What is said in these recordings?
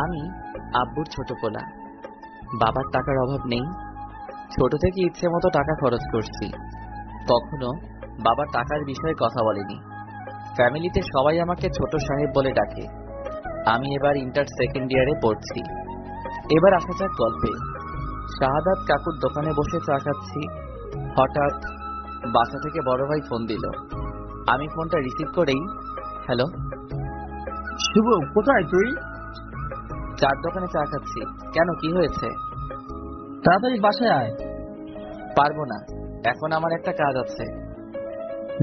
আমি আব্বুর ছোট পোলা। বাবার টাকার অভাব নেই। ছোট থেকে ইচ্ছে মতো টাকা খরচ করছি। কখনো বাবা টাকার বিষয়ে কথা বলেনি। ফ্যামিলিতে সবাই আমাকে ছোট সাহেব বলে ডাকে। আমি এবার ইন্টার সেকেন্ড ইয়ারে পড়ছি। এবার আসা যাক গল্পে। শাহাদাত কাকুর দোকানে বসে চা খাচ্ছি। হঠাৎ বাসা থেকে বড় ভাই ফোন দিল। আমি ফোনটা রিসিভ করেই, হ্যালো। শুভ, কোথায় তুই? চার দোকানে চা খাচ্ছি। কেন, কি হয়েছে? তাড়াতাড়ি বাসায় আয়। পারবো না, এখন আমার একটা কাজ আছে।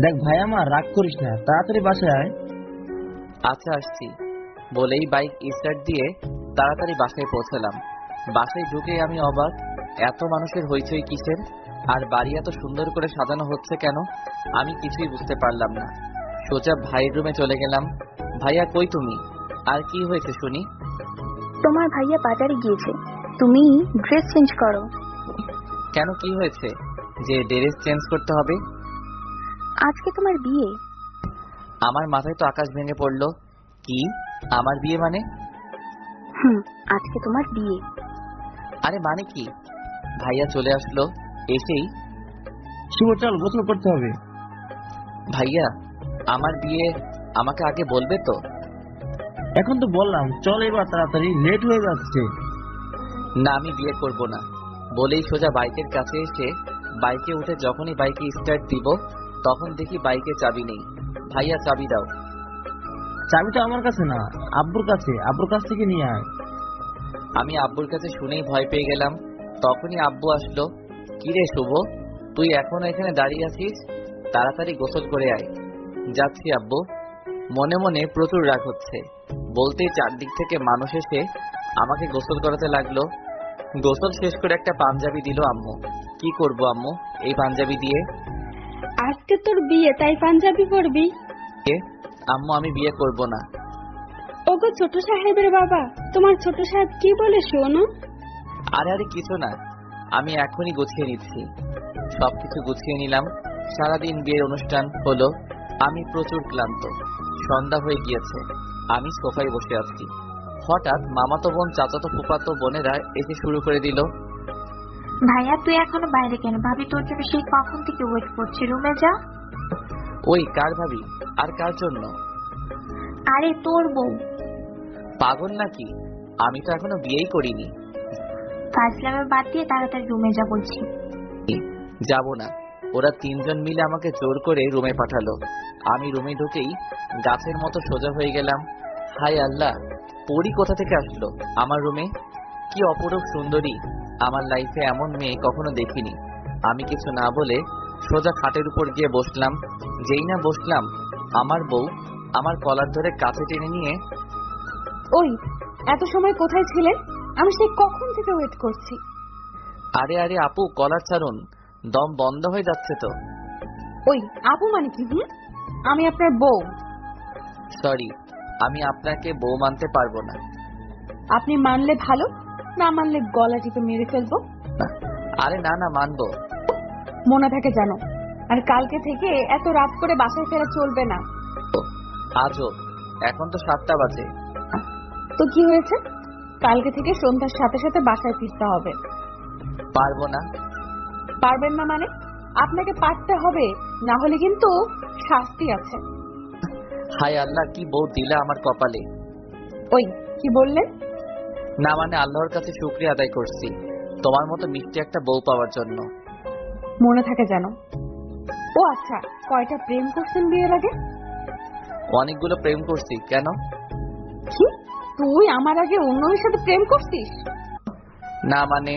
দেখ ভাই, আমার রাগ করিস না, তাড়াতাড়ি বাসায় আয়। আচ্ছা, আসছি বলেই বাইক স্টার্ট দিয়ে তাড়াতাড়ি বাসায় পৌঁছলাম। বাসায় ঢুকেই আমি অবাক, এত মানুষের হইচই কিসের, আর বাড়ি এত সুন্দর করে সাজানো হচ্ছে কেন? আমি কিছুই বুঝতে পারলাম না। সোজা ভাইয়ের রুমে চলে গেলাম। ভাইয়া কই তুমি? আর কি হয়েছে শুনি? তোমার ভাইয়া বাজারে গিয়েছে, তুমি ড্রেস চেঞ্জ করো। কেন, কি হয়েছে যে ড্রেস চেঞ্জ করতে হবে? আজকে তোমার বিয়ে। আমার মাথায় তো আকাশ ভেঙে পড়লো। কি, আমার বিয়ে মানে? আজকে তোমার বিয়ে। আরে মানে কি? ভাইয়া চলে আসলো। এসেই, শুভ চল, গোসল করতে হবে। ভাইয়া আমার বিয়ে, আমাকে আগে বলবে তো? এখন তো বললাম, চল এবার তাড়াতাড়ি, লেট হয়ে যাচ্ছে। না, আমি বিয়ে করব না বলেই সোজা বাইকের কাছে এসে বাইকে উঠে যখনই বাইকে স্টার্ট দিব তখন দেখি বাইকে চাবি নেই। ভাইয়া চাবি দাও। চাবিটা আমার কাছে না, আব্বুর কাছে, আব্বুর কাছ থেকে নিয়ে আয়। আমি আব্বুর কাছে শুনেই ভয় পেয়ে গেলাম। তখনই আব্বু আসলো। কিরে শুভ, তুই এখনো এখানে দাঁড়িয়ে আছিস? তাড়াতাড়ি গোসল করে আয়। যাচ্ছি আব্বু। মনে মনে প্রচুর রাগ হচ্ছে। বলতেই চারদিক থেকে মানুষ এসে আমাকে গোসল করাতে লাগলো। গোসল শেষ করে একটা পাঞ্জাবি দিল আম্মু। কি করব আম্মু এই পাঞ্জাবি দিয়ে? আজকে তোর বিয়ে, তাই পাঞ্জাবি পরবি? আম্মু আমি বিয়ে করব না। ওগো ছোট সাহেবের বাবা, তোমার ছোট সাহেব কি বলে শোনো? আরে আরে কিছু না, আমি এখনই গুছিয়ে নিচ্ছি। সবকিছু গুছিয়ে নিলাম। সারাদিন বিয়ের অনুষ্ঠান হলো। আমি প্রচুর ক্লান্ত। সন্ধ্যা হয়ে গিয়েছে। আমি সোফায় বসে আছি। হঠাৎ মামাতো বোন, চাচাতো ফুফাতো বোনেরা এসে শুরু করে দিল। ভাইয়া তুই এখনো বাইরে কেন? ভাবি তোর জন্য সেই কখন থেকে ওয়েট করছি, রুমে যা। ওই কার ভাবি? আর কার জন্য? আরে তোর বউ। পাগল নাকি? আমি তো এখনো বিয়েই করিনি। ফাজলামে বাদ দিয়ে তাড়াতাড়ি রুমে যা বলছি। যাব না। ওরা তিনজন মিলে আমাকে জোর করে রুমে পাঠালো। আমি রুমে ঢুকেই গাছের মতো সোজা হয়ে গেলাম। হায় আল্লাহ, পরি কোথা থেকে আসলো আমার রুমে? কি অপরূপ সুন্দরী! আমার লাইফে এমন মেয়ে কখনো দেখিনি। আমি কিছু না বলে সোজা খাটের উপর গিয়ে বসলাম। যেই না বসলাম, আমার বউ আমার কলার ধরে কাছে টেনে নিয়ে, ওই এত সময় কোথায় ছিলে? আমি সেই কখন থেকে ওয়েট করছি। আরে আরে আপু, কলার ছাড়ুন, দম বন্ধ হয়ে যাচ্ছে তো। ওই আপু মানে কি? আমি আপনার বউ। সরি, আমি আপনাকে বউ মানতে পারবো না। আপনি মানলে ভালো, না মানলে গলা টিপে মেরে ফেলবো। আরে না না, মানবো। মনে থাকে জানো, আর কালকে থেকে এত রাত করে বাসায় ফেরা চলবে না। আজও, এখন তো 7টা বাজে। তো কি হয়েছে? কালকে থেকে সন্ধ্যার সাথে সাথে বাসায় ফিরতে হবে। পারবো না। পারবেন না মানে? আপনাকে পারতে হবে, না হলে কিন্তু শাস্তি আছে। হায় আল্লাহ, কি বউ দিলা আমার কপালে। ওই কি বললেন? না মানে আল্লাহর কাছে শুকরিয়া আদায় করছি তোমার মতো মিষ্টি একটা বউ পাওয়ার জন্য। মনে থাকে জানো। ও আচ্ছা, কয়টা প্রেম করছেন বিয়ের আগে? অনেকগুলো প্রেম করছি। কেন? কি, তুই আমার আগে অন্য মেয়ের সাথে প্রেম করছিস? না মানে?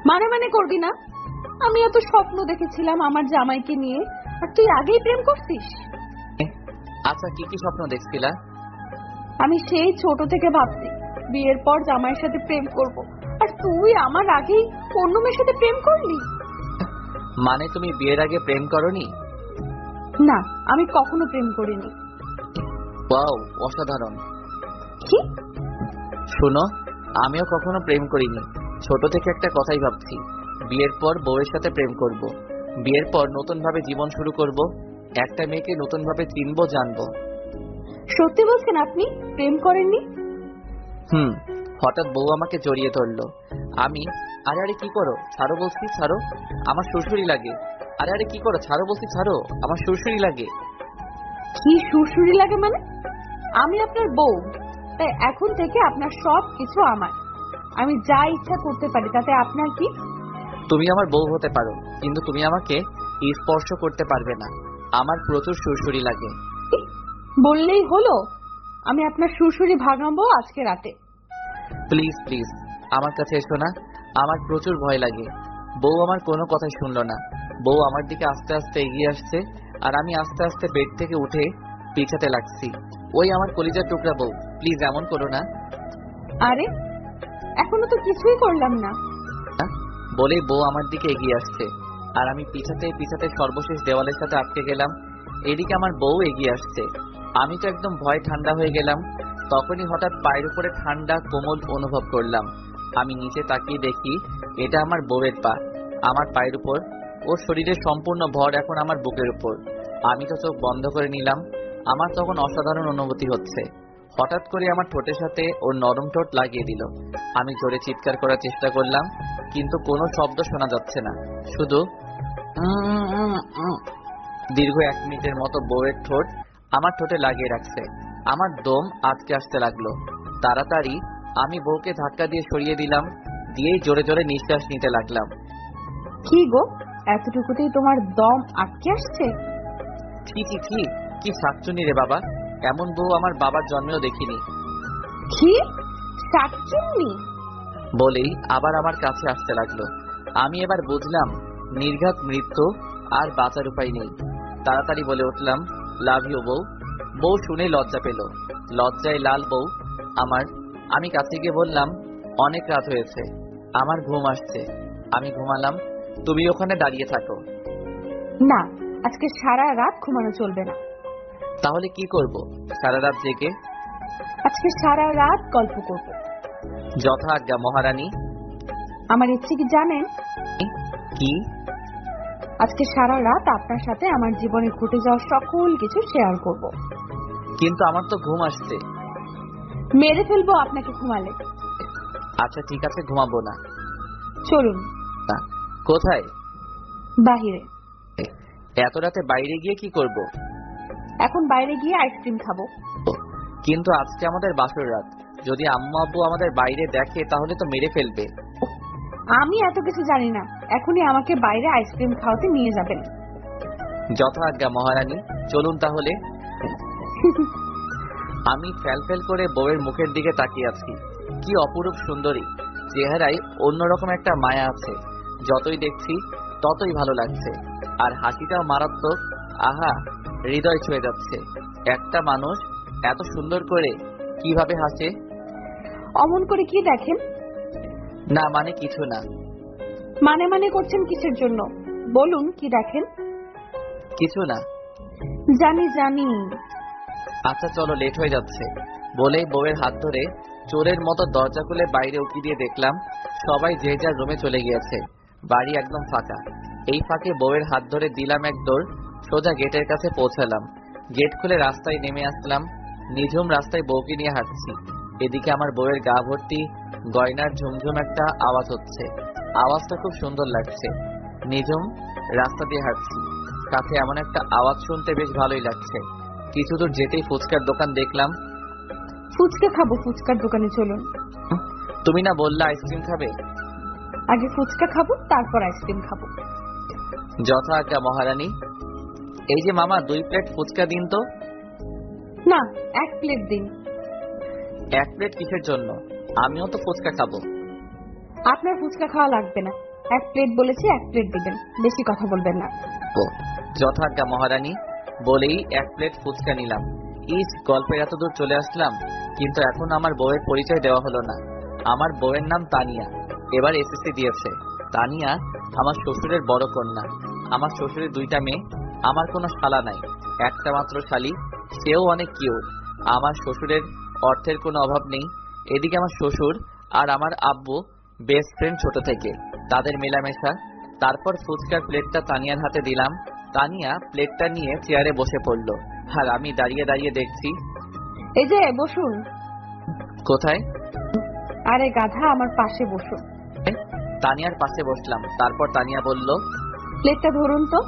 মানে মানে করবি না? আমি এত স্বপ্ন দেখেছিলাম আমার জামাইকে নিয়ে, আর তুই আগেই প্রেম করছিস? আচ্ছা, কি কি স্বপ্ন দেখছিলা? আমি সেই ছোট থেকে ভাবছি বিয়ের পর জামাইয়ের সাথে প্রেম করব, আর তুই আমার আগেই অন্য মেয়ের সাথে প্রেম করলি। মানে তুমি বিয়ের আগে প্রেম করনি? না, আমি কখনো প্রেম করিনি। ওয়াও, অসাধারণ। কি? শোনো, আমিও কখনো প্রেম করিনি। ছোট থেকে একটা কথাই ভাবছি, বিয়ের পর বউয়ের সাথে প্রেম করব। বিয়ের পর নতুন ভাবে জীবন শুরু করব। একটা মেয়েকে নতুন ভাবে চিনবো, জানবো। সত্যি বলছেন আপনি প্রেম করেননি? হঠাৎ বউ আমাকে জড়িয়ে ধরলো। আমি, আরে আরে কি করো, ছাড়ো বলছি, ছাড়ো, আমার শ্বশুরই লাগে। আরে আরে কি করো, ছাড়ো বলছি, ছাড়ো, আমার শ্বশুরই লাগে। কি সুরসুরি লাগে মানে? আমি আপনার বউ, তাই এখন থেকে আপনার সব কিছু আমার। আমি যা ইচ্ছা করতে পারি, তাতে আপনার কি? তুমি আমার বউ হতে পারো, কিন্তু তুমি আমাকে স্পর্শ করতে পারবে না। আমার প্রচুর সুরসুরি লাগে। বললেই হলো। আমি আপনার সুরসুরি ভাঙাবো আজকে রাতে। প্লিজ প্লিজ আমার কাছে এসো না, আমার প্রচুর ভয় লাগে। বউ আমার কোনো কথাই শুনলো না। বউ আমার দিকে আস্তে আস্তে এগিয়ে আসছে, আর আমি আস্তে আস্তে বেড থেকে উঠে পিছাতে লাগছি। ওই আমার কলিজার টুকরা বউ, প্লিজ এমন করো না। আরে এখনো তো কিছুই করলাম না। বলেই বউ আমার দিকে এগিয়ে আসছে, আর আমি পিছাতে পিছাতে সর্বশেষ দেওয়ালের সাথে আটকে গেলাম। এদিকে আমার বউ এগিয়ে আসছে। আমি তো একদম ভয় ঠান্ডা হয়ে গেলাম। তখনই হঠাৎ পায়ের উপরে ঠান্ডা কোমল অনুভব করলাম। আমি নিচে তাকিয়ে দেখি এটা আমার বউয়ের পা, আমার পায়ের উপর। ওর শরীরের সম্পূর্ণ ভর এখন আমার বুকের উপর। আমি তো চোখ বন্ধ করে নিলাম। আমার তখন অসাধারণ অনুভূতি হচ্ছে। হঠাৎ করে আমার ঠোঁটের সাথে ওর নরম ঠোঁট লাগিয়ে দিল। আমি জোরে চিৎকার করার চেষ্টা করলাম, কিন্তু কোনো শব্দ শোনা যাচ্ছে না, শুধু দীর্ঘ 1 মিনিটের মতো বউয়ের ঠোঁট আমার ঠোঁটে লাগিয়ে রাখছে। আমার দম আটকে আসতে লাগলো। তাড়াতাড়ি আমি বউকে ধাক্কা দিয়ে সরিয়ে দিলাম, দিয়েই জোরে জোরে নিঃশ্বাস নিতে লাগলাম। কি গো, এতটুকুতেই তোমার দম আটকে আসছে? ছি ছি ছি, কি শাকচুনি রে বাবা, এমন বউ আমার বাবার জন্মেও দেখিনি। কি শাকচুন্নি? বলেই আবার আমার কাছে আসতে লাগলো। আমি এবার বুঝলাম নির্ঘাত মৃত্যু, আর বাঁচার উপায় নেই। তাড়াতাড়ি বলে উঠলাম, লাভ ইউ বউ। বউ শুনে লজ্জা পেল, লজ্জায় লাল বউ আমার। আমি কাছে গিয়ে বললাম, অনেক রাত হয়েছে, আমার ঘুম আসছে, আমি ঘুমালাম, তুমি ওখানে দাঁড়িয়ে থাকো। না, আজকে সারা রাত ঘুমানো চলবে না। তাহলে কি করব? সারা রাত জেগে? আজকে সারা রাত গল্প করব। যথা আজ্ঞা মহারানী। আমার ইচ্ছে কি জানেন? কি? আজকে সারা রাত আপনার সাথে আমার জীবনে ঘটে যাওয়া সকল কিছু শেয়ার করব। কিন্তু আমার তো ঘুম আসছে। মেরে ফেলবো আপনাকে ঘুমালে। আচ্ছা ঠিক আছে, ঘুমাবো না। চলুন। না, কোথায়? বাহিরে। এত রাতে বাইরে গিয়ে কি করব? এখন বাইরে গিয়ে আইসক্রিম খাবো। কিন্তু আজকে আমাদের বাসর রাত, যদি আম্মু আব্বু আমাদের বাইরে দেখে তাহলে তো মেরে ফেলবে। আমি এত কিছু জানি না, এখনই আমাকে বাইরে আইসক্রিম খাওয়াতে নিয়ে যাবেন। যথা আজ্ঞা মহারানী, চলুন তাহলে। আমি ফ্যাল করে বউয়ের মুখের দিকে তাকিয়ে আছি। কি অপরূপ সুন্দরী, চেহারায় অন্যরকম একটা মায়া আছে। যতই দেখছি ততই ভালো লাগছে, আর হাসিটাও মারাত্মক। আহা, হৃদয় ছুঁয়ে যাচ্ছে। একটা মানুষ এত সুন্দর করে কিভাবে হাসে? অমন করে কি দেখেন? না মানে কিছু না। মানে করছেন কিসের জন্য? বলুন কি দেখেন। কিছু না। জানি জানি। আচ্ছা চলো, লেট হয়ে যাচ্ছে। বলেই বউয়ের হাত ধরে চোরের মতো দরজা খুলে বাইরে উকি দিয়ে দেখলাম সবাই যে যার রুমে চলে গিয়েছে। বাড়ি একদম ফাঁকা। এই ফাঁকে বউয়ের হাত ধরে দিলাম এক দৌড়, সোজা গেটের কাছে পৌঁছালাম। গেট খুলে রাস্তায় নেমে আসলাম। নিঝুম রাস্তায় বউকে নিয়ে হাঁটছি। এদিকে আমার বউয়ের গা ভর্তি গয়নার ঝুমঝুম একটা আওয়াজ হচ্ছে। আওয়াজটা খুব সুন্দর লাগছে। নিঝুম রাস্তা দিয়ে হাঁটছি, কাছে এমন একটা আওয়াজ শুনতে বেশ ভালোই লাগছে। কিছু দূর যেতেই ফুচকার দোকান দেখলাম। ফুচকা খাবো, ফুচকার দোকানে চলুন। তুমি না বললে আইসক্রিম খাবে? আগে ফুচকা খাবো, তারপর আইসক্রিম খাবো। যথা আজ্ঞা মহারানী। এই যে মামা, 2 প্লেট ফুচকা দিন তো। না, 1 প্লেট দিন। 1 প্লেট কিসের জন্য? আমিও তো ফুচকা খাবো। আপনার ফুচকা খাওয়া লাগবে না, 1 প্লেট বলেছি, 1 প্লেট দিবেন, বেশি কথা বলবেন না। যথা আজ্ঞা মহারানী। বলেই 1 প্লেট ফুচকা নিলাম। ইস, গল্পের এত দূর চলে আসলাম, কিন্তু এখন আমার বউয়ের পরিচয় দেওয়া হলো না। আমার বউয়ের নাম তানিয়া, এবার এসএসসি দিয়েছে। তানিয়া আমার শ্বশুরের বড় কন্যা। আমার শ্বশুরের 2টা মেয়ে, আমার কোনো শালা নাই, একটা মাত্র শালি, সেও অনেক কিউট। আমার শ্বশুরের অর্থের কোনো অভাব নেই। এদিকে আমার শ্বশুর আর আমার আব্বু বেস্ট ফ্রেন্ড ছোট থেকে, তাদের মেলামেশা। তারপর ফুচকার প্লেটটা তানিয়ার হাতে দিলাম। তানিয়া প্লেটটা নিয়ে চেয়ারে বসে পড়লো, আর আমি দাঁড়িয়ে দাঁড়িয়ে দেখছি। এই যে বসুন। কোথায়? আরে গাধা, আমার পাশে বসো। তানিয়ার পাশে বসলাম। তারপর তানিয়া বলল, প্লেটটা ধরুন তো।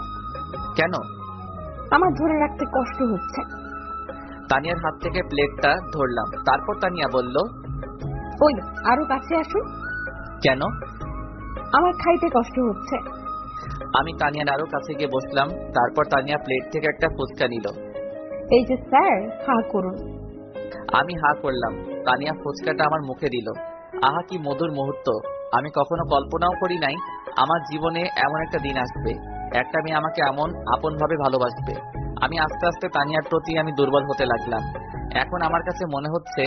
কেন? আমার ধরে রাখতে কষ্ট হচ্ছে। তানিয়ার হাত থেকে প্লেটটা ধরলাম। তারপর তানিয়া বলল, ওই আরো কাছে আসুন। কেন? আমার খাইতে কষ্ট হচ্ছে। আমি তানিয়ার আরো কাছে গিয়ে বসলাম। তারপর তানিয়া প্লেট থেকে একটা ফুচকা নিল। এই যে স্যার, হা করুন। আমি হা করলাম। তানিয়া ফুচকাটা আমার মুখে দিল। আহা, কি মধুর মুহূর্ত! আমি কখনো কল্পনাও করি নাই আমার জীবনে এমন একটা দিন আসবে, একটা মেয়ে আমাকে এমন আপন ভাবে ভালোবাসবে। আমি আস্তে আস্তে তানিয়ার প্রতি আমি দুর্বল হতে লাগলাম। এখন আমার কাছে মনে হচ্ছে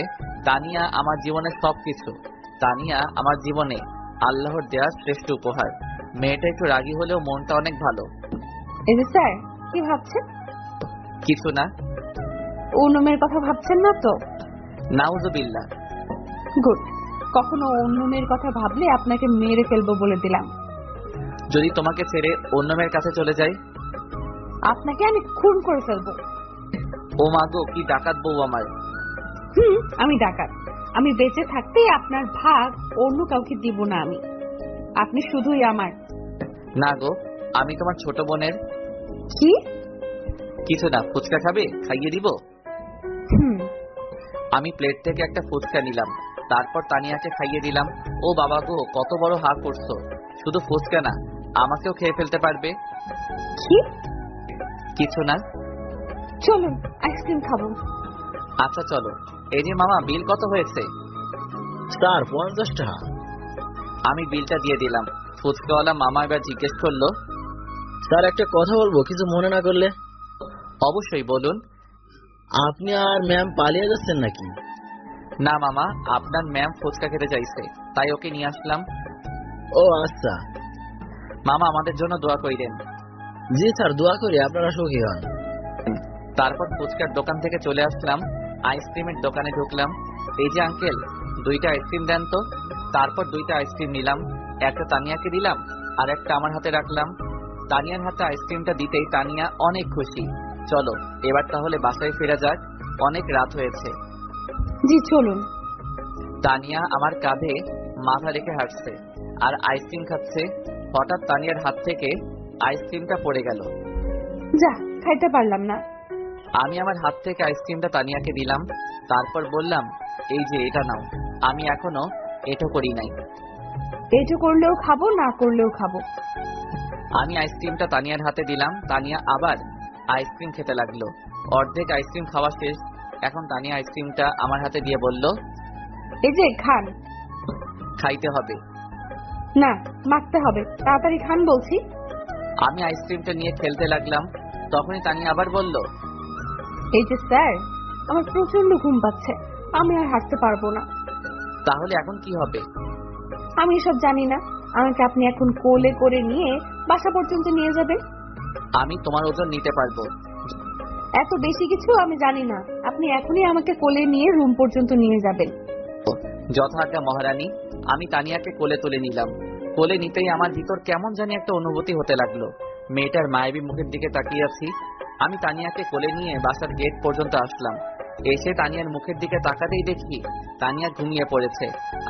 তানিয়া আমার জীবনের সবকিছু। তানিয়া আমার জীবনে আল্লাহর দেওয়া শ্রেষ্ঠ উপহার। মেয়েটা একটু রাগী হলেও মনটা অনেক ভালো। এই যে স্যার, কি ভাবছেন? কিছু না। অন্যমের কথা ভাবছেন না তো? নাউজুবিল্লাহ। গুড। কখনো অন্য মেয়ের কথা ভাবলে আপনাকে মেরে ফেলবো বলে দিলাম। যদি তোমাকে ছেড়ে অন্য মেয়ের কাছে চলে যাই? আপনাকে আমি খুন করে ফেলবো। ও মাগো, কি ডাকাত বউ আমার! আমি ডাকাত। আমি বেঁচে থাকতেই আপনার ভাগ অন্য কাউকে দিব না আমি। আপনি শুধুই আমার। না গো, আমি তোমার ছোট বোনের। কি? কিছু না। ফুচকা খাবে? খাইয়ে দিব। হুম। আমি প্লেট থেকে একটা ফুচকা নিলাম। তারপর তানিয়াকে খাইয়ে দিলাম। ও বাবা গো, কত বড় হা করছো! শুধু ফুচকা না, আমাকেও খেয়ে ফেলতে পারবে। কি? কিছু না। চলুন আইসক্রিম খাবো। আচ্ছা চলো। এই যে মামা, বিল কত হয়েছে? স্যার 50 টাকা। আমি বিলটা দিয়ে দিলাম। ফুচকাওয়ালা মামা এবার জিজ্ঞেস করলো, স্যার একটা কথা বলবো, কিছু মনে না করলে? অবশ্যই বলুন। আপনি আর ম্যাম পালিয়ে যাচ্ছেন নাকি? না মামা, আপনার ম্যাম ফুচকা খেতে চাইছে, তাই ওকে নিয়ে আসলাম। ও আচ্ছা। মামা, আমাদের জন্য দোয়া কইরেন। জি স্যার, দোয়া করি আপনারা সুখী হন। তারপর ফুচকার দোকান থেকে চলে আসলাম, আইসক্রিমের দোকানে ঢুকলাম। এই যে আঙ্কেল, 2টা আইসক্রিম দেন তো। তারপর 2টা আইসক্রিম নিলাম। একটা তানিয়াকে দিলাম আর একটা আমার হাতে রাখলাম। তানিয়ার হাতে আইসক্রিমটা দিতেই তানিয়া অনেক খুশি। চলো এবার তাহলে বাসায় ফেরা যাক, অনেক রাত হয়েছে। জি চলুন। তানিয়া আমার কাঁধে মাথা রেখে হাঁটছে আর আইসক্রিম খাচ্ছে। হঠাৎ তানিয়ার হাত থেকে আইসক্রিমটা পড়ে গেল। যা, খাইতে পারলাম না। আমি আমার হাত থেকে আইসক্রিমটা তানিয়াকে দিলাম। তারপর বললাম, এই যে এটা নাও। আমি এখনো এটা করি নাই। এইটা করলেও খাবো, না করলেও খাবো। আমি আইসক্রিমটা তানিয়ার হাতে দিলাম। তানিয়া আবার আইসক্রিম খেতে লাগলো। অর্ধেক আইসক্রিম খাওয়া শেষ। এখন তানিয়া আইসক্রিমটা আমার হাতে দিয়ে বলল, এই যে খান। খাইতে হবে না, মাখতে হবে। তাড়াতাড়ি খান বলছি। আমি আইসক্রিমটা নিয়ে খেলতে লাগলাম। তখনই তানিয়া আবার বলল, এই যে স্যার, আমার প্রচন্ড ঘুম পাচ্ছে। আমি আর হাঁটতে পারবো না। তাহলে এখন কি হবে? আমি এসব জানি না। আমাকে আপনি এখন কোলে করে নিয়ে বাসা পর্যন্ত নিয়ে যাবেন। আমি তোমার ওজন নিতে পারবো। এত বেশি কিছু আমি জানি না। আপনি এখনই আমাকে কোলে নিয়ে রুম পর্যন্ত নিয়ে যাবেন। যথাজ্ঞা মহারানী। আমি তানিয়াকে কোলে তুলে নিলাম। কোলে নিতেই আমার ভিতর কেমন জানি একটা অনুভূতি হতে লাগলো। মেয়েটার মায়াবী মুখের দিকে তাকিয়ে আছি। আমি তানিয়াকে কোলে নিয়ে বাসার গেট পর্যন্ত আসলাম। এসে তানিয়ার মুখের দিকে তাকাতেই দেখি তানিয়া ঘুমিয়ে পড়েছে।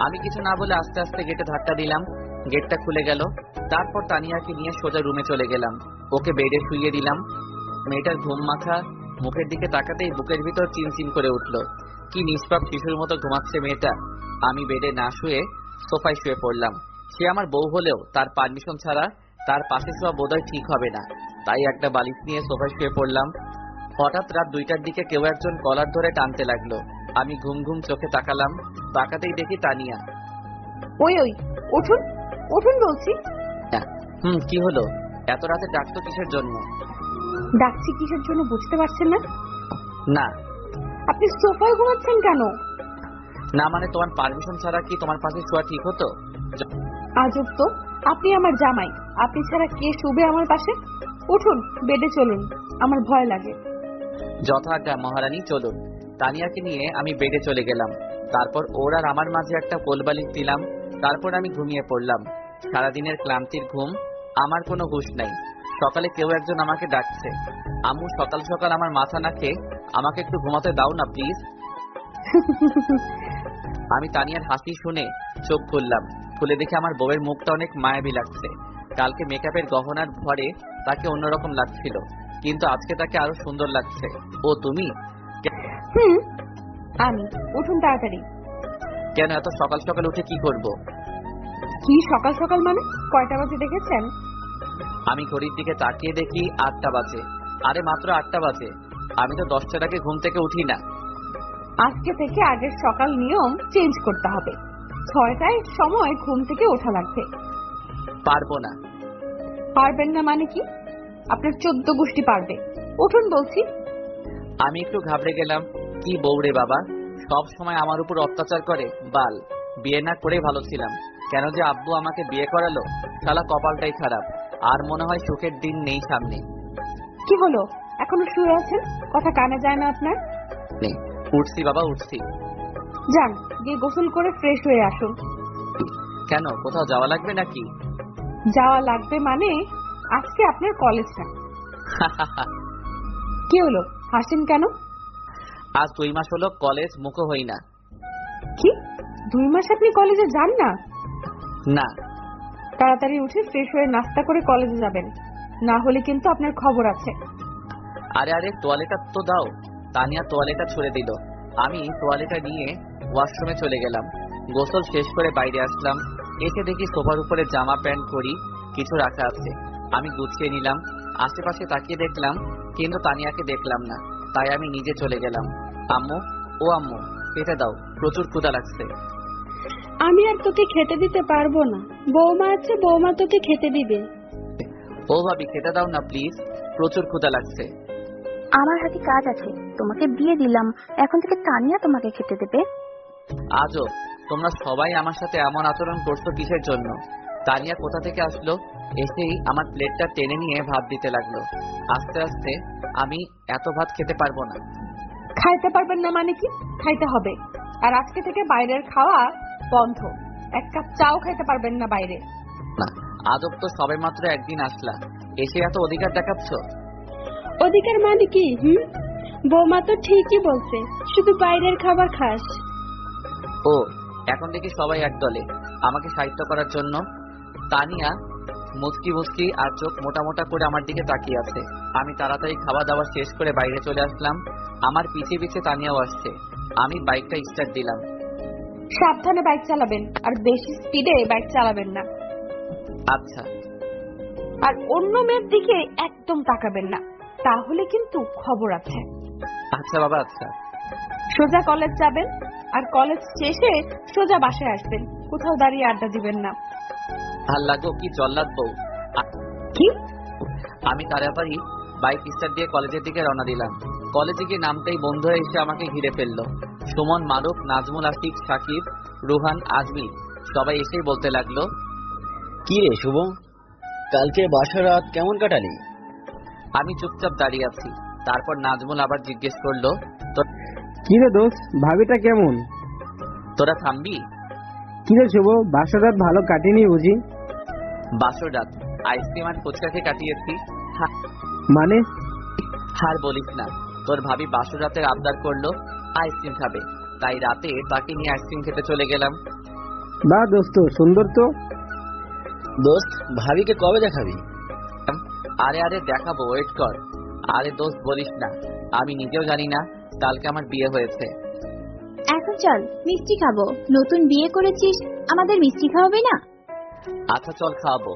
আমি কিছু না বলে আস্তে আস্তে গেটে ধাক্কা দিলাম। গেটটা খুলে গেল। তারপর তানিয়াকে নিয়ে সোজা রুমে চলে গেলাম। ওকে বেডে শুইয়ে দিলাম। মেয়েটার ঘুম মাখা মুখের দিকে তাকাতেই বুকের ভিতর চিনচিন করে উঠলো। কি নিষ্পাপ শিশুর মতো ঘুমাচ্ছে মেয়েটা। আমি বেডে না শুয়ে সোফায় শুয়ে পড়লাম। সে আমার বউ হলেও তার পারমিশন ছাড়া তার পাশে শোয়া বোধহয় ঠিক হবে না, তাই একটা বালিশ নিয়ে সোফায় শুয়ে পড়লাম। হঠাৎ রাত 2টার দিকে কেউ একজন কলার ধরে টানতে লাগলো। আমি ঘুম ঘুম চোখে তাকালাম। তাকাতেই দেখি তানিয়া। ওই ওই, উঠুন উঠুন বলছি। কি হলো? এত রাতে ডাকতো কিসের জন্য? ডাকছি কিসের জন্য বুঝতে পারছেন না? না। আপনি সোফায় ঘুমাচ্ছেন কেন? না মানে তোমার পারমিশন ছাড়া কি তোমার পাশে শোয়া ঠিক হতো? আজব তো। আপনি আমার জামাই, আপনি ছাড়া কে শুবে আমার পাশে? উঠুন, বেডে চলুন। আমার ভয় লাগে। যথাজ্ঞা মহারানী, চলুন। তানিয়াকে নিয়ে আমি বেডে চলে গেলাম। তারপর ওর আর আমার মাঝে একটা কোলবালিশ দিলাম। তারপর আমি ঘুমিয়ে পড়লাম। সারাদিনের ক্লান্তির ঘুম, আমার কোনো হুঁশ নাই। সকালে কেউ একজন আমাকে ডাকছে। আম্মু, সকাল সকাল আমার মাথা না খেয়ে আমাকে একটু ঘুমাতে দাও না প্লিজ। আমি তানিয়ার হাসি শুনে চোখ খুললাম। খুলে দেখে আমার বউয়ের মুখটা অনেক মায়াবী লাগছে। কালকে মেকআপের গহনার ভরে তাকে অন্যরকম লাগছিল, কিন্তু আজকে তাকে আরো সুন্দর লাগছে। ও তুমি? আমি। উঠুন তাড়াতাড়ি। কেন এত সকাল সকাল উঠে কি করব? কি সকাল সকাল মানে? কয়টা বাজে দেখেছেন? আমি ঘড়ির দিকে তাকিয়ে দেখি 8টা বাজে। আরে মাত্র 8টা বাজে। আমি তো 10টার আগে ঘুম থেকে উঠি না। আজকে থেকে আগের সকাল নিয়ম চেঞ্জ করতে হবে। 6টায় সময় ঘুম থেকে ওঠা লাগবে। পারবো না। পারবেন না মানে কি? আপনার 14 গোষ্ঠী পারবে। উঠুন বলছি। আমি একটু ঘাবড়ে গেলাম। কি বউরে বাবা, সব সময় আমার উপর অত্যাচার করে। বাল, বিয়ে না করে ভালো ছিলাম। কেন যে আব্বু আমাকে বিয়ে করালো, শালা কপালটাই খারাপ। আর মনে হয় সুখের দিন নেই সামনে। কি হলো, এখনো শুয়ে আছেন? কথা কানে যায় না আপনার? উঠছি বাবা, উঠছি। যান, গিয়ে গোসল করে ফ্রেশ হয়ে আসুন। কেন, কোথাও যাওয়া লাগবে নাকি? যাওয়া লাগবে মানে আজকে আপনার কলেজ না। কি হলো, হাসেন কেন? আজ 2 মাস হলো কলেজ মুখ হই না। কি 2 মাস আপনি কলেজে যান না? না। তাড়াতাড়ি উঠে ফ্রেশ হয়ে নাস্তা করে কলেজে যাবেন, না হলে কিন্তু আপনার খবর আছে। আরে আরে, তোয়ালেটা তো দাও। তানিয়া তোয়ালেটা ছুড়ে দিল। আমি তোয়ালেটা নিয়ে ওয়াশরুমে চলে গেলাম। গোসল শেষ করে বাইরে আসলাম। এসে দেখি সোফার উপরে জামা প্যান্ট ঘড়ি কিছু রাখা আছে। আমি গুছিয়ে নিলাম। আশেপাশে তাকিয়ে দেখলাম, কিন্তু তানিয়াকে দেখলাম না। তাই আমি নিজে চলে গেলাম। আম্মু, ও আম্মু, খেতে দাও, প্রচুর ক্ষুধা লাগছে। আমি আর তোকে খেতে দিতে পারবো না, বৌমা আছে, বৌমা তোকে খেতে দিবে। ও ভাবি, খেতে দাও না প্লিজ, প্রচুর ক্ষুধা লাগছে। আমার হাতে কাজ আছে, তোমাকে বিয়ে দিলাম, এখন থেকে তানিয়া তোমাকে খেতে দেবে। আজও তোমরা সবাই আমার সাথে এমন আচরণ করছো কিসের জন্য? তানিয়া কোথা থেকে আসলো? এসেই আমার প্লেটটা টেনে নিয়ে ভাত দিতে লাগলো। আস্তে আস্তে আমি এত ভাত খেতে পারবো না। খাইতে পারবেন না মানে কি? খাইতে হবে। আর আজকে থেকে বাইরের খাওয়া বন্ধ। 1 কাপ চাও খাইতে পারবেন না বাইরে। না, আজব তো, সবে মাত্র একদিন আসলা, এসে এত অধিকার দেখাচ্ছ। অধিকার মানে কি? বৌমা তো ঠিকই বলছে, শুধু বাইরের খাবার খাস। ও, এখন দেখি সবাই এক দলে আমাকে সাহিত্য করার জন্য। তানিয়া মুচকি মুচকি আর চোখ মোটা মোটা করে আমার দিকে তাকিয়ে আছে। আমি তাড়াতাড়ি খাওয়া দাওয়া শেষ করে বাইরে চলে আসলাম। আমার পিছে পিছে তানিয়াও আসছে। আমি বাইকটা স্টার্ট দিলাম। সাবধানে বাইক চালাবেন, আর বেশি স্পিডে বাইক চালাবেন না। আচ্ছা। আর অন্য মেয়ের দিকে একদম তাকাবেন না, তাহলে কিন্তু খবর আছে। আচ্ছা বাবা, আচ্ছা। সোজা কলেজ যাবেন, আর কলেজ শেষে সোজা বাসায় আসবেন। কোথাও দাঁড়িয়ে আড্ডা দিবেন না। ভাল লাগো কি জল্লাদ বউ। কি? আমি তাড়াতাড়ি বাইক স্টার্ট দিয়ে কলেজের দিকে রওনা দিলাম। কলেজে গিয়ে নামতেই বন্ধুরা এসে আমাকে ঘিরে ফেললো। সুমন, মারুফ, নাজমুল, আশিক, সাকিব, রুহান, আজমির সবাই এসেই বলতে লাগলো, কি রে শুভ, কালকে বাসা রাত কেমন কাটালি? আমি চুপচাপ দাঁড়িয়ে আছি। তারপর নাজমুল আবার জিজ্ঞেস করলো, কি রে দোস্ত, ভাবিটা কেমন? তোরা থামবি? কি রে শুভ, বাসা রাত ভালো কাটিনি বুঝি? বাসর রাত আইসক্রিম আর ফুচকা খেয়ে কাটিয়েছি। মানে? আর বলিস না, তোর ভাবি বাসর রাতের আবদার করলো আইসক্রিম খাবে, তাই রাতে তাকে নিয়ে আইসক্রিম খেতে চলে গেলাম। বাহ দোস্ত, সুন্দর তো। দোস্ত, ভাবিকে কবে দেখাবি? আরে আরে দেখাবো, ওয়েট কর। আরে দোস্ত বলিস না, আমি নিজেও জানি না কালকে আমার বিয়ে হয়েছে। এখন চল মিষ্টি খাবো, নতুন বিয়ে করেছিস, আমাদের মিষ্টি খাওয়াবি না? আচ্ছা চল, খাওয়াবো।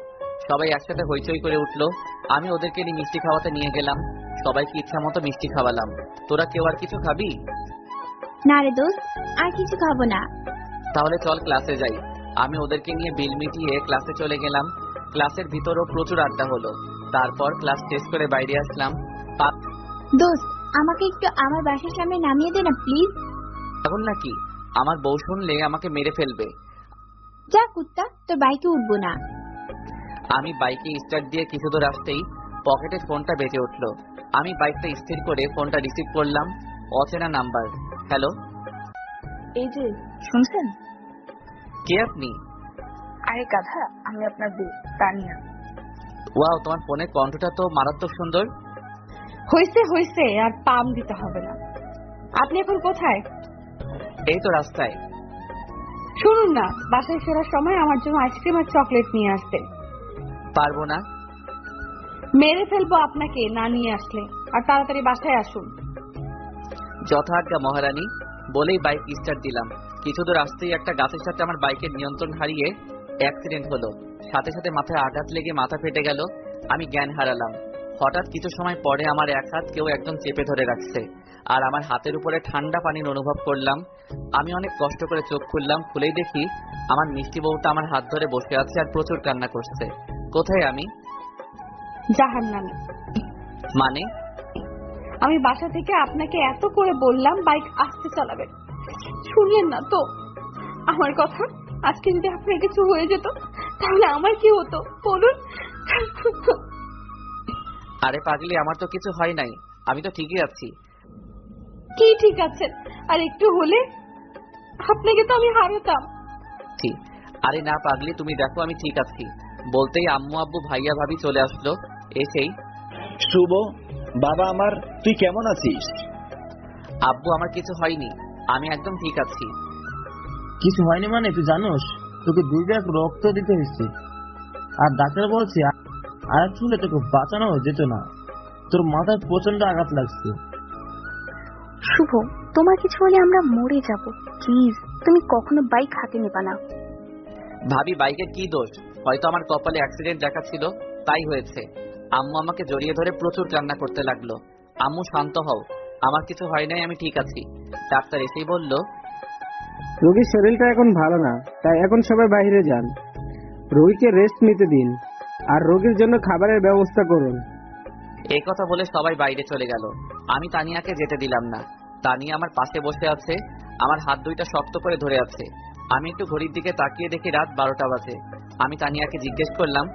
সবাই একসাথে হইচই করে উঠলো। আমি ওদেরকে নিয়ে মিষ্টি খাওয়াতে নিয়ে গেলাম। সবাইকে ইচ্ছা মতো মিষ্টি খাওয়ালাম। তোরা কেউ আর কিছু খাবি? না রে দোস্ত, আর কিছু খাবো না। তাহলে চল ক্লাসে যাই। আমি ওদেরকে নিয়ে বিল মিটিয়ে ক্লাসে চলে গেলাম। ক্লাসের ভিতরও প্রচুর আড্ডা হলো। তারপর ক্লাস শেষ করে বাইরে আসলাম। দোস্ত, আমাকে একটু আমার বাসার সামনে নামিয়ে দে না প্লিজ। এখন নাকি আমার বউ শুনলে আমাকে মেরে ফেলবে। যা কুত্তা, তোর বাইকে উঠবো না। আমি বাইকে স্টার্ট দিয়ে কিছু দূর আসতেই পকেটে ফোনটা বেজে উঠলো। আমি বাইকটা স্থির করে ফোনটা রিসিভ করলাম। অচেনা নাম্বার। হ্যালো। এই যে শুনছেন? কে আপনি? আরে গাধা, আমি আপনার বউ তানিয়া। ওয়াও, তোমার ফোনের কণ্ঠটা তো মারাত্মক সুন্দর। হয়েছে হয়েছে, আর পাম দিতে হবে না। আপনি এখন কোথায়? এই তো রাস্তায়। শুনুন না, বাসায় ফেরার সময় আমার জন্য আইসক্রিম আর চকলেট নিয়ে আসবেন। পারবো না। মেরে ফেলবো আপনাকে না নিয়ে আসলে। আর তাড়াতাড়ি বাসায় আসুন। যথাজ্ঞা মহারানী বলেই বাইক স্টার্ট দিলাম। কিছু দূর আসতেই একটা গাছের সাথে আমার বাইকের নিয়ন্ত্রণ হারিয়ে অ্যাক্সিডেন্ট হলো। সাথে সাথে মাথায় আঘাত লেগে মাথা ফেটে গেল। আমি জ্ঞান হারালাম। হঠাৎ কিছু সময় পরে আমার এক হাত কেউ একদম চেপে ধরে রাখছে, আর আমার হাতের উপরে ঠান্ডা পানির অনুভব করলাম। আমি অনেক কষ্ট করে চোখ খুললাম। খুলেই দেখি আমার মিষ্টি বউটা আমার হাত ধরে বসে আছে আর প্রচুর কান্না করছে। কোথায় আমি? জাহান্নামে। মানে? আমি বাসা থেকে আপনাকে এত করে বললাম বাইক আস্তে চালাবেন, শুনলেন না তো আমার কথা? আজকে যদি আপনার কিছু হয়ে যেত তাহলে আমার কি হতো বলুন? আরে পাগলি, আমার তো কিছু হয় নাই, আমি তো ঠিকই আছি। কি ঠিক আছে? আর একটু হলে আপনাকে তো আমি হারাতাম। ঠিক। আরে না পাগলি, তুমি দেখো আমি ঠিক আছি। বলতেই আম্মু আব্বু ভাইয়া ভাবি চলে আসলো। এসেই, শুভ, বাবা আমার, তুই কেমন আছিস? আব্বু আমার কিছু হয়নি, আমি একদম ঠিক আছি। কিছু হয়নি মানে? তুই জানোস তোকে 2 ব্যাগ রক্ত দিতে হয়েছে, আর ডাক্তার বলছে আর চুলে তোকে বাঁচানো যেত না। তোর মাথায় প্রচন্ড আঘাত লাগছে। শুভ, তোমার কিছু হলে আমরা মরে যাব। প্লিজ তুমি কখনো বাইক হাতে নেবা না। ভাবি, বাইকের কি দোষ? হয়তো আমার কপালে অ্যাক্সিডেন্ট দেখা ছিল, তাই হয়েছে। আম্মু আমাকে জড়িয়ে ধরে প্রচুর কান্না করতে লাগলো। আম্মু শান্ত হও, আমার কিছু হয় নাই, আমি ঠিক আছি। ডাক্তার এসেই বলল, রোগীর শরীরটা এখন ভালো না, তাই এখন সবাই বাইরে যান। রোগীকে রেস্ট নিতে দিন, আর রোগীর জন্য খাবারের ব্যবস্থা করুন। এই কথা বলে সবাই বাইরে চলে গেল। আমি তানিয়াকে যেতে দিলাম না। তানিয়া আমার পাশে বসে আছে, আমার হাত দুইটা শক্ত করে ধরে আছে। আমি একটু ঘড়ির দিকে তাকিয়ে দেখি রাত 12টা বাজে। আমি তানিয়াকে জিজ্ঞেস করলাম,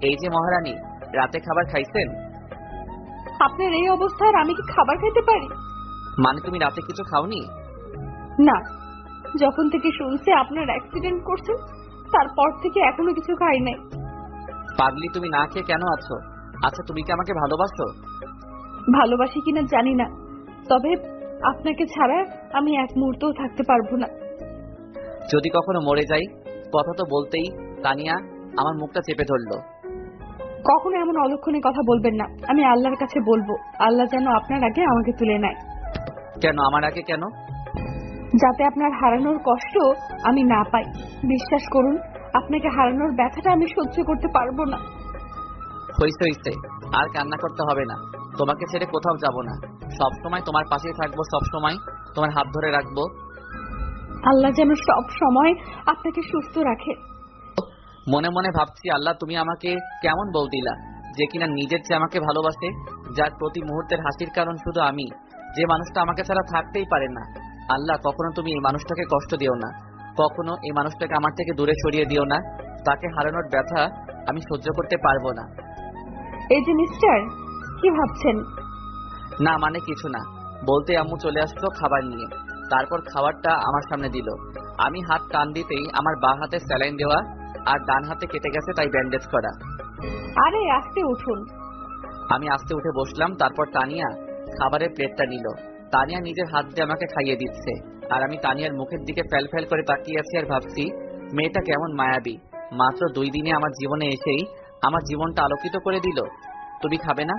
এই যে মহারানী, রাতে খাবার খাইছেন? আপনার এই অবস্থায় আমি কি খাবার খেতে পারি? মানে তুমি রাতে কিছু খাওনি? না, যখন থেকে শুনছি আপনার অ্যাক্সিডেন্ট করছেন তারপর থেকে এখনো কিছু খাই নাই। পাগলি, তুমি না খেয়ে কেন আছো? আচ্ছা, তুমি কি আমাকে ভালোবাসো? ভালোবাসি কিনা জানি না, তবে আপনাকে ছাড়া আমি এক মুহূর্তও থাকতে পারবো না। যদি কখনো মরে যাই? কথা তো বলতেই তানিয়া আমার মুখটা চেপে ধরলো। কখনো এমন অলক্ষণে কথা বলবেন না। আমি আল্লাহর কাছে বলবো আল্লাহ যেন আপনার আগে আমাকে তুলে নেয়। কেন আমার আগে? কেন? যাতে আপনার হারানোর কষ্ট আমি না পাই। বিশ্বাস করুন, আপনাকে হারানোর ব্যথাটা আমি সহ্য করতে পারবো না। হইছে, আর কান্না করতে হবে না। তোমাকে ছেড়ে কোথাও যাব না। সব সময় তোমার পাশেই থাকবো, সব সময় তোমার হাত ধরে রাখবো। আল্লাহ যেন সব সময় আপনাকে সুস্থ রাখে। মনে মনে ভাবছি, আল্লাহ তুমি আমাকে কেমন বউ দিলা, যে কিনা নিজের চেয়ে আমাকে ভালোবাসে, যার প্রতি মুহূর্তের হাসির কারণ শুধু আমি, যে মানুষটা আমাকে ছাড়া থাকতেই পারে না। আল্লাহ, কখনো তুমি এই মানুষটাকে কষ্ট দিও না, কখনো এই মানুষটাকে আমার থেকে দূরে সরিয়ে দিও না। তাকে হারানোর ব্যথা আমি সহ্য করতে পারবো না। এই যে মিস্টার, কি ভাবছেন? না মানে কিছু না। বলতে আম্মু চলে আসলো খাবার নিয়ে। তারপর খাবারটা আমার সামনে দিল। আমি হাত টান দিতেই আমার বাঁ হাতে স্যালাইন দেওয়া আর ডান হাতে কেটে গেছে, তাই ব্যান্ডেজ করা। আরে আস্তে উঠুন। আমি আস্তে উঠে বসলাম। তারপর তানিয়া খাবারের প্লেটটা নিল। তানিয়া নিজের হাত দিয়ে আমাকে খাইয়ে দিচ্ছে, আর আমি তানিয়ার মুখের দিকে ফ্যাল ফ্যাল করে তাকিয়ে আছি আর ভাবছি, মেয়েটা কেমন মায়াবী। মাত্র 2 দিনে আমার জীবনে এসেই আমার জীবনটা আলোকিত করে দিল। তুমি খাবে না?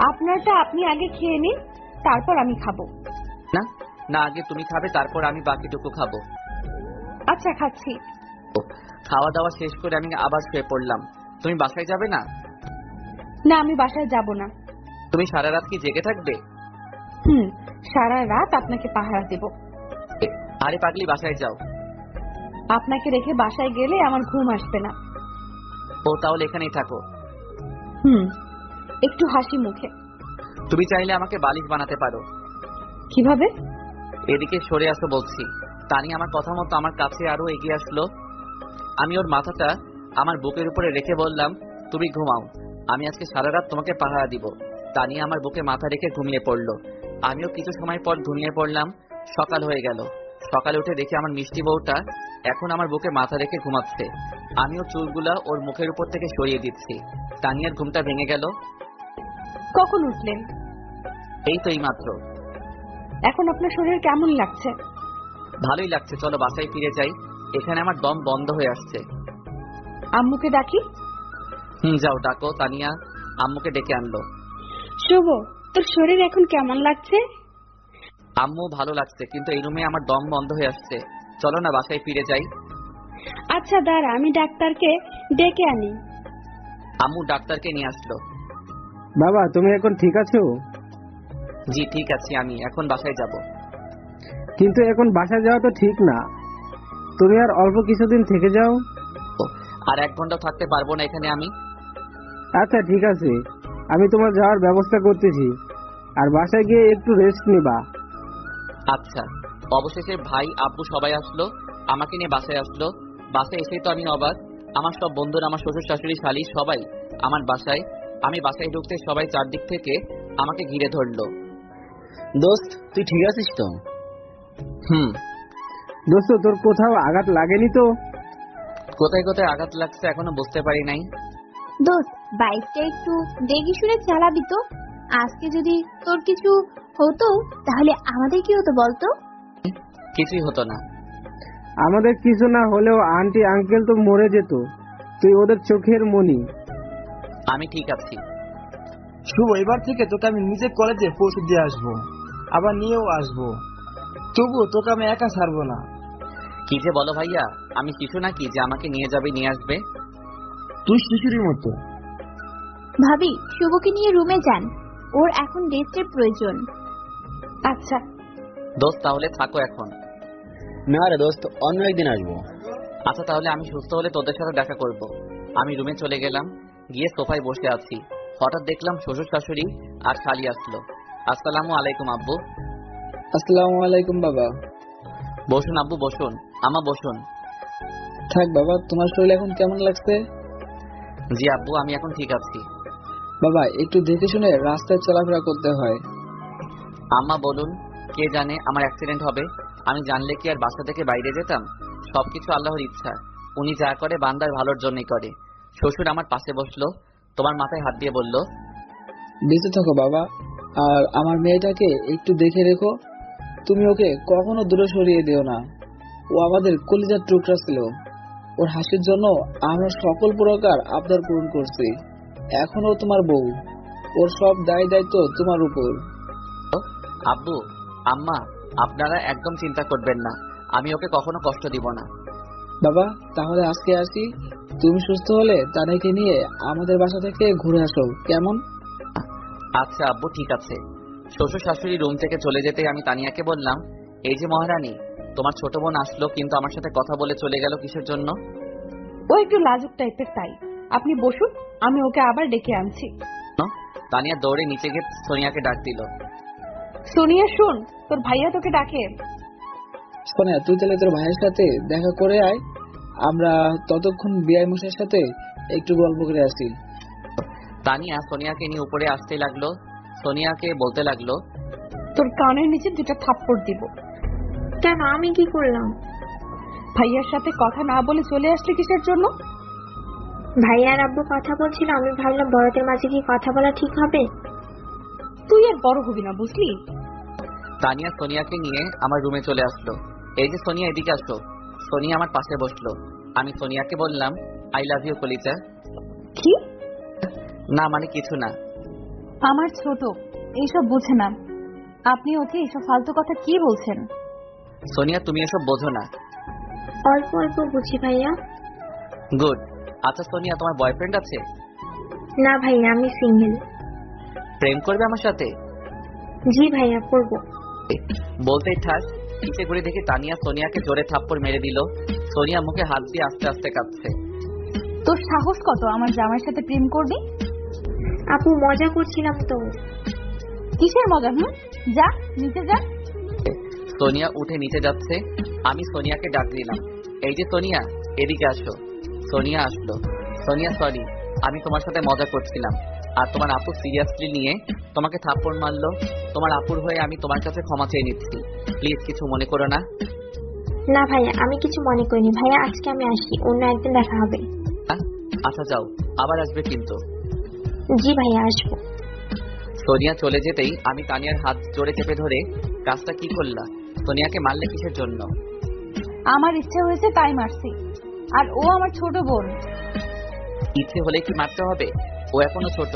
আপনারটা আপনি আগে খেয়ে নিন, তারপর আমি খাবো। না না, আগে তুমি খাবে, তারপর আমি বাকিটুকু খাবো। আচ্ছা, খাচ্ছি। খাওয়া দাওয়া শেষ করে আমি আবার শুয়ে পড়লাম। তুমি বাসায় যাবে না? না, আমি বাসায় যাব না। তুমি সারা রাত কি জেগে থাকবে? সারা রাত আপনাকে পাহারা দেব। আরে পাগলি, বাসায় যাও। আপনাকে রেখে বাসায় গেলে আমার ঘুম আসবে না। ও তাহলে এখানেই থাকো। একটু হাসি মুখে। তুমি চাইলে আমাকে বালিশ বানাতে পারো। কিভাবে? এদিকে সরে আসো বলছি। তানি আমার কথা মতো আমার কাছে আরো এগিয়ে আসলো। আমি ওর মাথাটা আমার বুকের উপরে রেখে বললাম, তুমি ঘুমাও, আমি আজকে সারা রাত তোমাকে পাহারা দিব। তানি আমার বুকে মাথা রেখে ঘুমিয়ে পড়লো। আমিও কিছু সময় পর ঘুমিয়ে পড়লাম। সকাল হয়ে গেল। সকালে উঠে দেখি আমার মিষ্টি বউটা এখন আমার বুকে মাথা রেখে ঘুমাচ্ছে। আমিও চুলগুলা ওর মুখের উপর থেকে সরিয়ে দিচ্ছি। তানিয়ার ঘুমটা ভেঙে গেল। কখন উঠলেন? এই তো এইমাত্র। এখন আপনার শরীর কেমন লাগছে? ভালোই লাগছে, চলো বাসায় ফিরে যাই। এখানে আমার দম বন্ধ হয়ে আসছে। আম্মুকে ডাকি? যাও ডাকো। তানিয়া আম্মুকে ডেকে আনলো। শুভ, তোর শরীর এখন কেমন লাগছে? আম্মু ভালো লাগছে, কিন্তু এই রুমে আমার দম বন্ধ হয়ে আসছে। চলো না বাসায় ফিরে যাই। আচ্ছা দাঁড়া, আমি ডাক্তারকে ডেকে আনি। আম্মু ডাক্তারকে নিয়ে আসলো। বাবা, তুমি এখন ঠিক আছো? জি ঠিক আছি, আমি এখন বাসায় যাব। কিন্তু এখন বাসায় যাওয়া তো ঠিক না, তুমি আর অল্প কিছুদিন থেকে যাও। আর 1 ঘন্টাও থাকতে পারবো না এখানে আমি। আচ্ছা ঠিক আছে, আমি তোমার যাওয়ার ব্যবস্থা করতেছি, আর বাসায় গিয়ে একটু রেস্ট নিবা। আচ্ছা। অবশেষে ভাই আব্বু সবাই আসলো, আমাকে নিয়ে বাসায় আসলো। বাসায় এসেই তো আমি অবাক। আমার সব বন্ধুরা, আমার শ্বশুর শাশুড়ি শালি সবাই আমার বাসায়। আমি বাসায় ঢুকতে সবাই চারদিক থেকে আমাকে ঘিরে ধরলো। দোস্ত, তুই ঠিক আছিস তো? দোস্ত, তোর কোথাও আঘাত লাগেনি তো? কোথায় কোথায় আঘাত লাগছে এখনো বুঝতে পারি নাই। দোস্ত, বাইকটা একটু দেখে শুনে চালাবি তো। আজকে যদি তোর কিছু হতো তাহলে আমাদের কি হতো বলতো? কিছুই হতো না। আমাদের কিছু না হলেও আন্টি আঙ্কেল তো মরে যেত, তুই ওদের চোখের মনি। আমি ঠিক আছি। শুভ, এবার থেকে তোকে আমি নিজে কলেজে পৌঁছে দিয়ে আসবো, আবার নিয়েও আসবো। তবুও তোকে আমি একা ছাড়বো না। কি যে বলো ভাইয়া, আমি শিশু নাকি যে আমাকে নিয়ে যাবে নিয়ে আসবে? তুই শিশুরির মতো। ভাবি, শুভকে নিয়ে রুমে যান, ওর এখন রেস্টের প্রয়োজন। আচ্ছা দোস্ত তাহলে থাকো এখন। না রে দোস্ত, অন্য একদিন আসবো। আচ্ছা তাহলে আমি সুস্থ হলে তোদের সাথে দেখা করব। আমি রুমে চলে গেলাম, গিয়ে সোফায় বসে আছি। হঠাৎ দেখলাম শ্বশুর শাশুড়ি আর শালি আসলো। আসসালামু আলাইকুম আব্বু। আসসালামু আলাইকুম বাবা। বসুন আব্বু বসুন। আমা বসুন। থাক বাবা, তোমার শরীর এখন কেমন লাগছে? জি আব্বু, আমি এখন ঠিক আছি। বাবা, একটু দেখে শুনে রাস্তায় চলাফেরা করতে হয়। আম্মা বলুন, কে জানে আমার অ্যাক্সিডেন্ট হবে। আমি জানলে কি আর বাসা থেকে বাইরে যেতাম? সবকিছু আল্লাহর ইচ্ছা, উনি যা করে বান্দার ভালোর জন্যই করে। শ্বশুর আমার পাশে বসলো, তোমার মাথায় হাত দিয়ে বলল, বেঁচে থাকো বাবা, আর আমার মেয়েটাকে একটু দেখে রেখো। তুমি ওকে কখনো দূরে সরিয়ে দিও না। ও আমাদের কলিজার টুকরা ছিল। ওর হাসির জন্য আমরা সকল প্রকার আবদার পূরণ করছি। এখনো তোমার বউ, ওর সব দায় দায়িত্ব তোমার উপর। আব্বু আম্মা আপনারা একদম চিন্তা করবেন না, আমি ওকে কখনো কষ্ট দিব না। বাবা, তাহলে আজকে আসি। তুমি সুস্থ হলে তাদেরকে নিয়ে আমাদের বাসা থেকে ঘুরে আসো, কেমন? আচ্ছা আব্বু ঠিক আছে। শ্বশুর শাশুড়ি রুম থেকে চলে যেতে আমি তানিয়াকে বললাম, এই যে মহারানী, তোমার ছোট বোন আসলো, কিন্তু আমার সাথে কথা বলে চলে গেল কিসের জন্য? ও একটু লাজুক টাইপের, তাই। আপনি বসুন, আমি ওকে আবার ডেকে আনছি। তানিয়া দৌড়ে নিচে গিয়ে সোনিয়াকে ডাক দিল। সোনিয়া শুন, তোর ভাইয়া তোকে ডাকে। সোনিয়া, তুই তাহলে তোর ভাইয়ের সাথে দেখা করে আয়, আমরা ততক্ষণ বিআই মশাইয়ের সাথে একটু গল্প করে আসি। তানিয়া সোনিয়াকে নিয়ে উপরে আসতে লাগলো। সোনিয়াকে বলতে লাগলো, তোর কানের নিচে 2টা থাপ্পড় দিব। কেন, আমি কি করলাম? ভাইয়ার সাথে কথা না বলে চলে আসলে কিসের জন্য? ভাইয়া আর আব্বু কথা বলছিল, আমি ভাবলাম বড়দের মাঝে কি কথা বলা ঠিক হবে। তুই আর বড় হবি না, বুঝলি? তানিয়া সোনিয়াকে নিয়ে আমার রুমে চলে আসলো। এই যে সোনিয়া, এদিকে আসো। সোনিয়া আমার পাশে বসলো। আমি সোনিয়াকে বললাম, আই লাভ ইউ কলিজা। কি? না মানে কিছু না। আমার ছোট এইসব বোঝে না, আপনি ওকে এইসব ফালতু কথা কি বলছেন? সোনিয়া তুমি এসব বোঝো না। অল্প অল্প বুঝি ভাইয়া। গুড। আচ্ছা সোনিয়া, তোমার বয়ফ্রেন্ড আছে? না ভাইয়া, আমি সিঙ্গেল। প্রেম করবে আমার সাথে? জি ভাইয়া, করবো। বলতেই ঠাস পিছে ঘুরে দেখি তানিয়া সোনিয়াকে জোরে থাপ্পড় মেরে দিল। সোনিয়া মুখে হাত দিয়ে আস্তে আস্তে কাঁদছে। তোর সাহস কত আমার জামাইয়ের সাথে প্রেম করবি? আপু, মজা করছিলাম তো। কিসের মজা? যা নিচে যা। সোনিয়া উঠে নিচে যাচ্ছে। আমি সোনিয়াকে ডাক দিলাম, এই যে সোনিয়া, এদিকে আসো। সোনিয়া আসলো। সোনিয়া সরি, আমি তোমার সাথে মজা করছিলাম, আর তোমার আপু সিরিয়াসলি নিয়ে তোমাকে থাপ্পড় মারলো। তোমার আপুর হয়ে আমি তোমার কাছে ক্ষমা চেয়ে নিচ্ছি, প্লিজ কিছু মনে করো না। না ভাইয়া, আমি কিছু মনে করিনি। ভাইয়া, আজকে আমি আসি, অন্য একদিন দেখা হবে। আচ্ছা যাও, আবার আসবে কিন্তু। জি ভাইয়া, আসবো। সোনিয়া চলে যেতেই আমি তানিয়ার হাত জোরে চেপে ধরে, কাজটা কি করলা? সোনিয়াকে মারলে কিসের জন্য? আমার ইচ্ছে হয়েছে তাই মারছি, আর ও আমার ছোট বোন। ইচ্ছে হলে কি মারতে হবে? ও এখনো ছোট,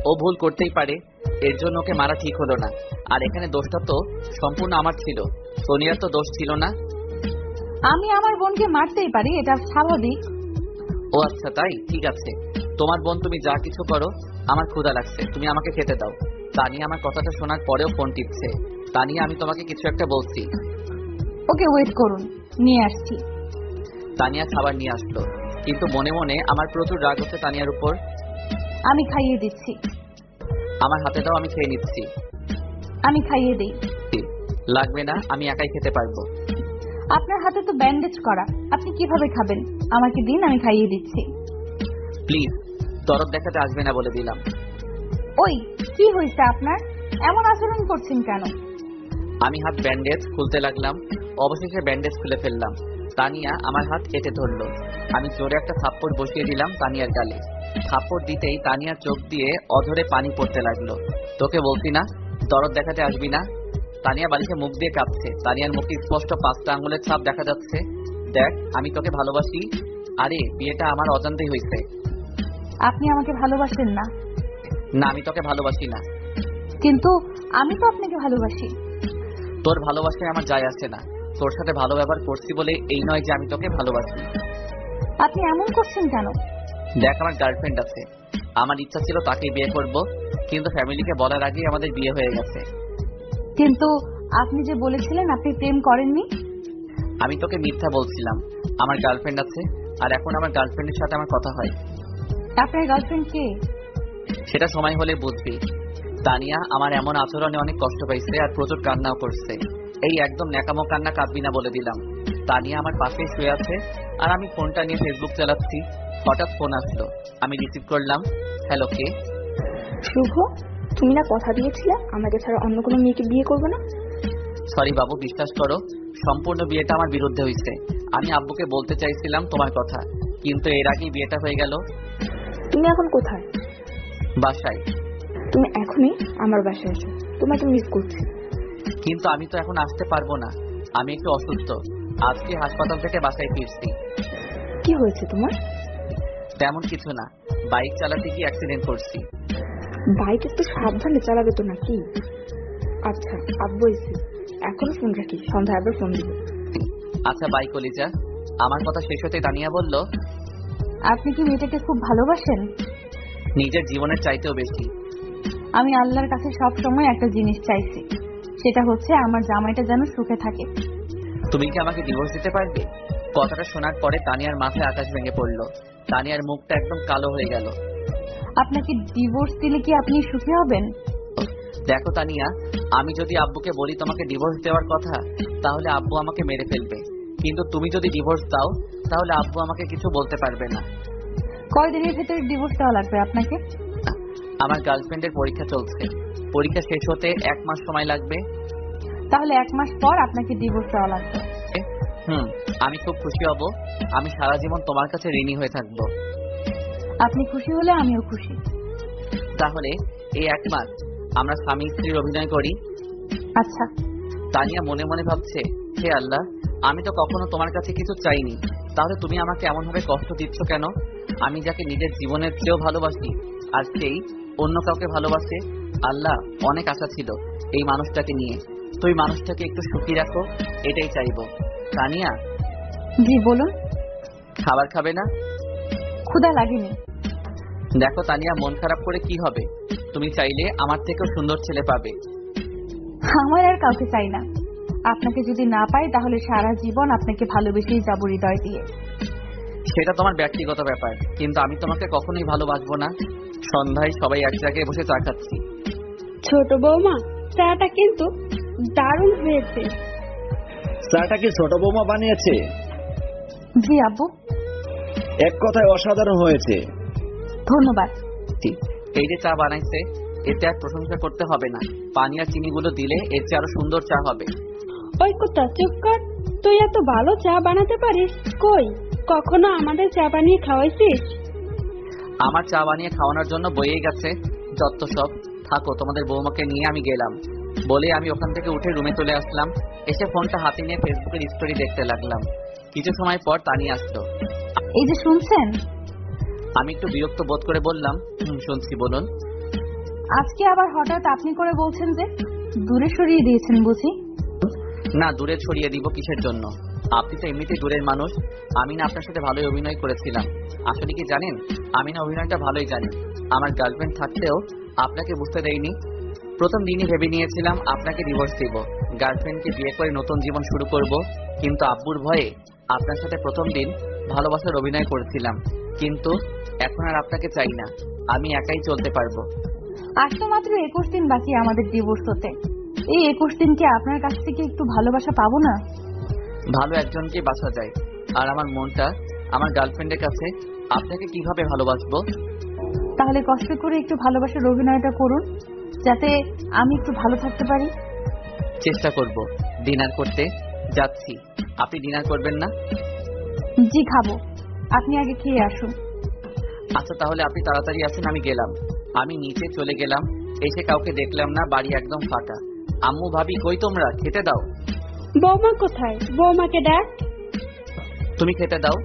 ও ভুল করতেই পারে, এর জন্য ওকে মারা ঠিক হলো না। আর এখানে দোষটা তো সম্পূর্ণ আমার ছিল, সোনিয়ার তো দোষ ছিল না। আমি আমার বোনকে মারতেই পারি, এটা স্বাভাবিক। ও আচ্ছা তাই, ঠিক আছে, তোমার বোন তুমি যা কিছু করো। আমার ক্ষুধা লাগছে, তুমি আমাকে খেতে দাও। তানিয়া আমার কথাটা শোনার পরেও ফোন টিপছে। তানিয়া, আমি তোমাকে কিছু একটা বলছি। ওকে ওয়েট করুন, নিয়ে আসছি। তানিয়া খাবার নিয়ে আসলো, কিন্তু মনে মনে আমার প্রচুর রাগ হচ্ছে তানিয়ার উপর। আমি খাইয়ে দিচ্ছি। আমার হাতে দাও, আমি খেয়ে নিচ্ছি। আমি খাইয়ে দিই। লাগবে না, আমি একাই খেতে পারবো। আপনার হাতে তো ব্যান্ডেজ করা, আপনি কিভাবে খাবেন? আমাকে দিন, আমি খাইয়ে দিচ্ছি। প্লিজ, দরদ দেখাতে আসবে না বলে দিলাম। ওই, কি হয়েছে আপনার? এমন আচরণ করছেন কেন? আমি হাত ব্যান্ডেজ খুলতে লাগলাম, অবশেষে ব্যান্ডেজ খুলে ফেললাম। তানিয়া আমার হাত কেটে ধরলো। আমি জোরে একটা থাপ্পড় বসিয়ে দিলাম তানিয়ার গালে। থাপ্পড় দিতেই তানিয়ার চোখ দিয়ে অঝরে পানি পড়তে লাগলো। তোকে বলছি না দরদ দেখাতে আসবি না? তানিয়া বালিশে মুখ দিয়ে কাঁপছে। তানিয়ার মুখে স্পষ্ট 5টা আঙুলের ছাপ দেখা যাচ্ছে। দেখ, আমি তোকে ভালোবাসি। আরে, বিয়েটা আমার অজান্তেই হয়েছে। আপনি আমাকে ভালোবাসেন না? না, আমি তোকে ভালোবাসি না। কিন্তু আমি তো আপনাকে ভালোবাসি। তোর ভালোবাসায় আমার যায় আসে না। তোর সাথে ভালো ব্যবহার করছি বলে এই নয় যে আমি তোকে ভালোবাসি। আপনি এমন করছেন কেন? দেখ, আমার গার্লফ্রেন্ড আছে। আমার ইচ্ছা ছিল তাকেই বিয়ে করব, কিন্তু ফ্যামিলিকে বলার আগেই আমাদের বিয়ে হয়ে গেছে। কিন্তু আপনি যে বলেছিলেন আপনি প্রেম করেননি। আমি তোকে মিথ্যা বলছিলাম। আমার গার্লফ্রেন্ড আছে, আর এখন আমার গার্লফ্রেন্ডের সাথে আমার কথা হয়। আপনার গার্লফ্রেন্ড কে? সেটা সময় হলে বুঝবি। তানিয়া আমার এমন আচরণে অনেক কষ্ট পাইছে, আর প্রচুর কান্নাও করছে। এই একদম ন্যাকামো কান্না, কাঁদবি না বলে দিলাম। তানিয়া আমার পাশেই শুয়ে আছে, আর আমি ফোনটা নিয়ে ফেসবুক চালাচ্ছি। হঠাৎ ফোন আসলো, আমি রিসিভ করলাম। হ্যালো, কে? শুভ, তুমি না কথা দিয়েছিলে আমাকে ছাড়া অন্য কোনো মেয়েকে বিয়ে করবে না? সরি বাবু, বিশ্বাস করো, সম্পূর্ণ বিয়েটা আমার বিরুদ্ধে হয়েছে। আমি আব্বুকে বলতে চাইছিলাম তোমার কথা, কিন্তু এর আগেই বিয়েটা হয়ে গেল। তুমি এখন কোথায়? বাসায়। তুমি এখনই আমার বাসায় এসো, তোমাকে মিস করছি। কিন্তু আমি তো এখন আসতে পারবো না, আমি একটু অসুস্থ। আজকে হাসপাতাল থেকে বাসায় ফিরছি। কি হয়েছে তোমার? তেমন কিছু না, বাইক চালাতে গিয়ে অ্যাক্সিডেন্ট করছি। বাইক একটু সাবধানে চালাবে তো নাকি? আচ্ছা, আব্বু এসে এখনো ফোন রাখি, সন্ধ্যায় আবার ফোন দিব। আচ্ছা বাই কলিজা। আমার কথা শেষ হতে তানিয়া বলল, আপনি কি মেয়েটাকে খুব ভালোবাসেন? নিজের জীবনের চাইতেও বেশি। আমি আল্লাহর কাছে সব সময় একটা জিনিস চাইছি, সেটা হচ্ছে আমার জামাইটা যেন সুখে থাকে। তুমি কি আমাকে ডিভোর্স দিতে পারবে? কথাটা শোনার পরে তানিয়ার মাথায় আকাশ ভেঙে পড়লো। তানিয়ার মুখটা একদম কালো হয়ে গেল। আপনাকে ডিভোর্স দিলে কি আপনি সুখী হবেন? দেখো তানিয়া, আমি যদি আব্বুকে বলি তোমাকে ডিভোর্স দেওয়ার কথা, তাহলে আব্বু আমাকে মেরে ফেলবে। কিন্তু তুমি যদি ডিভোর্স দাও, তাহলে আব্বু আমাকে কিছু বলতে পারবে না। কয়দিনের ভেতরে ডিভোর্স দেওয়া লাগবে আপনাকে? আমার গার্লফ্রেন্ডের পরীক্ষা চলছে, পরীক্ষা শেষ হতে 1 মাস সময় লাগবে। তাহলে 1 মাস পর আপনাকে ডিভোর্স দেওয়া লাগবে। আমি খুব খুশি হব। আমি সারা জীবন তোমার কাছে ঋণী হয়ে থাকবো। আপনি খুশি হলে আমিও খুশি। তাহলে এই 1 মাস আমরা স্বামী স্ত্রীর অভিনয় করি। আচ্ছা। তানিয়া মনে মনে ভাবছে, হে আল্লাহ, আমি তো কখনো তোমার কাছে কিছু চাইনি, তাহলে তুমি আমাকে এমন ভাবে কষ্ট দিচ্ছ কেন? আমি যাকে নিজের জীবনের চেয়েও ভালোবাসি, আর সেই অন্য কাউকে ভালোবাসে। আল্লাহ, অনেক আশা ছিল এই মানুষটাকে নিয়ে, তুই মানুষটাকে একটু সুখী রাখো, এটাই চাইবো। তানিয়া। জি বলুন। খাবার খাবে না? ক্ষুধা লাগেনি। দেখো তানিয়া, মন খারাপ করে কি হবে? তুমি চাইলে আমার থেকেও সুন্দর ছেলে পাবে। আমার আর কাউকে চাই না। আপনাকে যদি না পাই তাহলে সারা জীবন আপনাকে ভালোবেসেই যাব হৃদয় দিয়ে। সেটা তোমার ব্যক্তিগত ব্যাপার, কিন্তু আমি তোমাকে কখনোই ভালোবাসবো না। সন্ধ্যায় সবাই এক জায়গায় বসে চা খাচ্ছি। ছোট বৌমা, চাটা কিন্তু দারুণ হয়েছে। চাটা কি ছোট বৌমা বানিয়েছে? জি আব্বু। এক কথায় অসাধারণ হয়েছে। ধন্যবাদ। এই যে চা বানাইছে, এতে আর প্রশংসা করতে হবে না। পানি আর চিনিগুলো দিলে এর চেয়ে আরো সুন্দর চা হবে। ওই কথা, চুপ কর। তুই এত ভালো চা বানাতে পারিস? কই কখনো আমাদের চা বানিয়ে খাওয়াইছিস? আমার চা বানিয়ে খাওয়ানোর জন্য বইয়ে গেছে যত সব। থাকো, তোমাদের বৌমাকে নিয়ে আমি গেলাম বলে আমি ওখান থেকে উঠে রুমে চলে আসলাম। এসে ফোনটা হাতে নিয়ে ফেসবুকের স্টোরি দেখতে লাগলাম। কিছু সময় পর তানিয়া আসলো। এই যে শুনছেন, আমি একটু বিরক্ত বোধ করে বললাম, শুনছি, বলুন। আজকে আবার হঠাৎ আপনি করে বলছেন যে দূরে সরিয়ে দিয়েছেন বুঝি? না, দূরে ছড়িয়ে দিব কিসের জন্য? আপনি তো এমনিতেই দূরের মানুষ। আমি না আপনার সাথে ভালোই অভিনয় করেছিলাম। আসলে কি জানেন, আমি না অভিনয়টা ভালোই জানি। আমার গার্লফ্রেন্ড থাকতেও আপনাকে বুঝতে দেয়নি। প্রথম দিনই ভেবে নিয়েছিলাম আপনাকে ডিভোর্স দিব, গার্লফ্রেন্ডকে বিয়ে করে নতুন জীবন শুরু করব। কিন্তু আব্বুর ভয়ে আপনার সাথে প্রথম দিন ভালোবাসার অভিনয় করেছিলাম। কিন্তু এখন আর আপনাকে চাই না, আমি একাই চলতে পারবো। আজ তো মাত্র 21 দিন বাকি আমাদের ডিভোর্স হতে। এই 21 দিনকে আপনার কাছ থেকে একটু ভালোবাসা পাবো না? ভালো একজনকে বাসা যায়, আর আমার মনটা আমার গার্লফ্রেন্ডের কাছে। আপনাকে কিভাবে ভালোবাসবো? তাহলে কষ্ট করে একটু ভালোবাসার অভিনয়টা করুন, যাতে আমি একটু ভালো থাকতে পারি। চেষ্টা করব। ডিনার করতে যাচ্ছি, আপনি ডিনার করবেন না? জি খাবো, আপনি আগে খেয়ে আসুন। আচ্ছা তাহলে আপনি তাড়াতাড়ি আসুন, আমি গেলাম। আমি নিচে চলে গেলাম, এসে কাউকে দেখলাম না, বাড়ি একদম ফাঁকা। আম্মু ভাবি কই তোমরা? খেতে দাও। বৌমা কোথায়? বৌমাকে ডাক। তুমি খেতে দাও।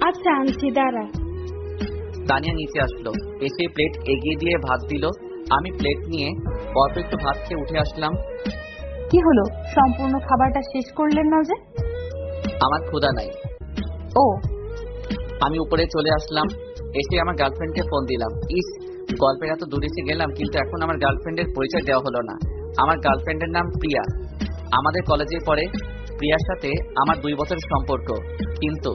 আচ্ছা আনছি, দাঁড়া। তানিয়া নিচে আসলো, এসে প্লেট এগিয়ে দিয়ে ভাত দিল। আমি প্লেট নিয়ে অল্প একটু ভাত খেয়ে উঠে আসলাম। কি হলো, সম্পূর্ণ খাবারটা শেষ করলেন না যে? আমার ক্ষুধা নাই। ও, আমি উপরে চলে আসলাম, এসে আমার গার্লফ্রেন্ডকে ফোন দিলাম। ইস, গল্পের এত দূরে এসে গেলাম, কিন্তু এখন আমার গার্লফ্রেন্ডের পরিচয় দেওয়া হলো না। আমার গার্লফ্রেন্ডের নাম প্রিয়া। আমাদের কলেজে পড়ে। প্রিয়ার সাথে আমার 2 বছরের সম্পর্ক, কিন্তু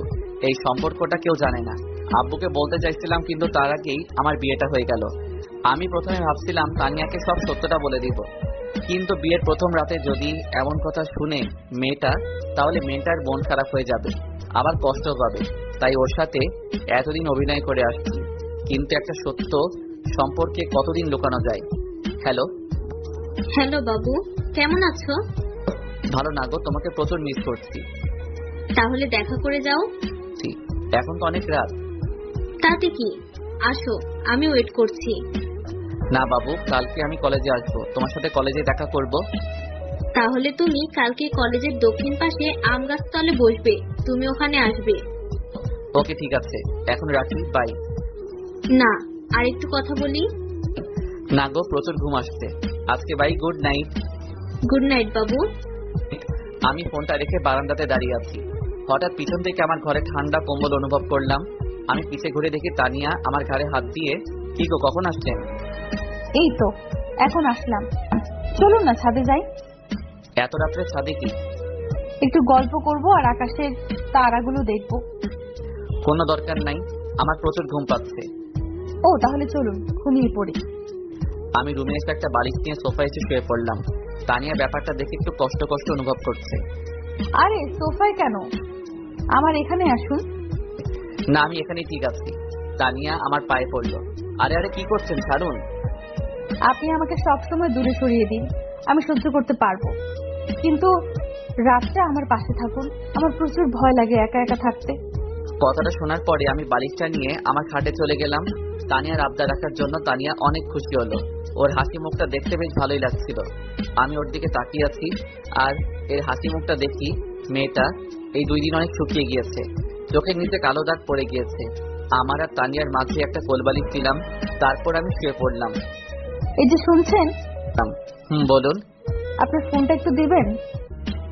এই সম্পর্কটা কেউ জানে না। আব্বুকে বলতে চাইছিলাম, কিন্তু তার আগেই আমার বিয়েটা হয়ে গেল। আমি প্রথমে ভাবছিলাম তানিয়াকে সব সত্যটা বলে দিব, কিন্তু বিয়ের প্রথম রাতে যদি এমন কথা শুনে মেয়েটা, তাহলে মেয়েটার মন খারাপ হয়ে যাবে, আবার কষ্ট পাবে। তাই ওর সাথে এতদিন অভিনয় করে আসছি, কিন্তু একটা সত্য সম্পর্কে কতদিন লুকানো যায়। হ্যালো। হ্যালো বাবু, কেমন আছো? ভালো না গো, তোমাকে প্রচুর মিস করছি। তাহলে দেখা করে যাও। এখন তো অনেক রাত। তাতে কি, আসো, আমি ওয়েট করছি। না বাবু, কালকে আমি কলেজে আসবো, তোমার সাথে কলেজে দেখা করব। তাহলে তুমি কালকে কলেজের দক্ষিণ পাশে আম গাছ তলে বসবে, তুমি ওখানে আসবে। ওকে ঠিক আছে, এখন রাখি, বাই। না, আর একটু কথা বলি। না গো, প্রচুর ঘুম আসছে আজকে, bye, good night. Good night বাবু। আমি ফোনটা রেখে বারান্দাতে দাঁড়িয়ে আছি। হঠাৎ পিছন থেকে আমার ঘরে ঠান্ডা কম্বল অনুভব করলাম। আমি পিছে ঘুরে দেখি তানিয়া আমার ঘাড়ে হাত দিয়ে। কি গো, কখন আসলেন? এই তো এখন আসলাম। চলুন না ছাদে যাই। এত রাত্রে ছাদে কি? একটু গল্প করব আর আকাশের তারাগুলো দেখব। কোনো দরকার নাই, আমার প্রচুর ঘুম পাচ্ছে। ও তাহলে চলুন, ঘুমিয়ে পড়ি। আমি রুমে এসে একটা বালিশ নিয়ে সোফায় এসে শুয়ে পড়লাম। তানিয়া ব্যাপারটা দেখে একটু কষ্ট কষ্ট অনুভব করছে। আরে সোফায় কেন, আমার এখানে আসুন। না, আমি এখানেই ঠিক আছি। তানিয়া আমার পায়ে পড়লো। আরে আরে, কি করছেন, ছাড়ুন। আপনি আমাকে সবসময় দূরে সরিয়ে দিন, আমি সহ্য করতে পারবো, কিন্তু রাতটা আমার পাশে থাকুন। আমার প্রচুর ভয় লাগে একা একা থাকতে। কথাটা শোনার পরে আমি বালিশটা নিয়ে আমার খাটে চলে গেলাম। তানিয়ার আবদার রাখার জন্য তানিয়া অনেক খুশি হলো। ওর হাসি মুখটা দেখতে বেশ ভালোই লাগছিল। আমি ওর দিকে তাকিয়ে আছি, আর এর হাসি মুখটা দেখি মেয়েটা এই 2 দিন অনেক শুকিয়ে গিয়েছে, চোখের নিচে কালো দাগ পড়ে গিয়েছে। আমার আর তানিয়ার মাঝে একটা কোলবালিশ দিলাম, তারপর আমি শুয়ে পড়লাম। এই যে শুনছেন? বলুন। আপনার ফোনটা একটু দিবেন?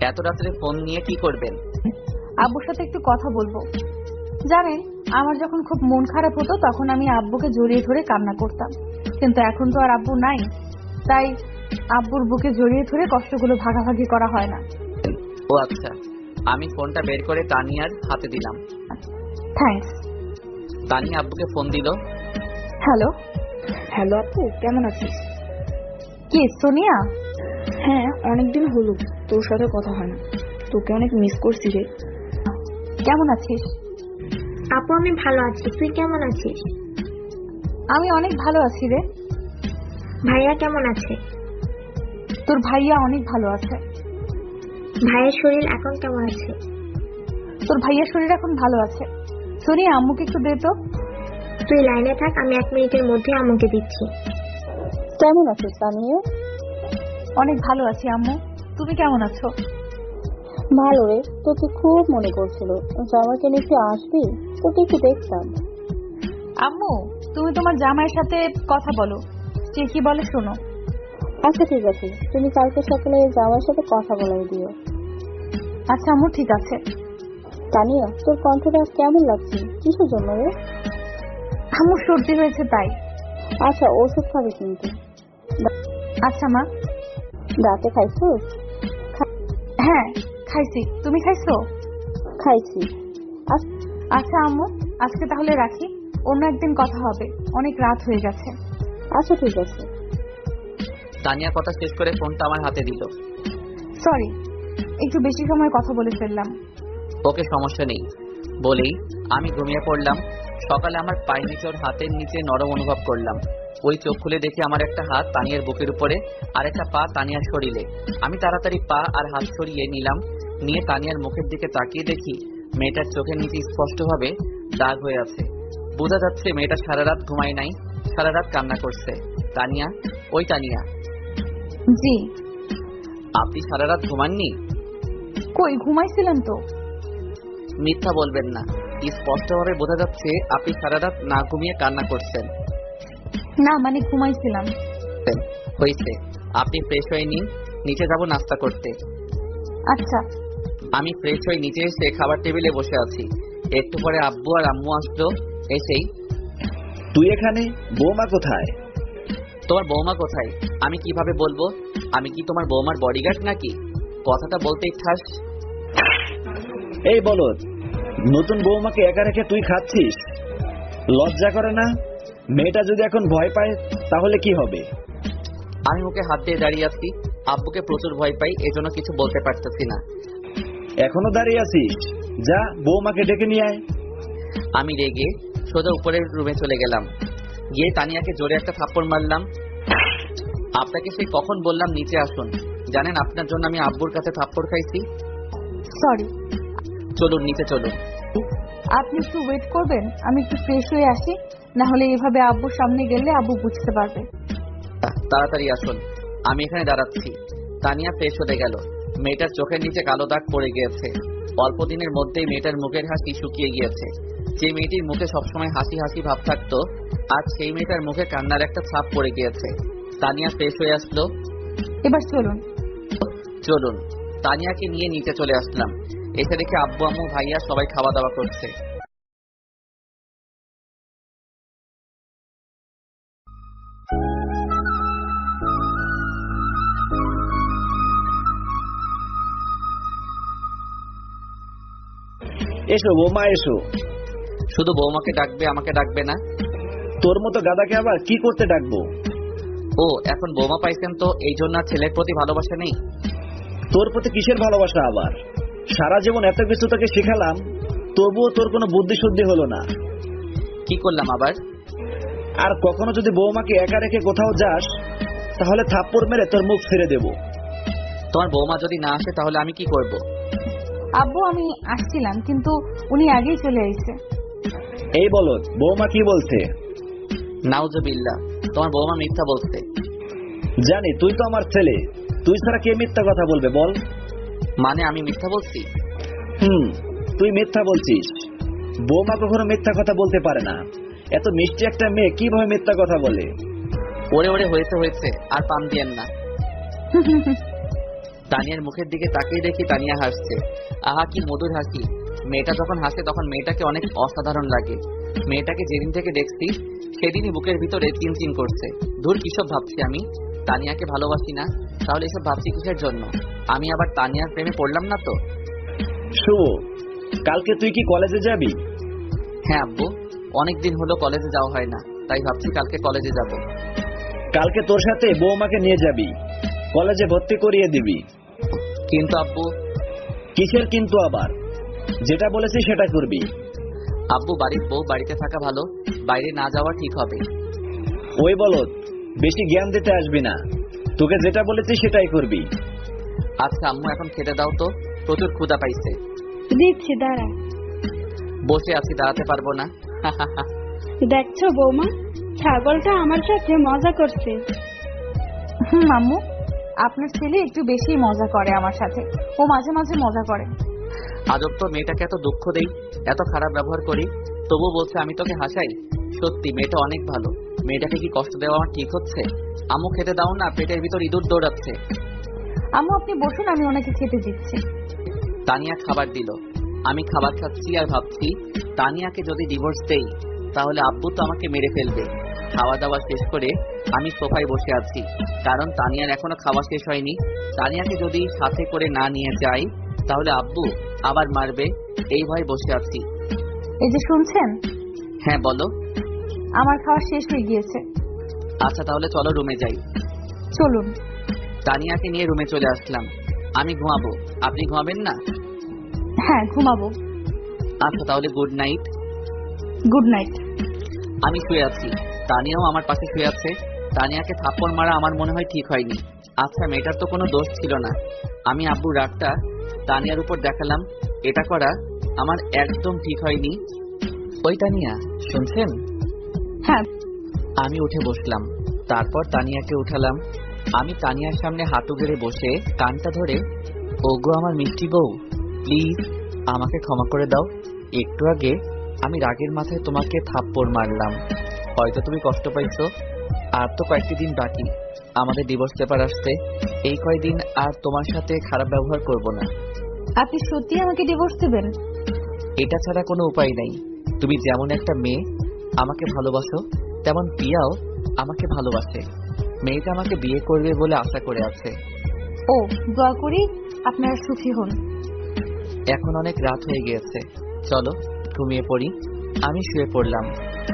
এত রাত্রে ফোন নিয়ে কি করবেন? আব্বুর সাথে একটু কথা বলবো। জানেন, আমার যখন খুব মন খারাপ হতো তখন আমি আব্বুকে জড়িয়ে ধরে কান্না করতাম, কিন্তু এখন তো আর আব্বু নাই, তাই আব্বুর বুকে জড়িয়ে ধরে কষ্টগুলো ভাগাভাগি করা হয় না। ও আচ্ছা। আমি ফোনটা বের করে তানিয়ার হাতে দিলাম। থ্যাঙ্কস। তানিয়া আব্বুকে ফোন দিল। হ্যালো। হ্যালো আপু, কেমন আছিস? কি সোনিয়া? হ্যাঁ, অনেকদিন হলো তোর সাথে কথা হয় না, তোকে অনেক মিস করছি রে। কেমন আছিস? আপু আমি ভালো আছি, তুই কেমন আছিস? আমি অনেক ভালো আছি রে। ভাইয়া কেমন আছে? তোর ভাইয়া অনেক ভালো আছে। ভাইয়ের শরীর এখন কেমন আছে? তোর ভাইয়ার শরীর এখন ভালো আছে। সোনিয়া, আম্মুকে একটু দে তো। তুই লাইনে থাক, আমি 1 মিনিটের মধ্যে আম্মুকে দিচ্ছি। কেমন আছিস তানিয়া? অনেক ভালো আছি আম্মু, তুমি কেমন আছো? ভালো রে, তোকে খুব মনে করছিল। জামাইকে নিয়ে একটু আসবি, তোকে একটু দেখতাম। আম্মু, তুমি তোমার জামাইয়ের সাথে কথা বলো, সে কি বলে শোনো। আচ্ছা ঠিক আছে, তুমি কালকে সকালে জামাইয়ের সাথে কথা বলাই দিও। আচ্ছা আম্মু, ঠিক আছে। তানিয়া, তোর কণ্ঠটা কেমন লাগছে? কিসের জন্য রে? আম্মু সর্দি হয়েছে তাই। আচ্ছা, ওষুধ খাবি কিন্তু। আচ্ছা মা। রাতে খাইছিস? হ্যাঁ খাইছি, তুমি খাইছো? খাইছি। আচ্ছা আম্মু, আজকে তাহলে রাখি, অন্য একদিন কথা হবে, অনেক রাত হয়ে গেছে। আচ্ছা ঠিক আছে। তানিয়া কথা শেষ করে ফোনটা আমার হাতে দিল। সরি, একটু বেশি সময় কথা বলে ফেললাম। ওকে, সমস্যা নেই বলেই আমি ঘুমিয়ে পড়লাম। সকালে আমার পায়ের নিচে ওর হাতের নিচে নরম অনুভব করলাম। ওই চোখ খুলে দেখি আমার একটা হাত তানিয়ার বুকের উপরে আর একটা পা তানিয়ার শরীরে। আমি তাড়াতাড়ি পা আর হাত সরিয়ে নিলাম, নিয়ে তানিয়ার মুখের দিকে তাকিয়ে দেখি মেয়েটার চোখের নিচে স্পষ্টভাবে দাগ হয়ে আছে। বোঝা যাচ্ছে মেয়েটা সারা রাত ঘুমায় নাই, সারা রাত কান্না করছে। তানিয়া, ওই তানিয়া। জি। আপনি সারা রাত ঘুমাননি? কই, ঘুমাইছিলাম তো। মিথ্যা বলবেন না, স্পষ্টভাবে বোঝা যাচ্ছে আপনি সারা রাত না ঘুমিয়ে কান্না করছেন। না মানে ঘুমাইছিলাম। হয়েছে, আপনি ফ্রেশ হয়ে নিন, নিচে যাব নাস্তা করতে। আচ্ছা। আমি ফ্রেশ হয়ে নিচে এসে খাবার টেবিলে বসে আছি। একটু পরে আব্বু আর আম্মু আসলো। এসেই, তুই এখানে? বৌমা কোথায়? তোমার বৌমা কোথায় আমি কিভাবে বলবো? আমি কি তোমার বৌমার বডিগার্ড নাকি? কথাটা বলতেই ঠাস। এই বলদ, নতুন বৌমাকে একা রেখে তুই খাচ্ছিস? লজ্জা করে না? মেয়েটা যদি এখন ভয় পায় তাহলে কি হবে? আমি মুখে হাত দিয়ে দাঁড়িয়ে আছি। আব্বুকে প্রচুর ভয় পাই, এজন্য কিছু বলতে পারতেছি না। এখনো দাঁড়িয়ে আছিস? যা, বৌমাকে ডেকে নিয়ে আয়। আমি রেগে সোজা উপরের রুমে চলে গেলাম। গিয়ে তানিয়াকে জোরে একটা থাপ্পড় মারলাম। আপনাকে সেই কখন বললাম নিচে আসুন? জানেন আপনার জন্য আমি আব্বুর কাছে থাপ্পড় খাইছি। সরি। চলুন নিচে চলুন। আপনি একটু ওয়েট করবেন, আমি একটু ফ্রেশ হয়ে আসি, না হলে এভাবে আব্বুর সামনে গেলে আব্বু বুঝতে পারবে। তাড়াতাড়ি আসুন, আমি এখানে দাঁড়াচ্ছি। তানিয়া ফ্রেশ হতে গেল। মেয়েটার চোখের নিচে কালো দাগ পড়ে গিয়েছে। অল্প দিনের মধ্যেই মেয়েটার মুখের হাসি শুকিয়ে গিয়েছে। যে মেয়েটির মুখে সবসময় হাসি হাসি ভাব থাকতো, আজ সেই মেয়েটার মুখে কান্নার একটা ছাপ পড়ে গিয়েছে। তানিয়া ফ্রেশ হয়ে আসলো। এবার চলুন। চলুন। তানিয়াকে নিয়ে নিচে চলে আসলাম। এসে দেখে আব্বু আম্মু ভাইয়া সবাই খাওয়া দাওয়া করছে। এসো বৌমা, এসো। শুধু বৌমাকে ডাকবে, আমাকে ডাকবে না? তোর মতো গাদাকে আবার কি করতে ডাকবো? ও, এখন বৌমা পাইছেন তো এই জন্য আর ছেলের প্রতি ভালোবাসা নেই? তোর প্রতি কিসের ভালোবাসা আবার? সারা জীবন এত কিছু তোকে শিখালাম, তবুও তোর কোনো বুদ্ধি শুদ্ধি হলো না। কি করলাম আবার? আর কখনো যদি বৌমাকে একা রেখে কোথাও যাস তাহলে থাপ্পড় মেরে তোর মুখ ছেড়ে দেব। তোমার বৌমা যদি না আসে তাহলে আমি কি করব? আব্বু, আমি আসছিলাম কিন্তু উনি আগেই চলে এসেছে। এই বলদ, বৌমা কি বলছে? নাউজুবিল্লাহ, তোমার বৌমা মিথ্যা বলছে। জানি, তুই তো আমার ছেলে, তুই ছাড়া কে মিথ্যা কথা বলবে বল? মানে আমি মিথ্যা বলছি? তুই মিথ্যা বলছিস। বৌমা কখনো মিথ্যা কথা বলতে পারে না। এত মিষ্টি একটা মেয়ে কিভাবে মিথ্যা কথা বলে? ওরে ওরে, হয়েছে হয়েছে, আর পাম দিয়েন না। তানিয়ার মুখের দিকে তাকিয়ে দেখি তানিয়া হাসছে। আহা, কি মধুর হাসি। মেয়েটা যখন হাসে তখন মেয়েটাকে অনেক অসাধারণ লাগে। মেয়েটাকে যেদিন থেকে দেখছি সেদিনই বুকের ভিতরে চিনচিন করছে। ধুর, কিসব ভাবছি আমি? তানিয়াকে ভালোবাসি না, তাহলে এসব ভাবছি কিসের জন্য? আমি আবার তানিয়ার প্রেমে পড়লাম না তো? শুভ, কালকে তুই কি কলেজে যাবি? হ্যাঁ আব্বু, অনেকদিন হলো কলেজে যাওয়া হয় না, তাই ভাবছি কালকে কলেজে যাব। কালকে তোর সাথে বৌমাকে নিয়ে যাবি, কলেজে ভর্তি করিয়ে দিবি। কিন্তু আব্বু। কিসের কিন্তু আবার? যেটা বলেছি সেটা করবি। আব্বু, বাড়ির বউ বাড়িতে থাকা ভালো, বাইরে না যাওয়া ঠিক হবে। ওই বলদ, বেশি জ্ঞান দিতে আসবি না। তোকে যেটা বলেছি সেটাই করবি। আচ্ছা আম্মু, এখন খেতে দাও তো, প্রচুর ক্ষুধা পাইছে। দিচ্ছি, দাঁড়া। বসে আছি, দাঁড়াতে পারবো না। দেখছো বৌমা, ছাগলটা আমার সাথে মজা করছে। আম্মু, আপনার ছেলে একটু বেশি মজা করে আমার সাথে, ও মাঝে মাঝে মজা করে। আজব তো, মেয়েটাকে এত দুঃখ দেই, এত খারাপ ব্যবহার করি, তবু বলছে আমি তোকে হাসাই। সত্যি মেয়েটা অনেক ভালো। মেয়েটাকে কি কষ্ট দেওয়া আমার ঠিক হচ্ছে? আম্মু খেতে দাও না, পেটের ভিতর ইঁদুর দৌড়াচ্ছে। আম্মু আপনি বসুন, আমি ওনাকে খেতে দিচ্ছি। তানিয়া খাবার দিল। আমি খাবার খাচ্ছি আর ভাবছি, তানিয়াকে যদি ডিভোর্স দেই তাহলে আব্বু তো আমাকে মেরে ফেলবে। খাওয়া দাওয়া শেষ করে আমি সোফায় বসে আছি, কারণ তানিয়ার এখনো খাওয়া শেষ হয়নি। তানিয়াকে যদি সাথে করে না নিয়ে যাই তাহলে আব্বু আবার মারবে, এই ভয়ে বসে আছি। এই যে শুনছেন? হ্যাঁ বলো। আমার খাওয়া শেষ হয়ে গিয়েছে। আচ্ছা তাহলে চলো রুমে যাই। চলুন। তানিয়াকে নিয়ে রুমে চলে আসলাম। আমি ঘুমাবো, আপনি ঘুমাবেন না? হ্যাঁ ঘুমাবো। আচ্ছা তাহলে গুড নাইট। Good night. আমি শুয়ে আছি, তানিয়াও আমার পাশে শুয়ে আছে। তানিয়াকে থাপ্পড় মারা আমার মনে হয় ঠিক হয়নি। আচ্ছা মেয়েটার তো কোনো দোষ ছিল না। আমি আব্বুর রাগটা তানিয়ার উপর দেখালাম, এটা করা আমার একদম ঠিক হয়নি। ওই তানিয়া, শুনছেন? হ্যাঁ। আমি উঠে বসলাম, তারপর তানিয়াকে উঠালাম। আমি তানিয়ার সামনে হাঁটু গেড়ে বসে কানটা ধরে, ওগো আমার মিষ্টি বউ, প্লিজ আমাকে ক্ষমা করে দাও। একটু আগে আমি রাগের মাথায় তোমাকে থাপ্পড় মারলাম, হয়তো তুমি কষ্ট পাইছো। আর তো কয়েকটি দিন বাকি আমাদের ডিভোর্স পেপার আসতে, এই কয়েকদিন আর তোমার সাথে খারাপ ব্যবহার করব না। আপনি সত্যি আমাকে ডিভোর্স দেবেন? এটা ছাড়া কোনো উপায় নাই। তুমি যেমন একটা মেয়ে আমাকে ভালোবাসো, তেমন পিয়াও আমাকে ভালোবাসে। মেয়েটা আমাকে বিয়ে করবে বলে আশা করে আছে। ও, দোয়া করি আপনারা সুখী হন। এখন অনেক রাত হয়ে গিয়েছে, চলো ঘুমিয়ে পড়ি। আমি শুয়ে পড়লাম।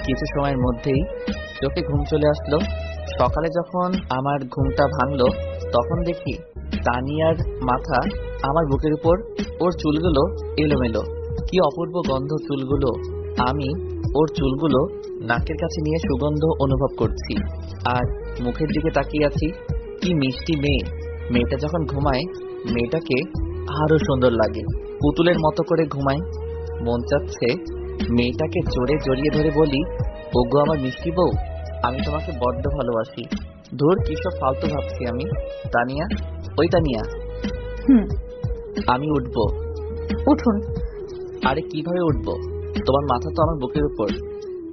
কিছু সময়ের মধ্যেই চোখে ঘুম চলে আসলো। সকালে যখন আমার ঘুমটা ভাঙলো তখন দেখি তানিয়ার মাথা আমার বুকের উপর, ওর চুলগুলো এলোমেলো, কি অপূর্ব গন্ধ চুলগুলো। আমি ওর চুলগুলো নাকের কাছে নিয়ে সুগন্ধ অনুভব করছি আর মুখের দিকে তাকিয়ে আছি। কি মিষ্টি মেয়ে। মেয়েটা যখন ঘুমায় মেয়েটাকে আরো সুন্দর লাগে, পুতুলের মতো করে ঘুমায়। মন চাচ্ছে মেয়েটাকে জোরে জড়িয়ে ধরে বলি, ওগো আমার মিষ্টি বউ, আমি তোমাকে বড্ড ভালোবাসি। ধুর কিসব ফালতু ভাবছি আমি। তানিয়া, ওই তানিয়া। আমি উঠবো। উঠুন। আরে কিভাবে উঠবো? তোমার মাথা তো আমার বুকের উপর।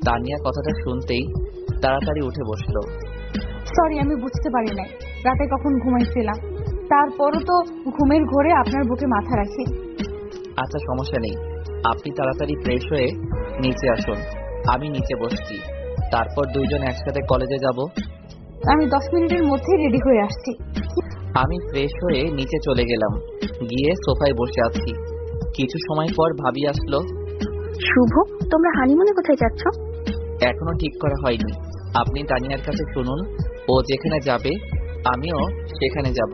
তানিয়া কথাটা শুনতেই তাড়াতাড়ি উঠে বসলো। সরি, আমি বুঝতে পারি নাই রাতে কখন ঘুমাইছিলাম। তারপরও তো ঘুমের ঘোরে আপনার বুকে মাথা রাখি। আচ্ছা সমস্যা নেই, আপনি তাড়াতাড়ি ফ্রেশ হয়ে নিচে আসুন। আমি নিচে বসছি, তারপর দুইজন একসাথে কলেজে যাব। আমি 10 মিনিটের মধ্যেই রেডি হয়ে আসছি। আমি ফ্রেশ হয়ে নিচে চলে গেলাম, গিয়ে সোফায় বসে আছি। কিছু সময় পর ভাবি আসলো। শুভ, তোমরা হানিমুনে কোথায় যাচ্ছ? এখনো ঠিক করা হয়নি, আপনি তানিয়ার কাছে শুনুন। ও যেখানে যাবে আমিও সেখানে যাব।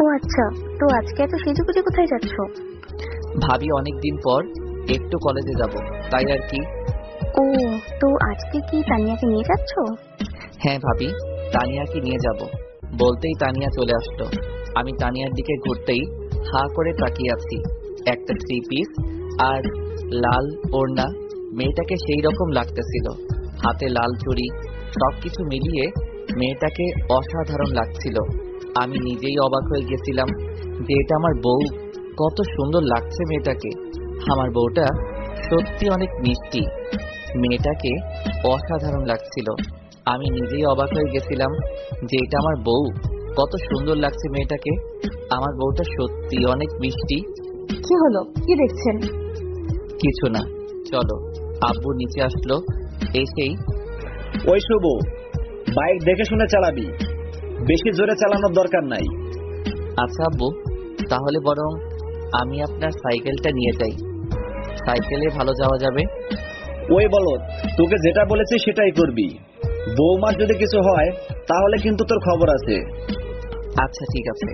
ও আচ্ছা, তো আজকে এত সেজেগুজে কোথায় যাচ্ছ? ভাবি অনেকদিন পর একটু কলেজে যাব, তাই আর কি। ও, তো আজকে কি তানিয়াকে নিয়ে যাচ্ছ? হ্যাঁ ভাবি, তানিয়াকে নিয়ে যাব। বলতেই তানিয়া চলে আসলো। আমি তানিয়ার দিকে ঘুরতেই হা করে তাকিয়ে আছি। একটা 3 পিস আর লাল ওড়না, মেয়েটাকে সেই রকম লাগতেছিল। হাতে লাল চুড়ি, সবকিছু মিলিয়ে মেয়েটাকে অসাধারণ লাগছিল। আমি নিজেই অবাক হয়ে গেছিলাম যে এটা আমার বউ, কত সুন্দর লাগছে মেয়েটাকে। আমার বউটা সত্যি অনেক মিষ্টি, মেয়েটাকে অসাধারণ লাগছিল। আমি নিজেই অবাক হয়ে গেছিলাম যে এটা আমার বউ, কত সুন্দর লাগছে মেয়েটাকে। আমার বউটা সত্যি অনেক মিষ্টি। কি হলো, কি দেখছেন? কিছু না, চলো। আব্বু নিচে আসলো, এসেই, ওই শুভ, বাইক দেখে শুনে চালাবি, বেশি জোরে চালানোর দরকার নাই। আচ্ছা আব্বু, তাহলে বরং আমি আপনার সাইকেলটা নিয়ে যাই, সাইকেলে ভালো যাওয়া যাবে। ওই বলদ, তোকে যেটা বলেছি সেটাই করবি। বৌমার যদি কিছু হয় তাহলে কিন্তু তোর খবর আছে। আচ্ছা ঠিক আছে।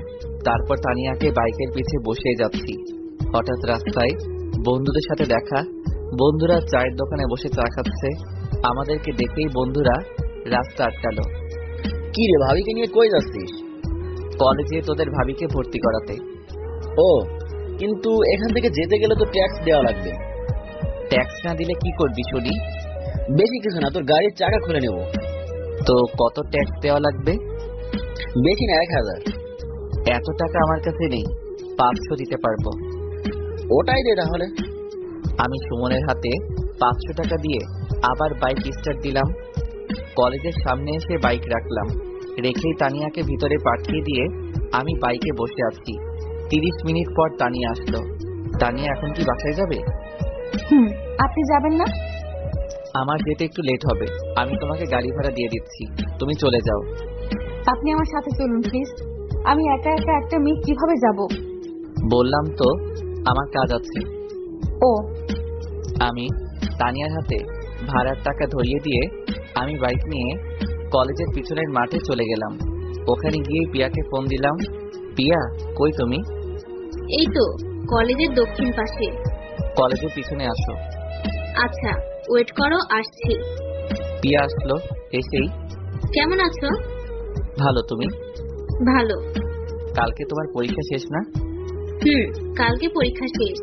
তারপর তানিয়াকে বাইকের পিছে বসিয়ে যাচ্ছি। হঠাৎ রাস্তায় বন্ধুদের সাথে দেখা। বন্ধুরা চায়ের দোকানে বসে চা খাচ্ছে। আমাদেরকে দেখেই বন্ধুরা রাস্তা আটকালো। কি রে, ভাবিকে নিয়ে কই যাচ্ছিস? কলেজে তোদের ভাবিকে ভর্তি করাতে। ও, কিন্তু এখান থেকে যেতে গেলে তো ট্যাক্স দেওয়া লাগবে। ট্যাক্স না দিলে কি করবি শুনি? বেশি কিছু না, তোর গাড়ির চাকা খুলে নেব। তো কত ট্যাক্স দেওয়া লাগবে? বেশি না, 1000। এত টাকা আমার কাছে নেই, 500 দিতে পারবো। ওটাই দে তাহলে। আমি সুমনের হাতে 500 টাকা দিয়ে আবার বাইক স্টার্ট দিলাম। কলেজের সামনে এসে বাইক রাখলাম, রেখেই তানিয়াকে ভিতরে পাঠিয়ে দিয়ে আমি বাইকে বসে আছি। 30 মিনিট পর তানিয়া আসলো। তানিয়া এখন কি বাসায় যাবে? আপনি যাবেন না? আমার যেতে একটু লেট হবে, আমি তোমাকে গাড়ি ভাড়া দিয়ে দিচ্ছি, তুমি চলে যাও। আপনি আমার সাথে চলুন প্লিজ। আমি একা একা একটা মেয়ে কিভাবে যাব? বললাম তো আমার কাজ আছে। ও, আমি তানিয়ার হাতে ভাড়ার টাকা ধরিয়ে দিয়ে আমি বাইক নিয়ে কলেজের পিছনের মাঠে চলে গেলাম। ওখানে গিয়ে পিয়াকে ফোন দিলাম। পিয়া, কই তুমি? এই তো কলেজের দক্ষিণ পাশে। কলেজের পিছনে আসো। আচ্ছা, ওয়েট করো, আসছি। পিয়া আসলো। এসেই, কেমন আছো? ভালো, তুমি? ভালো। কালকে তোমার পরীক্ষা শেষ না? কালকে পরীক্ষা শেষ।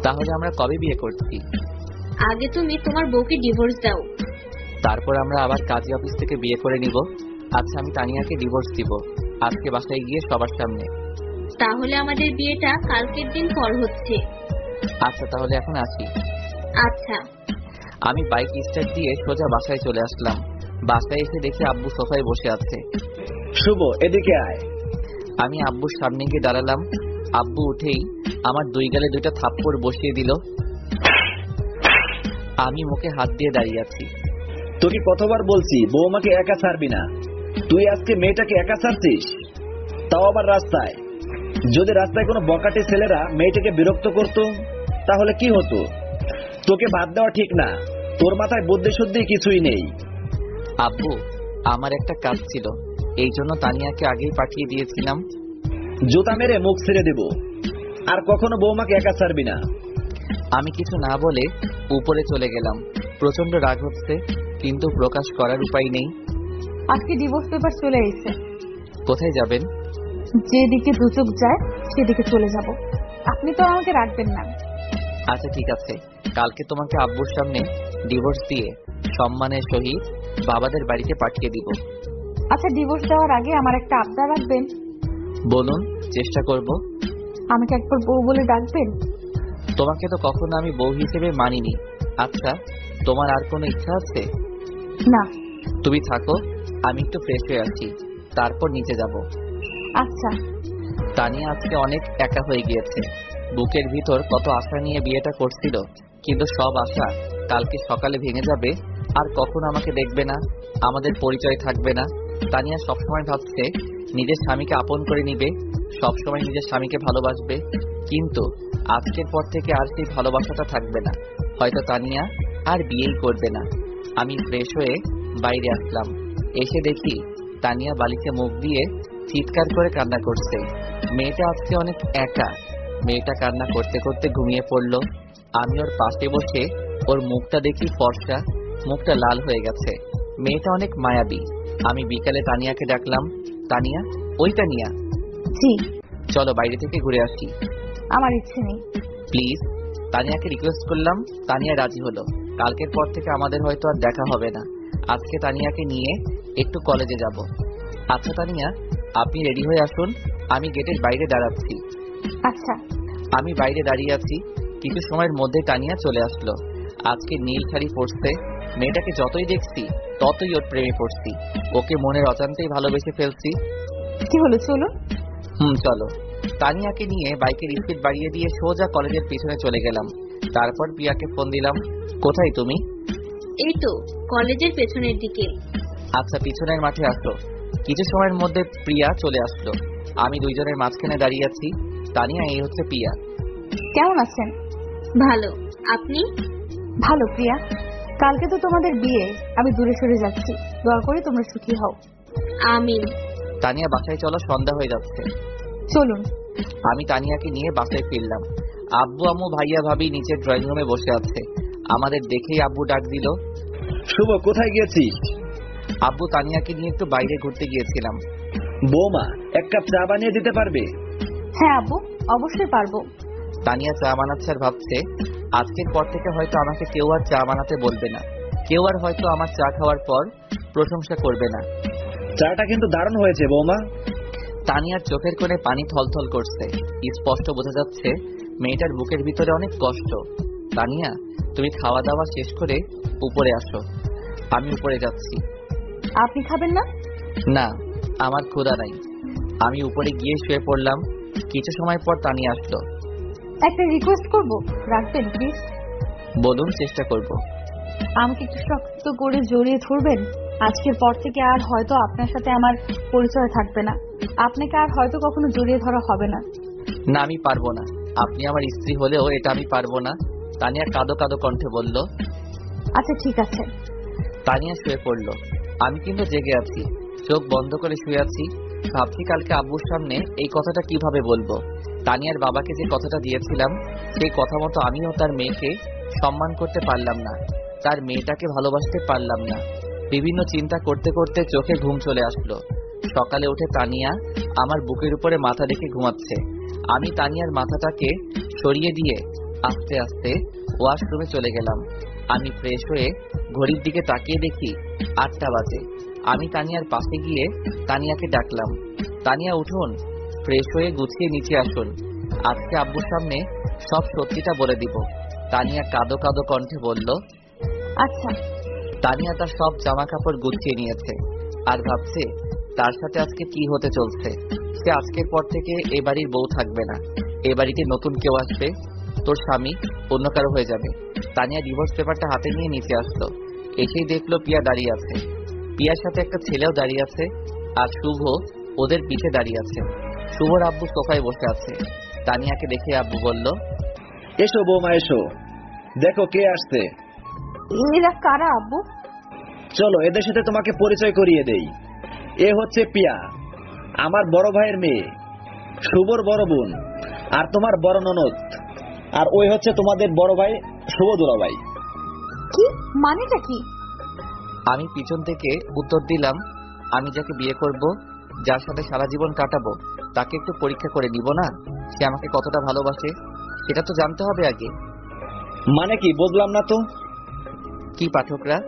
তাহলে আমরা কবে বিয়ে করছি? আগে তুমি তোমার বউকে ডিভোর্স দাও, তারপর আমরা আবার কাজী অফিস থেকে বিয়ে করে নিব। আচ্ছা, আমি তানিয়াকে ডিভোর্স দিব আজকে বাসায় গিয়ে সবার সামনে। তাহলে আমাদের বিয়েটা কালকের দিন পর হচ্ছে। আচ্ছা, তাহলে এখন আসি। আচ্ছা। আমি বাইক স্টার্ট দিয়ে সোজা বাসায় চলে আসলাম। বাসায় এসে দেখি আব্বু সোফায় বসে আছে। শুভ, এদিকে আয়। আমি আব্বুর সামনে গিয়ে দাঁড়ালাম। আব্বু উঠেই আমার 2 গালে 2টা থাপ্পড় বসিয়ে দিল। আমি মুখে হাত দিয়ে দাঁড়িয়ে আছি। তোকে কতবার বলছি বৌমাকে একা ছাড়বি না, তুই আজকে মেয়েটাকে একা ছাড়ছিস, তাও আবার রাস্তায়। যদি রাস্তায় কোনো বকাটে ছেলেরা মেয়েটাকে বিরক্ত করতো তাহলে কি হতো? তোকে বাদ দেওয়া ঠিক না, তোর মাথায় বুদ্ধি শুদ্ধি কিছুই নেই। আব্বু, আমার একটা কাজ ছিল, এই জন্য তানিয়াকে আগেই পাঠিয়ে দিয়েছিলাম। জুতা মেরে মুখ ছেড়ে দেব, আর কখনো বৌমাকে একা ছাড়বি না। আমি কিছু না বলে উপরে চলে গেলাম। প্রচন্ড রাগ হচ্ছে, কিন্তু প্রকাশ করার উপায় নেই। আজকে ডিভোর্স পেপার চলে এসেছে। কোথায় যাবেন? যেদিকে দু চোখ যায় সেদিকে চলে যাব। আপনি তো আমাকে রাখবেন না। আচ্ছা ঠিক আছে, কালকে তোমাকে আব্বুর সামনে ডিভোর্স দিয়ে সম্মানের সহিত বাবাদের বাড়িতে পাঠিয়ে দিব। আচ্ছা, ডিভোর্স দেওয়ার আগে আমার একটা আবদার রাখবেন। বলুন, চেষ্টা করব। আমাকে একবার বউ বলে ডাকবেন? তোমাকে তো কখনো আমি বউ হিসেবে মানিনি। আচ্ছা, তোমার আর কোনো ইচ্ছা আছে? না। তুমি থাকো, আমি একটু ফ্রেশ হয়ে আসি, তারপর নিচে যাব। আচ্ছা। তানিয়া আজকে অনেক একা হয়ে গিয়েছে। বুকের ভিতর কত আশা নিয়ে বিয়েটা করছিল, কিন্তু সব আশা কালকে সকালে ভেঙে যাবে। আর কখনো আমাকে দেখবে না, আমাদের পরিচয় থাকবে না। তানিয়া সবসময় ভাবছে নিজের স্বামীকে আপন করে নিবে, সবসময় নিজের স্বামীকে ভালোবাসবে, কিন্তু আজকের পর থেকে আর সেই ভালোবাসাটা থাকবে না। হয়তো তানিয়া আর বিয়েই করবে না। আমি ফ্রেশ হয়ে বাইরে আসলাম। এসে দেখি তানিয়া বালিশে মুখ দিয়ে চিৎকার করে কান্না করছে। মেয়েটা আজকে অনেক একা। মেয়েটা কান্না করতে করতে ঘুমিয়ে পড়লো। আমি ওর পাশে বসে ওর মুখটা দেখি ফর্সা, মুখটা লাল হয়ে গেছে। মেয়েটা অনেক মায়াবী। আমি বিকালে তানিয়াকে ডাকলাম। তানিয়া, ওই তানিয়া, জি। চলো বাইরে থেকে ঘুরে আসি। আমার ইচ্ছে নেই। প্লিজ। তানিয়াকে রিকোয়েস্ট করলাম। তানিয়া রাজি হলো। কালকের পর থেকে আমাদের হয়তো আর দেখা হবে না। আজকে তানিয়াকে নিয়ে একটু কলেজে যাব। আচ্ছা তানিয়া, আপনি রেডি হয়ে আসুন, আমি গেটের বাইরে দাঁড়াচ্ছি। আচ্ছা। আমি বাইরে দাঁড়িয়ে আছি। কিছু সময়ের মধ্যে তানিয়া চলে আসলো। আজকে নীল শাড়ি পরছে। মেয়েটাকে যতই দেখছি ততই ওর প্রেমে পড়ছি। ওকে মনের অজান্তেই ভালোবেসে ফেলছি। কি হলো, চলো। চলো। তানিয়াকে নিয়ে বাইকের স্পিড বাড়িয়ে দিয়ে সোজা কলেজের পিছনে চলে গেলাম। তারপর প্রিয়াকে ফোন দিলাম। কোথায় তুমি? এই তো কলেজের পেছনের দিকে। আচ্ছা, পিছনের মাঠে আসো। কিছু সময়ের মধ্যে প্রিয়া চলে আসলো। আমি দুইজনের মাঝখানে দাঁড়িয়ে আছি। তানিয়া, এই হচ্ছে প্রিয়া। কেমন আছেন? ভালো, আপনি? ভালো প্রিয়া। কালকে তো তোমাদের বিয়ে, আমি দূরে সরে যাচ্ছি, দয়া করে তোমরা সুখী হও। আমিন। তানিয়া, বাসায় চলো, সন্ধ্যা হয়ে যাচ্ছে। চলুন। আমি তানিয়াকে নিয়ে বাসায় ফিরলাম। আব্বু আম্মু ভাইয়া ভাবি নিচে ড্রয়িং রুমে বসে আছে। আমাদের দেখেই আব্বু ডাক দিল। শুভ, কোথায় গেছিস? আব্বু, তানিয়াকে নিয়ে একটু বাইরে ঘুরতে গিয়েছিলাম। বৌমা, এক কাপ চা বানিয়ে দিতে পারবে? হ্যাঁ আব্বু, অবশ্যই পারবো। তানিয়া চা বানাচ্ছে আর ভাবছে আজকের পর থেকে হয়তো আমাকে কেউ আর চা বানাতে বলবে না। কেউ আর হয়তো আমার চা খাওয়ার পর প্রশংসা করবে না। চাটা কিন্তু দারুণ হয়েছে বৌমা। তানিয়ার চোখের কোণে পানি থলথল করছে। স্পষ্ট বোঝা যাচ্ছে মেয়েটার বুকের ভিতরে অনেক কষ্ট। তানিয়া, তুমি খাওয়া দাওয়া শেষ করে উপরে আসো। আমি উপরে যাচ্ছি। আপনি খাবেন না? না, আমার ক্ষুধা নাই। আমি উপরে গিয়ে শুয়ে পড়লাম। কিছু সময় পর তানিয়া আসলো। একটা রিকোয়েস্ট করব, রাখবেন প্লিজ? বলুন, চেষ্টা করব। আমাকে একটু শক্ত করে জড়িয়ে ধরবেন। আজকের পর থেকে আর হয়তো আপনার সাথে আমার পরিচয় থাকবে না, আপনাকে আর হয়তো কখনো জড়িয়ে ধরা হবে না। না, আমি পারবো না। আপনি আমার স্ত্রী হলেও এটা আমি পারবো না। তানিয়া কাঁদো কাঁদো কণ্ঠে বলল। আচ্ছা ঠিক আছে। তানিয়া শুয়ে পড়ল। আমি কিন্তু জেগে আছি, চোখ বন্ধ করে শুয়ে আছি। ভাবছি কালকে আব্বুর সামনে এই কথাটা কিভাবে বলবো। তানিয়ার বাবাকে যে কথাটা দিয়েছিলাম সেই কথা মতো আমিও তার মেয়েকে সম্মান করতে পারলাম না, তার মেয়েটাকে ভালোবাসতে পারলাম না। বিভিন্ন চিন্তা করতে করতে চোখে ঘুম চলে আসলো। সকালে উঠে তানিয়া আমার বুকের উপরে মাথা রেখে ঘুমাচ্ছে। আমি তানিয়ার মাথাটাকে সরিয়ে দিয়ে আস্তে আস্তে ওয়াশরুমে চলে গেলাম। আমি ফ্রেশ হয়ে ঘড়ির দিকে তাকিয়ে দেখি 8টা বাজে। আমি তানিয়ার পাশে গিয়ে তানিয়াকে ডাকলাম। তানিয়া, উঠুন, ফ্রেশ হয়ে গুছিয়ে নিচে আসুন। আজকে আব্বুর সামনে সব সত্যিটা বলে দিব। তানিয়া কাঁদো কাঁদো কণ্ঠে বলল। আচ্ছা। তানিয়া তার সব জামা কাপড় গুছিয়ে নিয়েছে আর ভাবছে তার সাথে আজকে কি হতে চলছে। সে আজকের পর থেকে এ বাড়ির বউ থাকবে না, এ বাড়িতে নতুন কেউ আসবে, তোর স্বামী অন্য কারো হয়ে যাবে। তানিয়া ডিভোর্স পেপারটা হাতে নিয়ে নিচে আসলো। এসেই দেখলো পিয়া দাঁড়িয়ে আছে। পিয়ার সাথে একটা ছেলেও দাঁড়িয়ে আছে, আর শুভ ওদের পিঠে দাঁড়িয়ে আছে। শুভর আব্বু সোফায় বসে আছে। তানিয়াকে দেখে আব্বু বলল। এসো বৌমা, এসো, দেখো কে আসছে। এরা কারা আব্বু? চলো এদের সাথে তোমাকে পরিচয় করিয়ে দেই। এ হচ্ছে পিয়া, আমার বড় ভাইয়ের মেয়ে, শুভর বড় বোন, আর তোমার বড় ননদ। আর ওই হচ্ছে তোমাদের বড় ভাই শুভ দুলাভাই। কি মানেটা কি? আমি পিছন থেকে উত্তর দিলাম, আমি যাকে বিয়ে করব, যার সাথে সারা জীবন কাটাবো, তাকে একটু পরীক্ষা করে নিব না? সে আমাকে কতটা ভালোবাসে সেটা তো জানতে হবে আগে। মানে কি বুঝলাম না তো। কি পাঠকরা,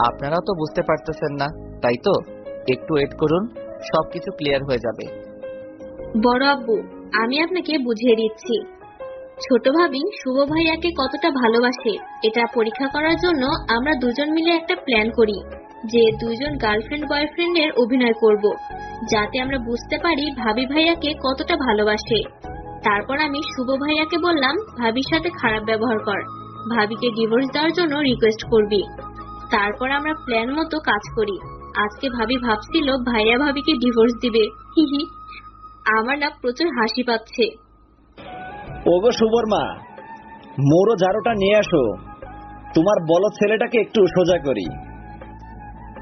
আপনারাও তো বুঝতে পারতেছেন না, তাই তো? একটু ওয়েট করুন, সবকিছু ক্লিয়ার হয়ে যাবে। বড় আব্বু, আমি আপনাকে বুঝিয়ে দিচ্ছি। ছোট ভাবি শুভ ভাইয়াকে কতটা ভালোবাসে এটা পরীক্ষা করার জন্য আমরা দুজন মিলে একটা প্ল্যান করি যে দুজন গার্লফ্রেন্ড বয়ফ্রেন্ডের অভিনয় করব, যাতে আমরা বুঝতে পারি ভাবি ভাইয়াকে কতটা ভালোবাসে। তারপর আমি শুভ ভাইয়াকে বললাম, ভাবির সাথে খারাপ ব্যবহার কর, ভাবিকে ডিভোর্স দেওয়ার জন্য রিকোয়েস্ট করবি। তারপর আমরা প্ল্যান মতো কাজ করি। আজকে ভাবি ভাবছিল ভাইয়া ভাবিকে ডিভোর্স দিবে। হিহি, আমার না প্রচুর হাসি পাচ্ছে। ওগো শুভর মা, মোরো ঝাড়ুটা নিয়ে আসো, তোমার বলদ ছেলেটাকে একটু সোজা করি।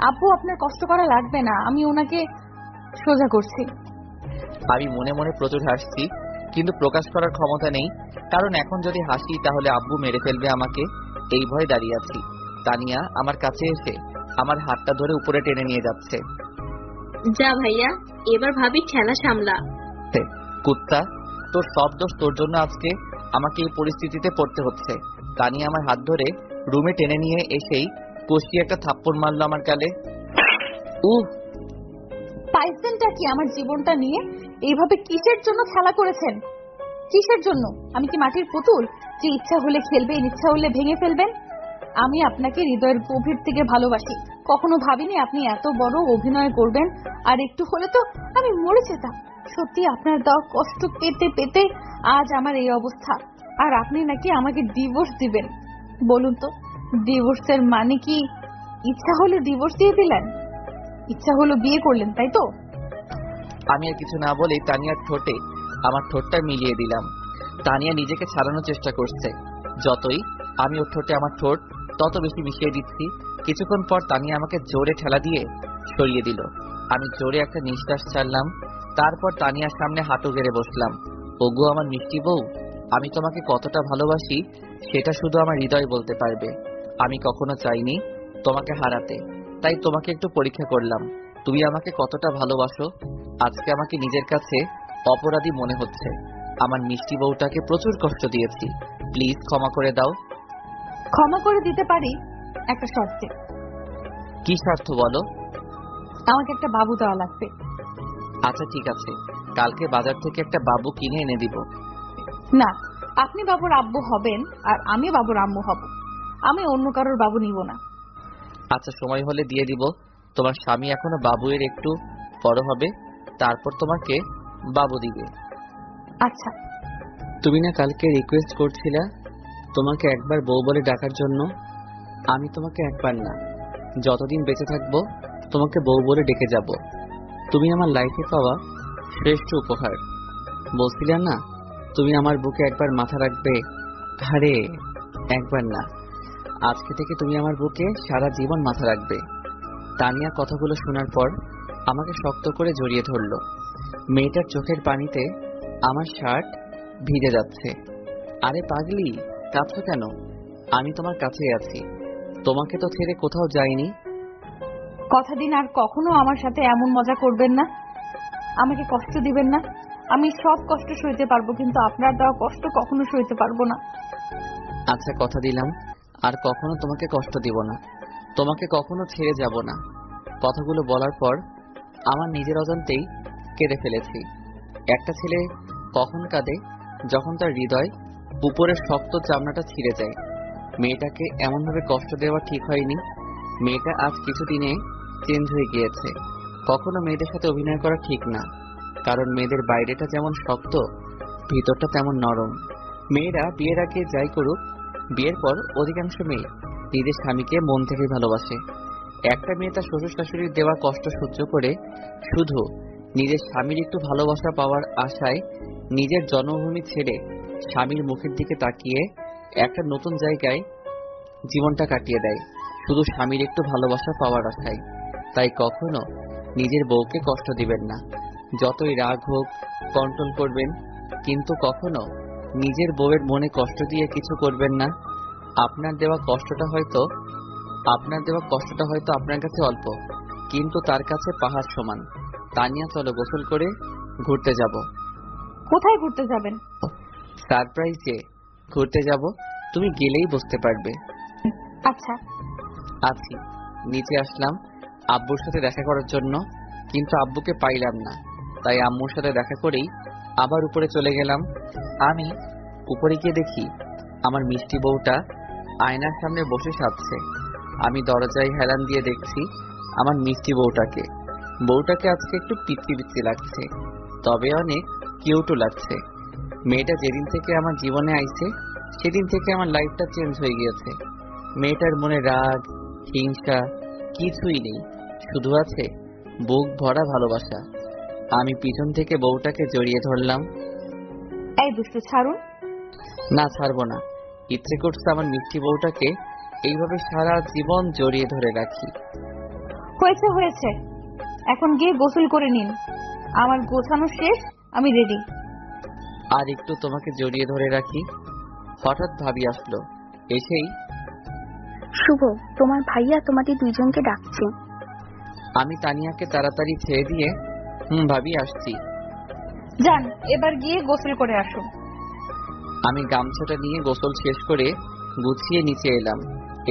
আব্বু, আপনার কষ্ট করা লাগবে না, আমি ওনাকে সোজা করছি। আমি মনে মনে প্রচুর হাসছি, কিন্তু প্রকাশ করার ক্ষমতা নেই, কারণ এখন যদি হাসি তাহলে আব্বু মেরে ফেলবে আমাকে, এই ভয়ে দাঁড়িয়ে আছি। তানিয়া আমার কাছে এসে আমার হাতটা ধরে উপরে টেনে নিয়ে যাচ্ছে। যা ভাইয়া, এবার ভাবি ঠেলা সামলা। কুত্তা, তোর সব দোষ, তোর জন্য আজকে আমাকে এই পরিস্থিতিতে পড়তে হচ্ছে। তানিয়া আমার হাত ধরে রুমে টেনে নিয়ে এসেই কষিয়ে একটা থাপ্পড় মারলো আমার গালে। পাইছেনটা কি আমার জীবনটা নিয়ে? এইভাবে কিসের জন্য খেলা করেছেন? কিসের জন্য? আমি কি মাটির পুতুল যে ইচ্ছা হলে খেলবেন, ইচ্ছা হলে ভেঙে ফেলবেন? আমি আপনাকে হৃদয়ের গভীর থেকে ভালোবাসি, কখনো ভাবিনি আপনি এত বড় অভিনয় করবেন। আর একটু হলে তো আমি মরে যেতাম। সত্যি আপনার দেওয়া কষ্ট পেতে পেতে আজ আমার এই অবস্থা। আর আপনি নাকি আমাকে ডিভোর্স দিবেন। বলুন তো, ডিভোর্সের মানে কি ইচ্ছা হলে ডিভোর্স দিয়ে দিলেন, ইচ্ছা হলো বিয়ে করলেন, তাই তো? আমি আর কিছু না বলে তানিয়ার ঠোঁটে আমার ঠোঁটটা মিলিয়ে দিলাম। তানিয়া নিজেকে ছাড়ানোর চেষ্টা করছে। যতই আমি ওর ঠোঁটে আমার ঠোঁট তত বেশি মিশিয়ে দিচ্ছি। কিছুক্ষণ পর তানিয়া আমাকে জোরে ঠেলা দিয়ে সরিয়ে দিল। আমি জোরে একটা নিঃশ্বাস ছাড়লাম। তারপর তানিয়ার সামনে হাঁটু গেড়ে বসলাম। ওগো আমার মিষ্টি বউ, আমি তোমাকে কতটা ভালোবাসি সেটা শুধু আমার হৃদয় বলতে পারবে। আমি কখনো চাইনি তোমাকে হারাতে, তাই তোমাকে একটু পরীক্ষা করলাম তুমি আমাকে কতটা ভালোবাসো। আজকে আমাকে নিজের কাছে অপরাধী মনে হচ্ছে। আমার মিষ্টি বউটাকে প্রচুর কষ্ট দিয়েছি, প্লিজ ক্ষমা করে দাও। ক্ষমা করে দিতে পারি একটা শর্তে। কি স্বার্থ বলো? আমাকে একটা বাবু দেওয়া লাগবে। আচ্ছা ঠিক আছে, কালকে বাজার থেকে একটা বাবু কিনে এনে দিব। না, আপনি বাবুর আব্বু হবেন আর আমি বাবুর আম্মু হব। আমি অন্য কারোর বাবু নিব না। আচ্ছা সময় হলে দিয়ে দিব। তোমার স্বামী এখনো বাবুয়ের একটু বড় হবে, তারপর তোমাকে বাবু দিবে। আচ্ছা। তুমি না কালকে রিকোয়েস্ট করছিলা তোমাকে একবার বউ বলে ডাকার জন্য? আমি তোমাকে একবার না, যতদিন বেঁচে থাকবো তোমাকে বউ বলে ডেকে যাব। তুমি আমার লাইফে পাওয়া শ্রেষ্ঠ উপহার। বলছিলাম না তুমি আমার বুকে একবার মাথা রাখবে? আরে একবার না, আজকে থেকে তুমি আমার বুকে সারা জীবন মাথা রাখবে। তানিয়া কথাগুলো শোনার পর আমাকে শক্ত করে জড়িয়ে ধরল। মেয়েটার চোখের পানিতে আমার শার্ট ভিজে যাচ্ছে। আরে পাগলি, কাঁদছো কেন? আমি তোমার কাছেই আছি, তোমাকে তো ছেড়ে কোথাও যাইনি। কথা দিন আর কখনো আমার সাথে এমন মজা করবেন না। আমাকে কষ্ট দিবেন না। আমি সব কষ্ট সইতে পারবো, কিন্তু আপনার দেওয়া কষ্ট কখনো সইতে পারবো না। আচ্ছা কথা দিলাম, আর কখনো তোমাকে কষ্ট দিব না, তোমাকে কখনো ছেড়ে যাব না। কথাগুলো বলার পর আমার নিজের অজান্তেই কেঁদে ফেলেছি। একটা ছেলে কখন কাঁদে? যখন তার হৃদয় উপরের শক্ত চামড়াটা ছিঁড়ে যায়। মেয়েটাকে এমনভাবে কষ্ট দেওয়া ঠিক হয়নি। মেয়েটা আজ কিছুদিনে চেঞ্জ হয়ে গিয়েছে। কখনো মেয়েদের সাথে অভিনয় করা ঠিক না, কারণ মেয়েদের বাইরেটা যেমন শক্ত, ভিতরটা তেমন নরম। মেয়েরা বিয়ের আগে যাই করুক, বিয়ের পর অধিকাংশ মেয়ে নিজের স্বামীকে মন থেকে ভালোবাসে। একটা মেয়ে তার শ্বশুর শাশুড়ির দেওয়া কষ্ট সহ্য করে শুধু নিজের স্বামীর একটু ভালোবাসা পাওয়ার আশায় নিজের জন্মভূমি ছেড়ে স্বামীর মুখের দিকে তাকিয়ে একটা নতুন জায়গায় জীবনটা কাটিয়ে দেয়, শুধু স্বামীর একটু ভালোবাসা পাওয়ার আশায়। তাই কখনো নিজের বউকে কষ্ট দিবেন না। যতই রাগ হোক কন্ট্রোল করবেন, কিন্তু কখনো নিজের বউয়ের মনে কষ্ট দিয়ে কিছু করবেন না। আপনার দেওয়া কষ্টটা হয়তো আপনার কাছে অল্প, কিন্তু তার কাছে পাহাড় সমান। তানিয়া চলো গোসল করে ঘুরতে যাব। কোথায় ঘুরতে যাবেন? সারপ্রাইজে ঘুরতে যাব, তুমি গেলেই বুঝতে পারবে। আচ্ছা। আছি। নিচে আসলাম আব্বুর সাথে দেখা করার জন্য, কিন্তু আব্বুকে পাইলাম না। তাই আম্মুর সাথে দেখা করেই আবার উপরে চলে গেলাম। আমি উপরে গিয়ে দেখি আমার মিষ্টি বউটা আয়নার সামনে বসে সাজছে। আমি দরজায় হেলান দিয়ে দেখছি আমার মিষ্টি বউটাকে। বউটাকে আজকে একটু পিচ্ছি পিচ্ছি লাগছে, তবে অনেক কিউটও লাগছে। মেয়েটা যেদিন থেকে আমার জীবনে আইছে সেদিন থেকে আমার লাইফটা চেঞ্জ হয়ে গিয়েছে। মেয়েটার মনে রাগ হিংসা কিছুই নেই, শুধু আছে বুক ভরা ভালোবাসা। আমি পিছন থেকে বউটাকে জড়িয়ে ধরলাম। এই দুষ্টু, ছাড়ুন। না ছাড়বো না, ইচ্ছে করছে আমার মিষ্টি বউটাকে এইভাবে সারা জীবন জড়িয়ে ধরে রাখি। হয়েছে হয়েছে, এখন গিয়ে গোসল করে নিন। আমার গোছানো শেষ, আমি রেডি। আর একটু তোমাকে জড়িয়ে ধরে রাখি। হঠাৎ ভাবি আসলো, এসেই শুভ, তোমার ভাইয়া তোমাদের দুইজনকে ডাকছে। আমি তানিয়াকে তাড়াতাড়ি ছেড়ে দিয়ে ভাবি আসছি। যান, এবার গিয়ে গোসল করে আসুন। আমি গামছাটা নিয়ে গোসল শেষ করে গুছিয়ে নিচে এলাম।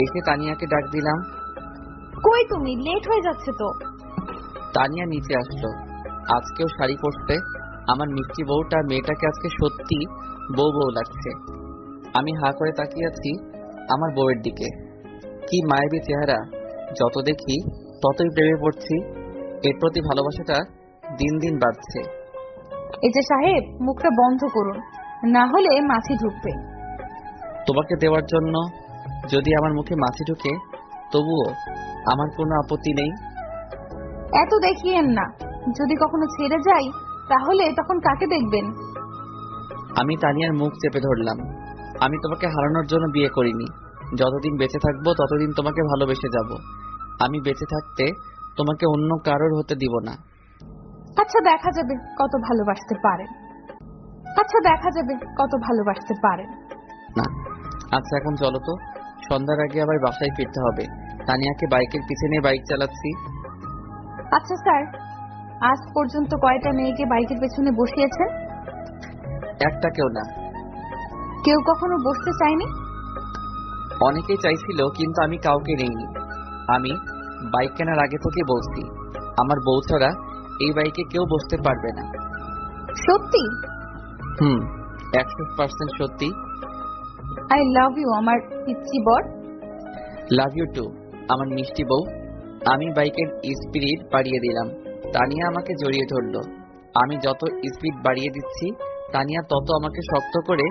এসে তানিয়াকে ডাক দিলাম। কই তুমি? লেট হয়ে যাচ্ছে তো। তানিয়া নিচে আসলো। আজকেও শাড়ি পরতে আমার মিষ্টি বউটা মেয়েটাকে আজকে সত্যি বউ বউ লাগছে। আমি হা করে তাকিয়ে আছি আমার বউয়ের দিকে। কি মায়াবী চেহারা, যত দেখি ততই প্রেমে পড়ছি। এর প্রতি ভালোবাসাটা দিন দিন বাড়ছে। এই যে সাহেব, মুখটা বন্ধ করুন, না হলে মাছি ঢুকবে। তোমাকে দেওয়ার জন্য যদি আমার মুখে মাছি ঢুকে তবুও আমার কোনো আপত্তি নেই। এত দেখিয়েন না, যদি কখনো ছেড়ে যাই তাহলে তখন কাকে দেখবেন? আমি তানিয়ার মুখ চেপে ধরলাম। আমি তোমাকে হারানোর জন্য বিয়ে করিনি। যতদিন বেঁচে থাকবো ততদিন তোমাকে ভালোবেসে যাব। আমি বেঁচে থাকতে তোমাকে অন্য কারোর হতে দিব না। আচ্ছা দেখা যাবে কত ভালোবাসতে পারেন। না আচ্ছা এখন চলো তো, সন্ধ্যার আগে আবার বাসায় ফিরতে হবে। তানিয়াকে বাইকের পিছনে বাইক চালাচ্ছি। আচ্ছা স্যার, আজ পর্যন্ত কয়টা মেয়েকে বাইকের পেছনে বসিয়েছেন? একটা কেউ না। কেউ কখনো বসতে চায়নি? অনেকেই চাইছিল, কিন্তু আমি কাউকে নেইনি। আমি বাইক কেনার আগে থেকে বলছি আমার বউ ছাড়া এই বাইকে কেউ বসতে পারবে না। সত্যি? 100% সত্যি। আই লাভ ইউ আমার পিচ্চি বর। লাভ ইউ টু আমার মিষ্টি বউ। আমি বাইকের স্পিড বাড়িয়ে দিলাম। তানিয়া আমাকে জড়িয়ে ধরলো। আমি যত স্পিড বাড়িয়ে দিচ্ছি তানিয়া তত আমাকে শক্ত করে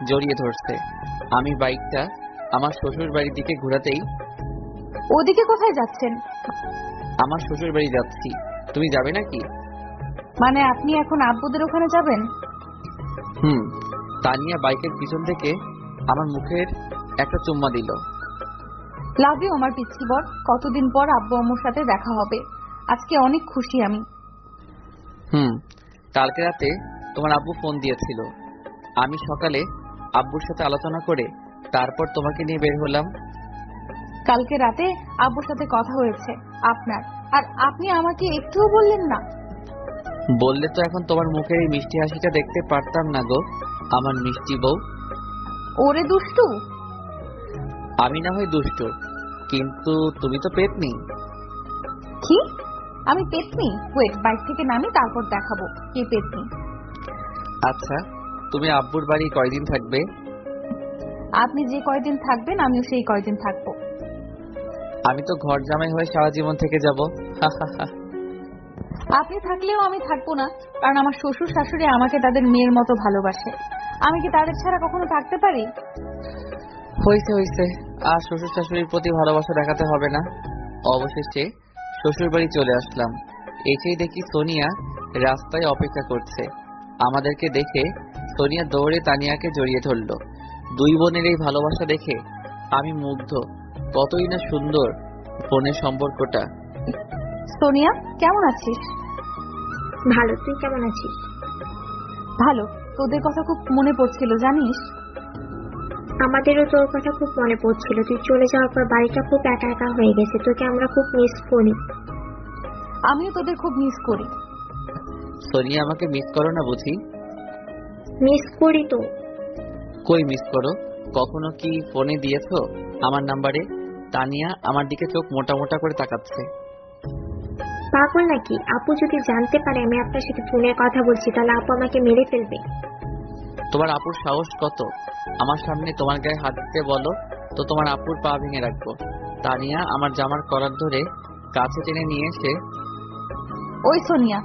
জড়িয়ে ধরছে। আমি বাইকটা আমার শ্বশুর বাড়ির দিকে ঘোরাতেই, ওদিকে কোথায় যাচ্ছেন? আমার শ্বশুর বাড়ি যাচ্ছি। তুমি যাবে নাকি? মানে আপনি এখন আব্বুদের ওখানে যাবেন? তানিয়া বাইকের পিছন থেকে আমার মুখের একটা চুম্মা দিল। লাভ ইউ আমার পিচ্চি বর। কতদিন পর আব্বু আম্মুর সাথে দেখা হবে, আজকে অনেক খুশি আমি। কালকে রাতে তোমার আব্বু ফোন দিয়েছিল। আমি সকালে আব্বুর সাথে আলোচনা করে তারপর তোমাকে নিয়ে বের হলাম। কালকে রাতে আব্বুর সাথে কথা হয়েছে আপনার, আর আপনি আমাকে একটুও বললেন না। বললে তো এখন তোমার মুখের এই মিষ্টি হাসিটা দেখতে পারতাম না গো আমার মিষ্টি বউ। ওরে দুষ্টু। আমি না হয় দুষ্ট, কিন্তু তুমি তো পেতনি। কি? আমি পেতনি? ওয়েট, বাইক থেকে নামি তারপর দেখাবো কে পেতনি। আচ্ছা, তুমি আব্বুর বাড়ি কয়দিন থাকবে? আপনি যে কয়দিন থাকবেন আমিও সেই কয়দিন থাকবো। আমি তো ঘর জামাই হয়ে সারা জীবন থেকে যাব। আপনি থাকলেও আমি থাকবো না, কারণ আমার শ্বশুর শাশুড়ি আমাকে তাদের মেয়ের মতো ভালোবাসে। আমি কি তাদের ছাড়া কখনো থাকতে পারি? হইছে আর শ্বশুর শাশুড়ির প্রতি ভালোবাসা দেখাতে হবে না। অবশেষে শ্বশুর বাড়ি চলে আসলাম। এসেই দেখি সোনিয়া রাস্তায় অপেক্ষা করছে। আমাদেরকে দেখে সোনিয়া দৌড়ে তানিয়াকে জড়িয়ে ধরলো। দুই বোনের এই ভালোবাসা দেখে আমি মুগ্ধ। কতই না সুন্দর বোনের সম্পর্কটা। সোনিয়া, কেমন আছিস? ভালো, তুই কেমন আছিস? ভালো। তোদের কথা খুব মনে পড়ছিল জানিস। আমাদেরও তোর কথা খুব মনে পড়ছিল। তুই চলে যাওয়ার পর বাড়িটা খুব একা একা হয়ে গেছে, তোকে আমরা খুব মিস করি। আমিও তোদের খুব মিস করি। সোনিয়া, আমাকে মিস করো না বুঝি? মিস করি তো। কই মিস করো? কখনো কি ফোনে দিয়েছো আমার নাম্বারে? তানিয়া আমার দিকে চোখ মোটা মোটা করে তাকাচ্ছে। পাগল নাকি? আপু যদি জানতে পারে আমি আপনার সাথে ফোনের কথা বলছি তাহলে আপু আমাকে মেরে ফেলবে। তোমার আপুর সাহস কত? আমার সামনে তোমার গায়ে হাত দিতে বলো তো তোমার আপুর পা ভেঙে রাখবো। তানিয়া আমার জামার কলার ধরে কাছে টেনে নিয়ে এসে, ওই সোনিয়া,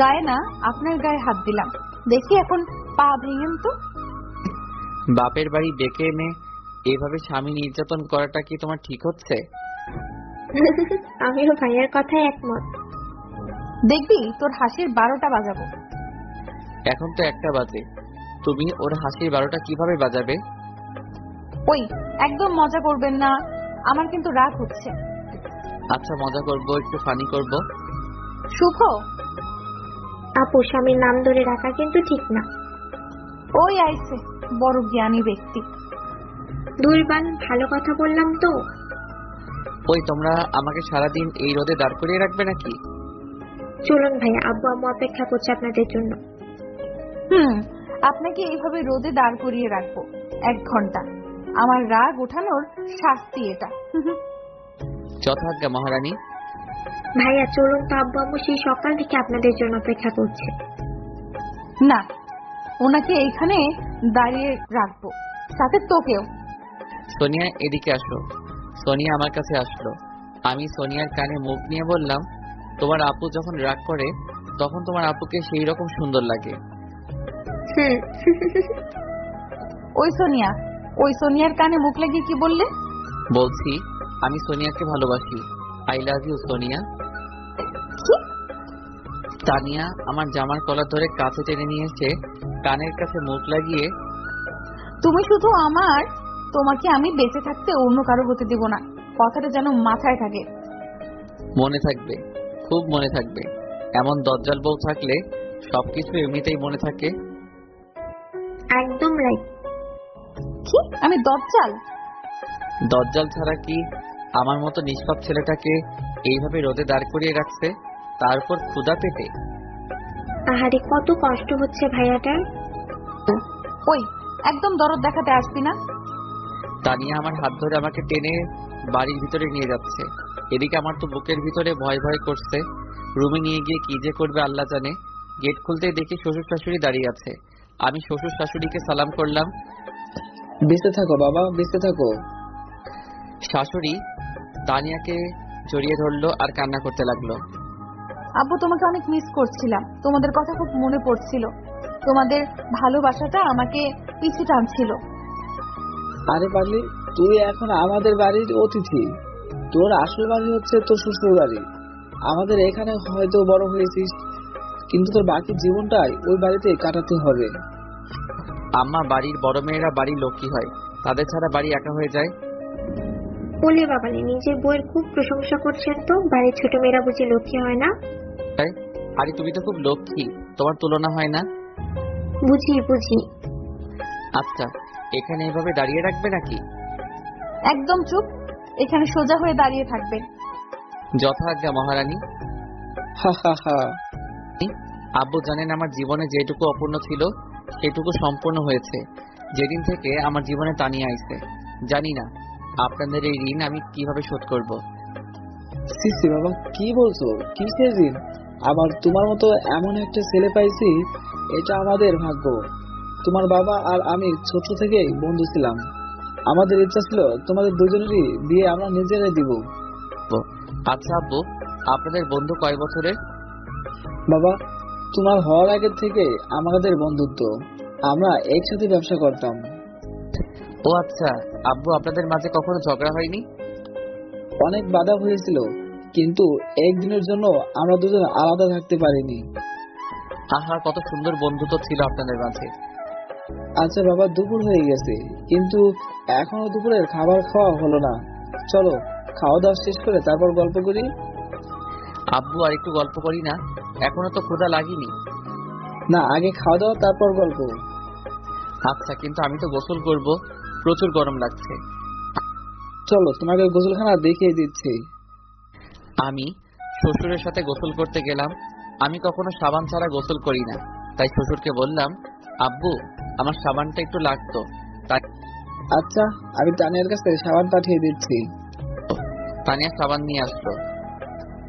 গায়ে না, আপনার গায়ে হাত দিলাম, দেখি এখন পা ভেঙেন তো। বাপের বাড়ি ডেকে এনে এইভাবে স্বামী নির্যাতন করাটা কি তোমার ঠিক হচ্ছে? আমিও ভাইয়ার কথায় একমত। দেখবি তোর হাসির 12টা বাজাবো। এখন তো 1টা বাজে, তুমি ওর হাসির 12টা কিভাবে বাজাবে? ওই, একদম মজা করবেন না, আমার কিন্তু রাগ হচ্ছে। আচ্ছা, মজা করব, একটু ফানি করব। শুভ, আপু স্বামীর নাম ধরে রাখা কিন্তু ঠিক না। ওই আইছে বড় জ্ঞানী ব্যক্তি। দুইবার ভালো কথা বললাম তো। ওই, তোমরা আমাকে সারাদিন এই রোদে দাঁড় করিয়ে রাখবে নাকি? চলুন ভাইয়া, আব্বু আম্মু অপেক্ষা করছে আপনাদের জন্য। আপনাকে এইভাবে রোদে দাঁড় করিয়ে রাখবো 1 ঘন্টা। আমার রাগ ওঠানোর শাস্তি এটা। যথাজ্ঞা মহারানী। ভাইয়া চলুন তো, আব্বু আম্মু সেই সকাল থেকে আপনাদের জন্য অপেক্ষা করছে। না, ওনাকে এইখানে দাঁড়িয়ে রাখবো, সাথে তোকেও। সোনিয়া, এদিকে আসো। সোনিয়া আমার কাছে আসলো। আমি সোনিয়ার কানে মুখ নিয়ে বললাম, তোমার আপু যখন রাগ করে তখন তোমার আপুকে সেই রকম সুন্দর লাগে। ওই সোনিয়া, ওই সোনিয়ার কানে মুখ লাগিয়ে কি বললে? বলছি, আমি সোনিয়াকে ভালোবাসি। I love you Sonia. Tania আমার জামার কলার ধরে কাছে টেনে নিয়ে এসে কানের কাছে মুখ লাগিয়ে, তুমি শুধু আমার, তোমাকে আমি বেঁচে থাকতে অন্য কারো হতে দেব না, কথাটা যেন মাথায় থাকে। মনে থাকবে, খুব মনে থাকবে। এমন দজ্জাল বউ থাকলে সবকিছু এমনিতেই মনে থাকে। একদম রাইট। কি? আমি দজ্জাল? দজ্জাল ছাড়া কি আমার মতো নিষ্পাপ ছেলেটাকে এইভাবে রোদে দাঁড় করিয়ে রাখছে, তারপর ক্ষুধা পেটে। আহারে কত কষ্ট হচ্ছে ভাইয়াটার। ওই, একদম দরদ দেখাতে আসবি না। তানিয়া আমার হাত ধরে আমাকে টেনে বাড়ির ভিতরে নিয়ে যাচ্ছে। এদিকে আমার তো বুকের ভিতরে ভয় ভয় করছে। রুমে নিয়ে গিয়ে কি যে করবে আল্লাহ জানে। গেট খুলতেই দেখি শ্বশুর শাশুড়ি দাঁড়িয়ে আছে। আমি শ্বশুর শাশুড়িকে সালাম করলাম। বেঁচে থাকো বাবা, বেঁচে থাকো। শাশুড়ি তানিয়াকে জড়িয়ে ধরলো আর কান্না করতে লাগলো। আব্বু, তোমাকে অনেক মিস করছিলাম, তোমাদের কথা খুব মনে পড়ছিল, তোমাদের ভালোবাসাটা আমাকে পিছু টানছিল। আরে পাগলি, তুই এখন আমাদের বাড়ির অতিথি। তোর আসল বাড়ি হচ্ছে তোর শ্বশুর বাড়ি। আমাদের এখানে হয়তো বড় হয়েছিস, কিন্তু তোর বাকি জীবনটাই ওই বাড়িতে কাটাতে হবে। আম্মা, বাড়ির বড় মেয়েরা বাড়ির লক্ষ্মী হয়, তাদের ছাড়া বাড়ি একা হয়ে যায়। বলে বাবালি, নিজের বউয়ের খুব প্রশংসা করছেন তো। বাড়ির ছোট মেয়েরা বুঝি লক্ষ্মী হয় না? আরে তুমি তো খুব লক্ষ্মী, তোমার তুলনা হয় না। বুঝি বুঝি। আচ্ছা, এখানে এভাবে দাঁড়িয়ে রাখবে নাকি? একদম চুপ, এখানে সোজা হয়ে দাঁড়িয়ে থাকবেন। যথাজ্ঞা মহারানী। হা হা হা। আব্বু জানেন আমার জীবনে যেটুকু অপূর্ণ ছিল সেটুকু সম্পূর্ণ হয়েছে যেদিন থেকে আমার জীবনে তানিয়া আইছে। জানি না আপনাদের এই ঋণ আমি কিভাবে শোধ করব। সিসি বাবা, কি বলছো? কিসের ঋণ? আবার তোমার মতো এমন একটা ছেলে পাইছি, এটা আমাদের ভাগ্য। তোমার বাবা আর আমি ছোট থেকেই বন্ধু ছিলাম। আমাদের ইচ্ছা ছিল তোমাদের দুজনেরই বিয়ে আমরা নিজেরাই দিব। আচ্ছা আব্বু, আপনাদের বন্ধু কয় বছরের? বাবা, তোমার হওয়ার আগে থেকে আমাদের বন্ধুত্ব, আমরা একসাথে ব্যবসা করতাম। ও আচ্ছা, আব্বু আপনাদের মাঝে কখনো ঝগড়া হয়নি? অনেক বাধা হয়েছিল, কিন্তু একদিনের জন্য আমরা দুজন আলাদা থাকতে পারিনি। আহা, কত সুন্দর বন্ধুত্ব ছিল আপনাদের মাঝে। আচ্ছা বাবা, দুপুর হয়ে গেছে, কিন্তু এখনো দুপুরের খাবার খাওয়া হলো না। চলো খাওয়া দাওয়া শেষ করে তারপর গল্প করি। আব্বু, আর একটু গল্প করি না, এখনো তো ক্ষুধা লাগেনি। না, আগে খাওয়া দাওয়া তারপর গল্প। আচ্ছা, কিন্তু আমি তো গোসল করব, প্রচুর গরম লাগছে। চলো তোমাকে গোসলখানা দেখিয়ে দিচ্ছি। আমি শ্বশুরের সাথে গোসল করতে গেলাম। আমি কখনো সাবান ছাড়া গোসল করি না, তাই শ্বশুরকে বললাম, আব্বু আমার সাবানটা একটু লাগতো। তাই আচ্ছা, আমি তানিয়ার কাছে সাবান পাঠিয়ে দিচ্ছি। তানিয়া সাবান নিয়ে আসলো।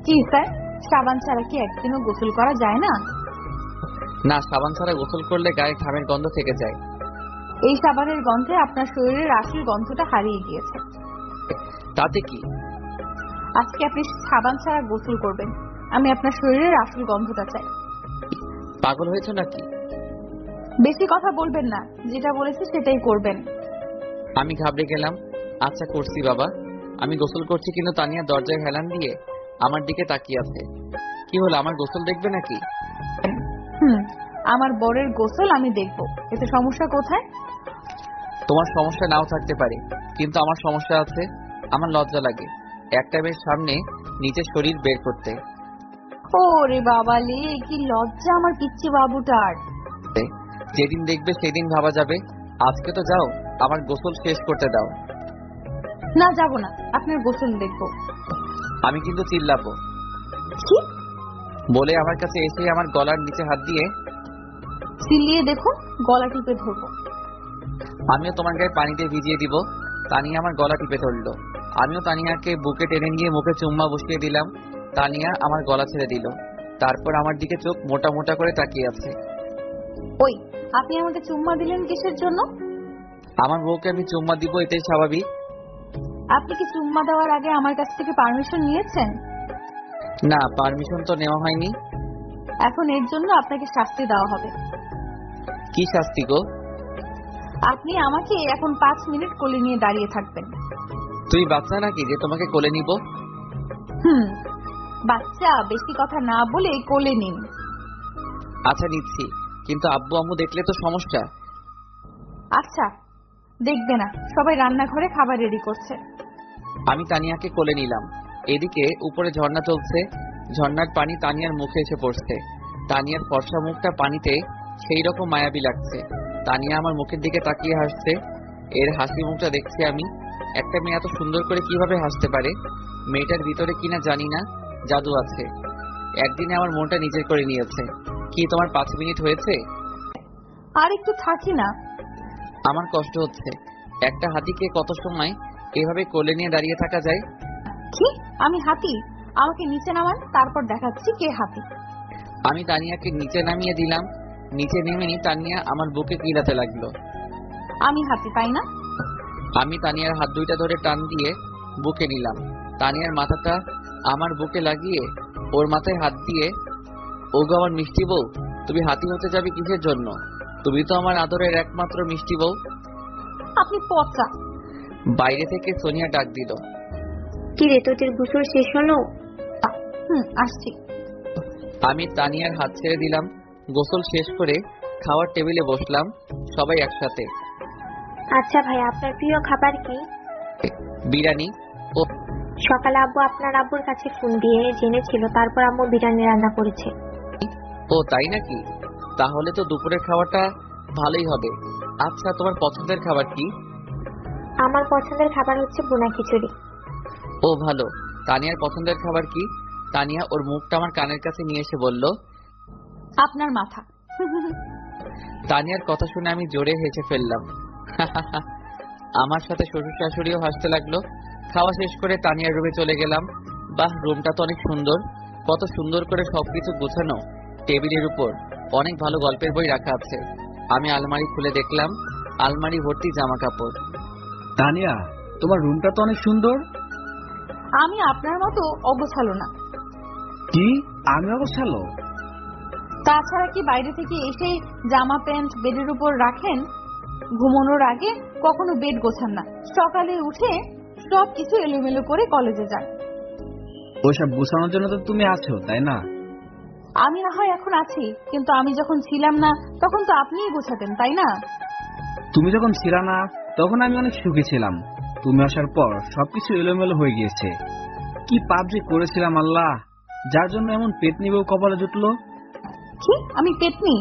কি স্যার, সাবান ছাড়া কি একদিনও গোসল করা যায় না? না, সাবান ছাড়া গোসল করলে গায়ে ঘামের গন্ধ থেকে যায়। এই সাবানের গন্ধে আপনার শরীরের আসল গন্ধটা হারিয়ে গিয়েছে। তাতে কি? আজকে আপনি সাবান ছাড়া গোসল করবেন, আমি আপনার শরীরের আসল গন্ধটা চাই। পাগল হয়েছে নাকি? বেশি কথা বলবেন না, যেটা বলেছি সেটাই করবেন। আমি ঘাবড়ে গেলাম। আচ্ছা করছি বাবা। আমি গোসল করছি, কিন্তু তানিয়া দরজায় হেলান দিয়ে আমার দিকে তাকিয়ে আছে। কি হলো, আমার গোসল দেখবে নাকি? আমার বরের গোসল আমি দেখবো, এতে সমস্যা কোথায়? তোমার সমস্যা নাও থাকতে পারে, কিন্তু আমার সমস্যা আছে। আমার লজ্জা লাগে একটা মেয়ের সামনে নিজের শরীর বের করতে। ওরে বাবালে, কি লজ্জা আমার পিচ্চি বাবুটার। যেদিন দেখবে সেদিন ভাবা যাবে। আজকে তো যাও, আমার গোসল শেষ করতে দাও। না, যাব না, আপনার গোসল দেখবো। আমি কিন্তু চিল্লাবো। কি বলে আমার কাছে এসে আমার গলার নিচে হাত দিয়ে চিল্লিয়ে দেখুন, গলা টিপে ধরবো। আমিও তোমার গায়ে পানি দিয়ে ভিজিয়ে দিব। তানিয়া আমার গলা টিপে ধরলো। আমিও তানিয়াকে বুকে টেনে নিয়ে মুখে চুম্মা বসিয়ে দিলাম। তানিয়া আমার গলা ছেড়ে দিল, তারপর আমার দিকে চোখ মোটা মোটা করে তাকিয়ে আছে। ওই, আপনি আমাকে চুম্মা দিলেন কিসের জন্য? আমার বউকে আমি চুম্মা দিব, এটাই স্বাভাবিক। আপনি কি চুম্মা দেওয়ার আগে আমার কাছ থেকে পারমিশন নিয়েছেন? না, পারমিশন তো নেওয়া হয়নি। এখন এর জন্য আপনাকে শাস্তি দেওয়া হবে। কি শাস্তি গো? আপনি আমাকে এখন 5 মিনিট কোলে নিয়ে দাঁড়িয়ে থাকবেন। তুই বাচ্চা নাকি যে তোমাকে কোলে নিব? বাচ্চা, বেশি কথা না বলে কোলে নিন। আচ্ছা নিচ্ছি, কিন্তু আব্বু আম্মু দেখলে তো সমস্যা। আচ্ছা, দেখবে না, সবাই রান্নাঘরে খাবার রেডি করছে। আমি তানিয়াকে কোলে নিলাম। এদিকে উপরে ঝর্ণা চলছে, ঝর্ণার পানি তানিয়ার মুখে এসে পড়ছে। তানিয়ার ফর্সা মুখটা পানিতে সেই রকম মায়াবী লাগছে। তানিয়া আমার মুখের দিকে তাকিয়ে হাসছে। এর হাসি মুখটা দেখছি আমি। একটা মেয়ে এত সুন্দর করে কিভাবে হাসতে পারে? মেয়েটার ভিতরে কিনা জানি না জাদু আছে। একদিনে আমার মনটা নিজের করে নিয়েছে। কি তোমার 5 মিনিট হয়েছে? আর একটু থাকি না। আমার কষ্ট হচ্ছে। একটা হাতিকে কত সময় এভাবে কোলে নিয়ে দাঁড়িয়ে থাকা যায়? কি? আমি হাতি? আমাকে নিচে নামান, তারপর দেখাচ্ছি কে হাতি। আমি তানিয়াকে নিচে নামিয়ে দিলাম। নিচে নেমেই তানিয়া আমার বুকে কিলাতে লাগলো। আমি হাতি তাই না? আমি তানিয়ার হাত দুইটা ধরে টান দিয়ে বুকে নিলাম। তানিয়ার মাথাটা আমার বুকে লাগিয়ে ওর মাথায় হাত দিয়ে, ওগো আমার মিষ্টি বউ, তুমি হাতি হতে যাবে কিসের জন্য? তুমি তো আমার আদরের একমাত্র মিষ্টি বউ। আপনি পচা। বাইরে থেকে সোনিয়া ডাক দিল। কিরে, তোদের গোসল শেষ হলো? আসছি। আমি তানিয়ার হাত ছেড়ে দিলাম। গোসল শেষ করে খাওয়ার টেবিলে বসলাম সবাই একসাথে। আচ্ছা ভাই, আপনার প্রিয় খাবার কি? বিরিয়ানি। ও সকালে আব্বু আপনার আব্বুর কাছে ফোন দিয়ে জেনেছিল, তারপর আম্মু বিরিয়ানি রান্না করেছে। ও তাই নাকি? তাহলে তো দুপুরের খাবারটা ভালোই হবে। আচ্ছা, তোমার পছন্দের খাবার কি? আমার পছন্দের খাবার হচ্ছে বোনা খিচুড়ি। ও ভালো। তানিয়ার পছন্দের খাবার কি? তানিয়া ওর মুখটা আমার কানের কাছে নিয়ে এসে বলল, আপনার মাথা। তানিয়ার কথা শুনে আমি জোরে হেসে ফেললাম। আমার সাথে শ্বশুর শাশুড়িও হাসতে লাগলো। খাওয়া শেষ করে তানিয়ার রুমে চলে গেলাম। বাহ, রুমটা তো অনেক সুন্দর। কত সুন্দর করে সবকিছু গোছানো। টেবিলের উপর অনেক ভালো গল্পের বই রাখা আছে। আমি আলমারি খুলে দেখলাম আলমারি ভর্তি জামা কাপড়। তানিয়া, তোমার রুমটা তো অনেক সুন্দর। আমি আপনার মতো অগোছালো না। কি? আমি অবসালো? তাছাড়া কি বাইরে থেকে এসে জামা প্যান্ট বেডের উপর রাখেন? ঘুমানোর আগে কখনো বেড গোছান না। সকালে উঠে সব কিছু এলোমেলো করে কলেজে যান। ওইসব গোছানোর জন্য তো তুমি আছো, তাই না? আমি না হয় এখন আছি, কিন্তু আমি যখন ছিলাম না তখন তো আপনিই গোছাতেন, তাই না? তুমি যখন ছিলা না তখন আমি অনেক সুখী ছিলাম। তুমি আসার পর সবকিছু এলোমেলো হয়ে গিয়েছে। কি পাপ যে করেছিলাম আল্লাহ, যার জন্য এমন পেতনি বউ কপালে জুটলো। কি? আমি পেতনি?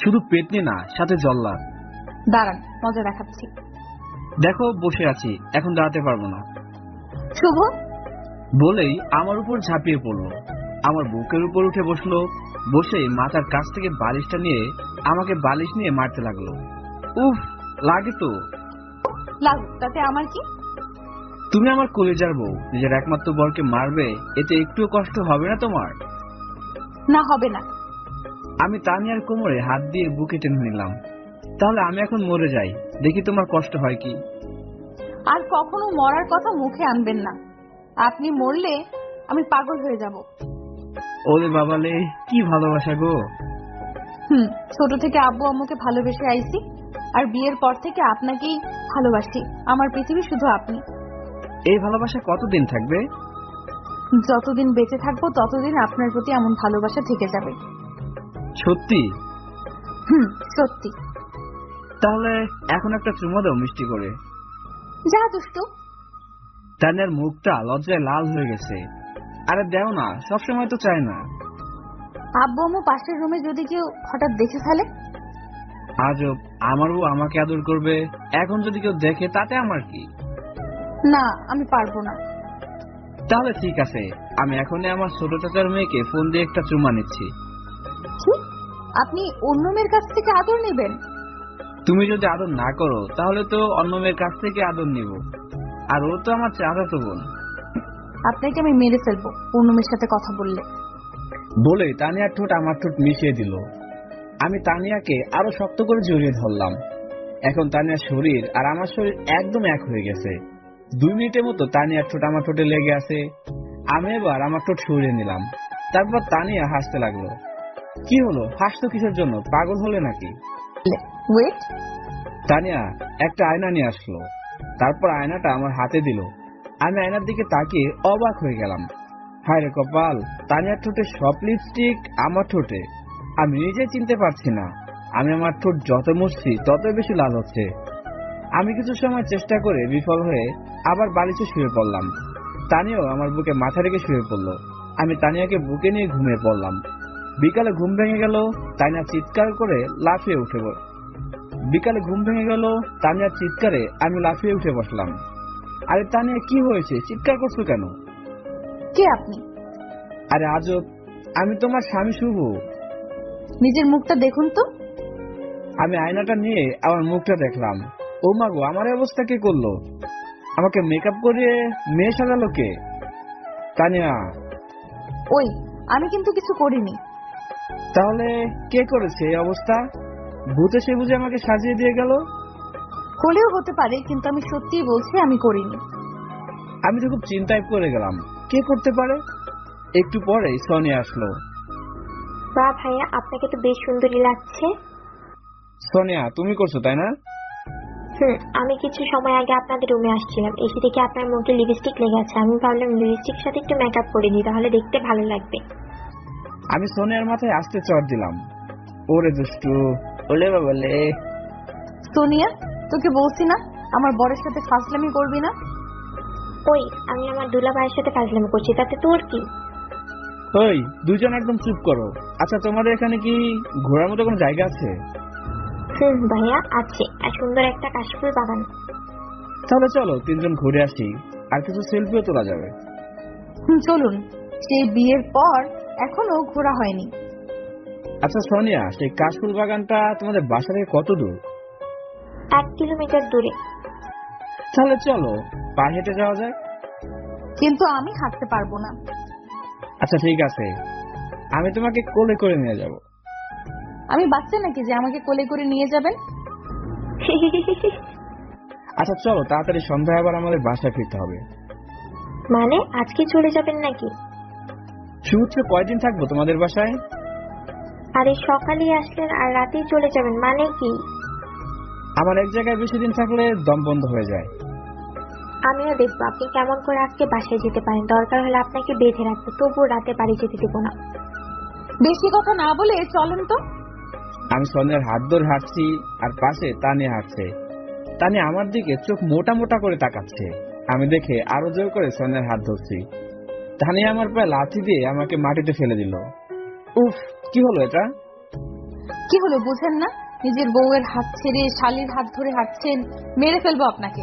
শুধু পেতনি না, সাথে জল্লাদ। দাঁড়ান, মজা দেখাচ্ছি। দেখো বসে আছি, এখন দাঁড়াতে পারবো না। শুভ বলেই আমার উপর ঝাঁপিয়ে পড়লো। আমার বুকের উপর উঠে বসলো। বসেই মাথার কাছ থেকে বালিশটা নিয়ে আমাকে বালিশ নিয়ে মারতে লাগলো। উফ, লাগে তো। লাগুক, তাতে আমার কি? তুমি আমার কলেজার বউ, নিজের একমাত্র বরকে মারবে, এতে একটুও কষ্ট হবে না তোমার? না, হবে না। আমি তানিয়ার কোমরে হাত দিয়ে বুকে টেনে নিলাম। তাহলে আমি এখন মরে যাই, দেখি তোমার কষ্ট হয় কি। আর কখনো মরার কথা মুখে আনবেন না। আপনি মরলে আমি পাগল হয়ে যাব। ওরে বাবালে, কি ভালোবাসা গো। ছোট থেকে আব্বু আম্মুকে ভালোবেসে আইছি, আর বিয়ের পর থেকে আপনাকেই ভালোবাসি। আমার পৃথিবী শুধু আপনি। এই ভালোবাসা কতদিন থাকবে? যতদিন বেঁচে থাকবো ততদিন আপনার প্রতি এমন ভালোবাসা থেকে যাবে। সত্যি? সত্যি। তাহলে এখন একটা চুমা দাও মিষ্টি করে। যা দুষ্টু। তানিয়ার মুখটা লজ্জায় লাল হয়ে গেছে। আরে দেও না, সবসময় তো চাই না। আব্বু আম্মু পাশের রুমে যদি কেউ হঠাৎ দেখে ফেলে? আজব, আমার বউ আমাকে আদর করবে, এখন যদি কেউ দেখে তাতে আমার কি? না, আমি পারবো না। তাহলে ঠিক আছে, আমি এখনই আমার ছোট চাচার মেয়েকে ফোন দিয়ে একটা চুমা নিচ্ছি। কি? আপনি অন্য মেয়ের কাছ থেকে আদর নেবেন? তুমি যদি আদর না করো তাহলে তো অন্য মেয়ের কাছ থেকে আদর নিব, আর ও তো আমার চাচাতো বোন। আপনাকে আমি মেরে ফেলবো অন্য মেয়ের সাথে কথা বললে। বলেই তানিয়ার ঠোঁট আমার ঠোঁট মিশিয়ে দিল। আমি তানিয়াকে আরো শক্ত করে জড়িয়ে ধরলাম। এখন তানিয়ার শরীর আর আমার শরীর একদম এক হয়ে গেছে। 2 মিনিটের মতো তানিয়ার ঠোঁট আমার ঠোঁটে লেগে আছে। আমি এবার আমার ঠোঁট সরিয়ে নিলাম। তারপর তানিয়া হাসতে লাগলো। কি হলো, হাসতো কিসের জন্য? পাগল হলে নাকি? ওয়েট। তানিয়া একটা আয়না নিয়ে আসলো। তারপর আয়নাটা আমার হাতে দিল। আমি আয়নার দিকে তাকিয়ে অবাক হয়ে গেলাম। হায় রে কপাল, তানিয়ার ঠোঁটে সব লিপস্টিক আমার ঠোঁটে। আমি নিজে চিনতে পারছি না। আমি আমার ঠোঁট যত মুছছি তত বেশি লাল হচ্ছে। আমি কিছু সময় চেষ্টা করে বিফল হয়ে আবার বালিশে শুয়ে পড়লাম। তানিয়াও আমার বুকে মাথা রেখে শুয়ে পড়লো। আমি তানিয়াকে বুকে নিয়ে ঘুমিয়ে পড়লাম। বিকালে ঘুম ভেঙে গেল। তানিয়া চিৎকার করে লাফিয়ে উঠে বিকালে ঘুম ভেঙে গেল তানিয়ার চিৎকারে আমি লাফিয়ে উঠে বসলাম। আরে তানিয়া, কি হয়েছে? চিৎকার করছো কেন? কে আপনি? আরে আজব, আমি তোমার স্বামী শুভ। নিজের মুখটা দেখুন তো। আমি আয়নাটা নিয়ে আমার মুখটা দেখলাম। ও মা গো, আমার অবস্থা কে করলো? আমাকে মেকআপ করিয়ে মেয়ে সাজালো কে? তানিয়া, ওই আমি কিন্তু কিছু করিনি। তাহলে কে করেছে এই অবস্থা? ভূতে সে বুঝে আমাকে সাজিয়ে দিয়ে গেল? হলেও হতে পারে, কিন্তু আমি সত্যিই বলছি আমি করিনি। আমি তো খুব চিন্তায় পড়ে গেলাম, কে করতে পারে। একটু পরেই সোনিয়া আসলো। বা ভাইয়া, আপনাকে তো বেশ সুন্দরী লাগছে। সোনিয়া, তুমি করছো তাই না? আমি কিছু সময় আগে আপনাদের রুমে আসছিলাম, এসে দেখে আপনার মুখে লিপস্টিক লেগে আছে। আমি ভাবলাম লিপস্টিক সাথে একটু মেকআপ করে নিই, তাহলে দেখতে ভালো লাগবে। আমি সোনিয়ার মাথায় আস্তে চড় দিলাম। ওরে দুষ্টু, ওলে বাবালে। সোনিয়া, তোকে বলছি না আমার বরের সাথে ফাজলামি করবি না। ওই, আমি আমার দুলা ভাইয়ের সাথে ফাজলামি করছি, তাতে তোর কি? ওই, দুজন একদম চুপ করো। আচ্ছা, তোমাদের এখানে কি ঘোরার মতো কোনো জায়গা আছে? ভাইয়া আছে, আর সুন্দর একটা কাশফুল বাগান। তাহলে চলো তিনজন ঘুরে আসি, আর কিছু সেলফিও তোলা যাবে। চলুন, সেই বিয়ের পর এখনো ঘোরা হয়নি। আচ্ছা সোনিয়া, সেই কাশফুল বাগানটা তোমাদের বাসা থেকে কত দূর? 1 কিলোমিটার দূরে। তাহলে চলো পায়ে হেঁটে যাওয়া যায়। কিন্তু আমি হাঁটতে পারবো না। আচ্ছা ঠিক আছে, আমি তোমাকে কোলে করে নিয়ে যাব। আমি বাচ্চা নাকি যে আমাকে কোলে করে নিয়ে যাবেন? আচ্ছা চলো, তাড়াতাড়ি সন্ধ্যায় আবার আমাদের বাসায় ফিরতে হবে। মানে আজকে চলে যাবেন নাকি? সুউচ্চ কয়দিন থাকবো তোমাদের বাসায়? আরে সকালে আসলেন আর রাতেই চলে যাবেন, মানে কি? আমার এক জায়গায় বেশি দিন থাকলে দম বন্ধ হয়ে যায়। আমিও দেখবো আপনি কেমন করে আজকে বাসায় যেতে পারেন। দরকার হলে আপনাকে বেঁধে রাখবো, তবুও রাতে বাড়ি যেতে দেবো না। বেশি কথা না বলে চলেন তো। আমি সোনিয়ার হাত ধরে হাঁটছি, আর পাশে তানিয়া হাঁটছে। তানিয়া আমার দিকে চোখ মোটা মোটা করে তাকাচ্ছে। আমি দেখে আরো জোর করে সোনিয়ার হাত ধরছি। তানিয়া আমার পায়ে লাথি দিয়ে আমাকে মাটিতে ফেলে দিল। উফ, কি হলো এটা? কি হলো বুঝেন না? নিজের বউয়ের হাত ছেড়ে শালির হাত ধরে হাঁটছেন, মেরে ফেলবো আপনাকে।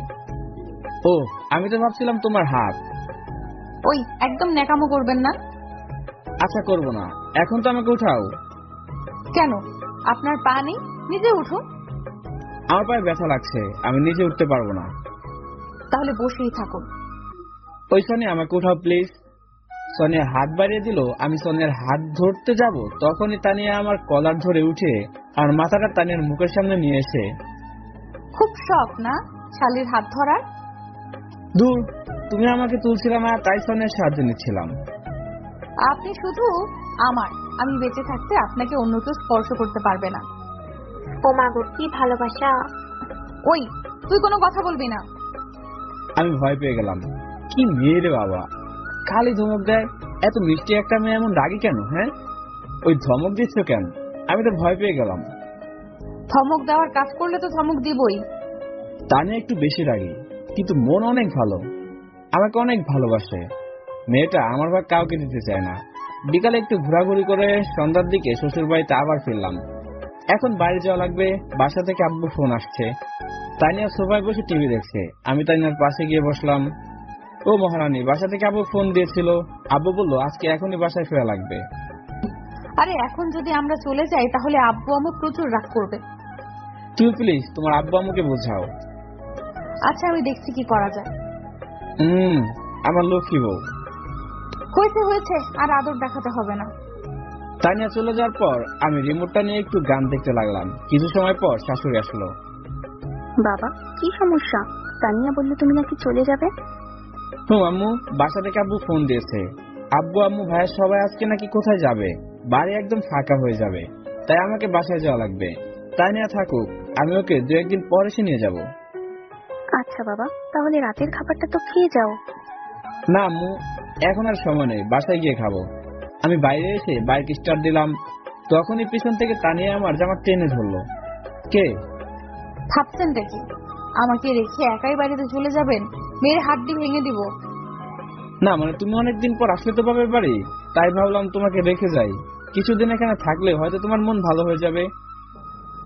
ও, আমি তো ভাবছিলাম তোমার হাত। ওই, একদম ন্যাকামো করবেন না। আচ্ছা করবো না, এখন তো আমাকে উঠাও। কেন, আপনার পা নেই? নিজে উঠুন। আমার পায়ে ব্যথা লাগছে, আমি নিজে উঠতে পারবো না। তাহলে বসেই থাকুন। ওই সোনিয়া, আমাকে উঠাও প্লিজ। সোনিয়া হাত বাড়িয়ে দিল। আমি সোনিয়ার হাত ধরতে যাব, তখনই তানিয়া আমার কলার ধরে উঠে আর মাথাটা তানিয়ার মুখের সামনে নিয়ে এসে। খুব শখ না শালির হাত ধরার? দূর, তুমি আমাকে তুলছিলাম আর তাই সোনিয়ার সাহায্য নিচ্ছিলাম। আপনি শুধু আমার, আমি বেঁচে থাকতে আপনাকে অন্য কেউ স্পর্শ করতে পারবে না। ও মা গো, কি ভালোবাসা। ওই, তুই কোনো কথা বলবি না। আমি ভয় পেয়ে গেলাম। কি মেয়ে রে বাবা, খালি ধমক দেয়। এত মিষ্টি একটা মেয়ে এমন রাগি কেন? হ্যাঁ, ওই ধমক দিচ্ছ কেন? আমি তো ভয় পেয়ে গেলাম। ধমক দেওয়ার কাজ করলে তো ধমক দিবই। তানিয়া একটু বেশি রাগি, কিন্তু মন অনেক ভালো, আমাকে অনেক ভালোবাসে। মেয়েটা আমার ভাগ কাউকে দিতে চায় না। বিকালে একটু ঘোরাঘুরি করে সন্ধ্যার দিকে শ্বশুর বাড়িতে আবার ফিরলাম। এখন বাড়ি যাওয়া লাগবে। বাসা থেকে আব্বু ফোন আসছে। তানিয়া সোফায় বসে টিভি দেখছে। আমি তানিয়ার পাশে গিয়ে বসলাম। ও মহারানী, বাসা থেকে আব্বু ফোন দিয়েছিল। আব্বু বলল আজকে এখনই বাসায় ফেরা লাগবে। আরে এখন যদি আমরা চলে যাই তাহলে আব্বু আম্মু প্রচুর রাগ করবে। তুই প্লিজ তোমার আব্বু আম্মুকে বোঝাও। আচ্ছা, আমি দেখছি কি করা যায়। আমার লক্ষ্মী বউ। হয়েছে হয়েছে, আর আদর দেখাতে হবে না। তানিয়া চলে যাওয়ার পর আমি রিমোটটা নিয়ে একটু গান দেখতে লাগলাম। কিছু সময় পর শাশুড়ি আসলো। বাবা, কি সমস্যা? তানিয়া বললো তুমি নাকি চলে যাবে। আম্মু, বাসা থেকে আব্বু ফোন দিয়েছে। আব্বু আম্মু ভাইয়ের সবাই আজকে নাকি কোথায় যাবে, বাড়ি একদম ফাঁকা হয়ে যাবে, তাই আমাকে বাসায় যাওয়া লাগবে। তানিয়া থাকুক, আমি ওকে 2-1 দিন পর এসে নিয়ে যাব। আচ্ছা বাবা, তাহলে রাতের খাবারটা তো খেয়ে যাও। না আম্মু, এখন আর সময় নেই, বাসায় গিয়ে খাবো। আমি বাইরে এসে বাইক স্টার্ট দিলাম, তখনই পিছন থেকে তানিয়া আমার জামা টেনে ধরলো। কে? ভাবছেন দেখি আমাকে রেখে একাই বাড়িতে চলে যাবেন? মেয়ের হাড্ডি ভেঙে দিব। না মানে তুমি অনেকদিন পর আসলে তো বাবার বাড়ি, তাই ভাবলাম তোমাকে রেখে যাই। কিছুদিন এখানে থাকলে হয়তো তোমার মন ভালো হয়ে যাবে।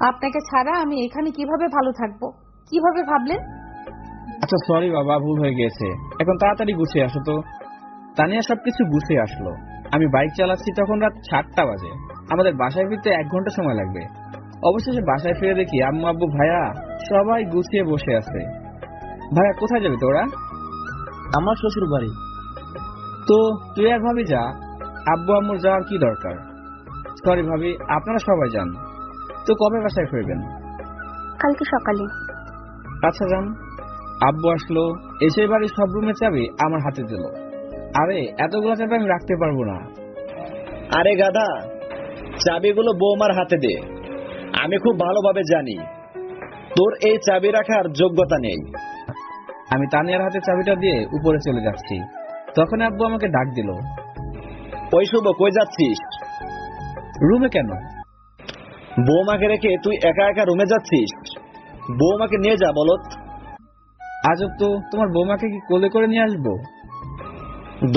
আপনাকে ছাড়া আমি এখানে কিভাবে ভালো থাকবো? কিভাবে ভাবলেন? আচ্ছা সরি বাবা, ভুল হয়ে গেছে। এখন তাড়াতাড়ি গুছিয়ে আসো তো। তানিয়া সবকিছু গুছিয়ে আসলো। আমি বাইক চালাচ্ছি, তখন রাত 7টা বাজে। আমাদের বাসায় ফিরতে 1 ঘন্টা সময় লাগবে। অবশেষে বাসায় ফিরে দেখি আম্মু আব্বু ভাইয়া সবাই গুছিয়ে বসে আছে। ভাইয়া কোথায় যাবে তোরা? আমার শ্বশুর বাড়ি। তো তুই আর ভাবি যা, আব্বু আম্মুর যাওয়ার কি দরকার? সরি ভাবি, আপনারা সবাই যান। তো কবে বাসায় ফিরবেন? কালকে সকালে। আচ্ছা যান। আব্বু আসলো, এসে বাড়ির সব রুমে চাবি আমার হাতে দিল। আরে এতগুলো চাবি আমি রাখতে পারবো না। আরে গাধা, চাবিগুলো বৌমার হাতে দে। আমি খুব ভালোভাবে জানি তোর এই চাবি রাখার যোগ্যতা নেই। আমি তানিয়ার হাতে চাবিটা দিয়ে উপরে চলে যাচ্ছি, তখন আব্বু আমাকে ডাক দিল। ওই শুভ, কই যাচ্ছিস? রুমে কেন? বৌমাকে রেখে তুই একা একা রুমে যাচ্ছিস? বৌমাকে নিয়ে যা বলত। আজব তো, তোমার বৌমাকে কি কোলে করে নিয়ে আসবো?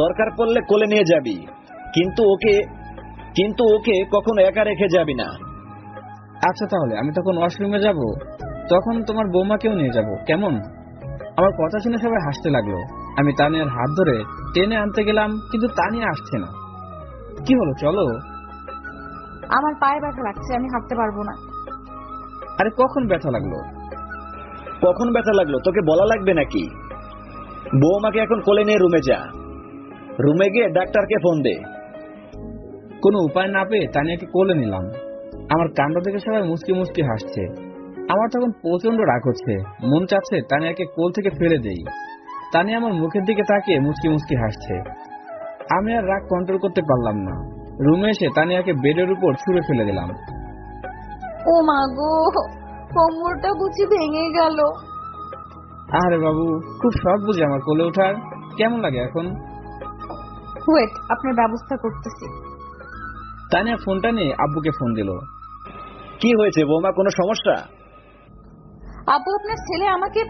দরকার পড়লে কোলে নিয়ে যাবি, কিন্তু ওকে কখনো একা রেখে যাবি না। আচ্ছা তাহলে আমি তখন ওয়াশরুমে যাব, তখন তোমার বৌমাকেও নিয়ে যাব, কেমন? আমার কথা শুনে সবাই হাসতে লাগলো। আমি তানিয়ার হাত ধরে টেনে আনতে গেলাম, কিন্তু তানিয়া আসছে না। কি হলো, চলো। আমার পায়ে ব্যথা লাগছে, আমি হাঁটতে পারবো না। আরে কখন ব্যথা লাগলো? কখন ব্যথা লাগলো তোকে বলা লাগবে নাকি? বৌমাকে এখন কোলে নিয়ে রুমে যা। রুমে গিয়ে ডাক্তারকে ফোন দে। কোনো উপায় না পেয়ে তানিয়াকে কোলে নিলাম। আমার কাণ্ড দেখে সবাই মুচকি মুচকি হাসছে। আমার তখন প্রচন্ড রাগ হচ্ছে, মন চাচ্ছে তানিয়াকে কোল থেকে ফেলে দেই। তানিয়া আমার মুখের দিকে তাকিয়ে মুচকি মুচকি হাসছে। আমি আর রাগ কন্ট্রোল করতে পারলাম না। রুমে এসে তানিয়াকে বেডের উপর ছুঁড়ে ফেলে দিলাম। ও মা গো, কোমরটা বুঝি ভেঙে গেল। আরে বাবু, খুব শখ বুঝি আমার কোলে ওঠার। কেমন লাগে এখন? ওয়েট, আপনার ব্যবস্থা করতেছি। তানিয়া ফোনটা নিয়ে আব্বুকে ফোন দিল। কি হয়েছে বৌমা, কোনো সমস্যা? আব্বু, আপনার ছেলে আমাকে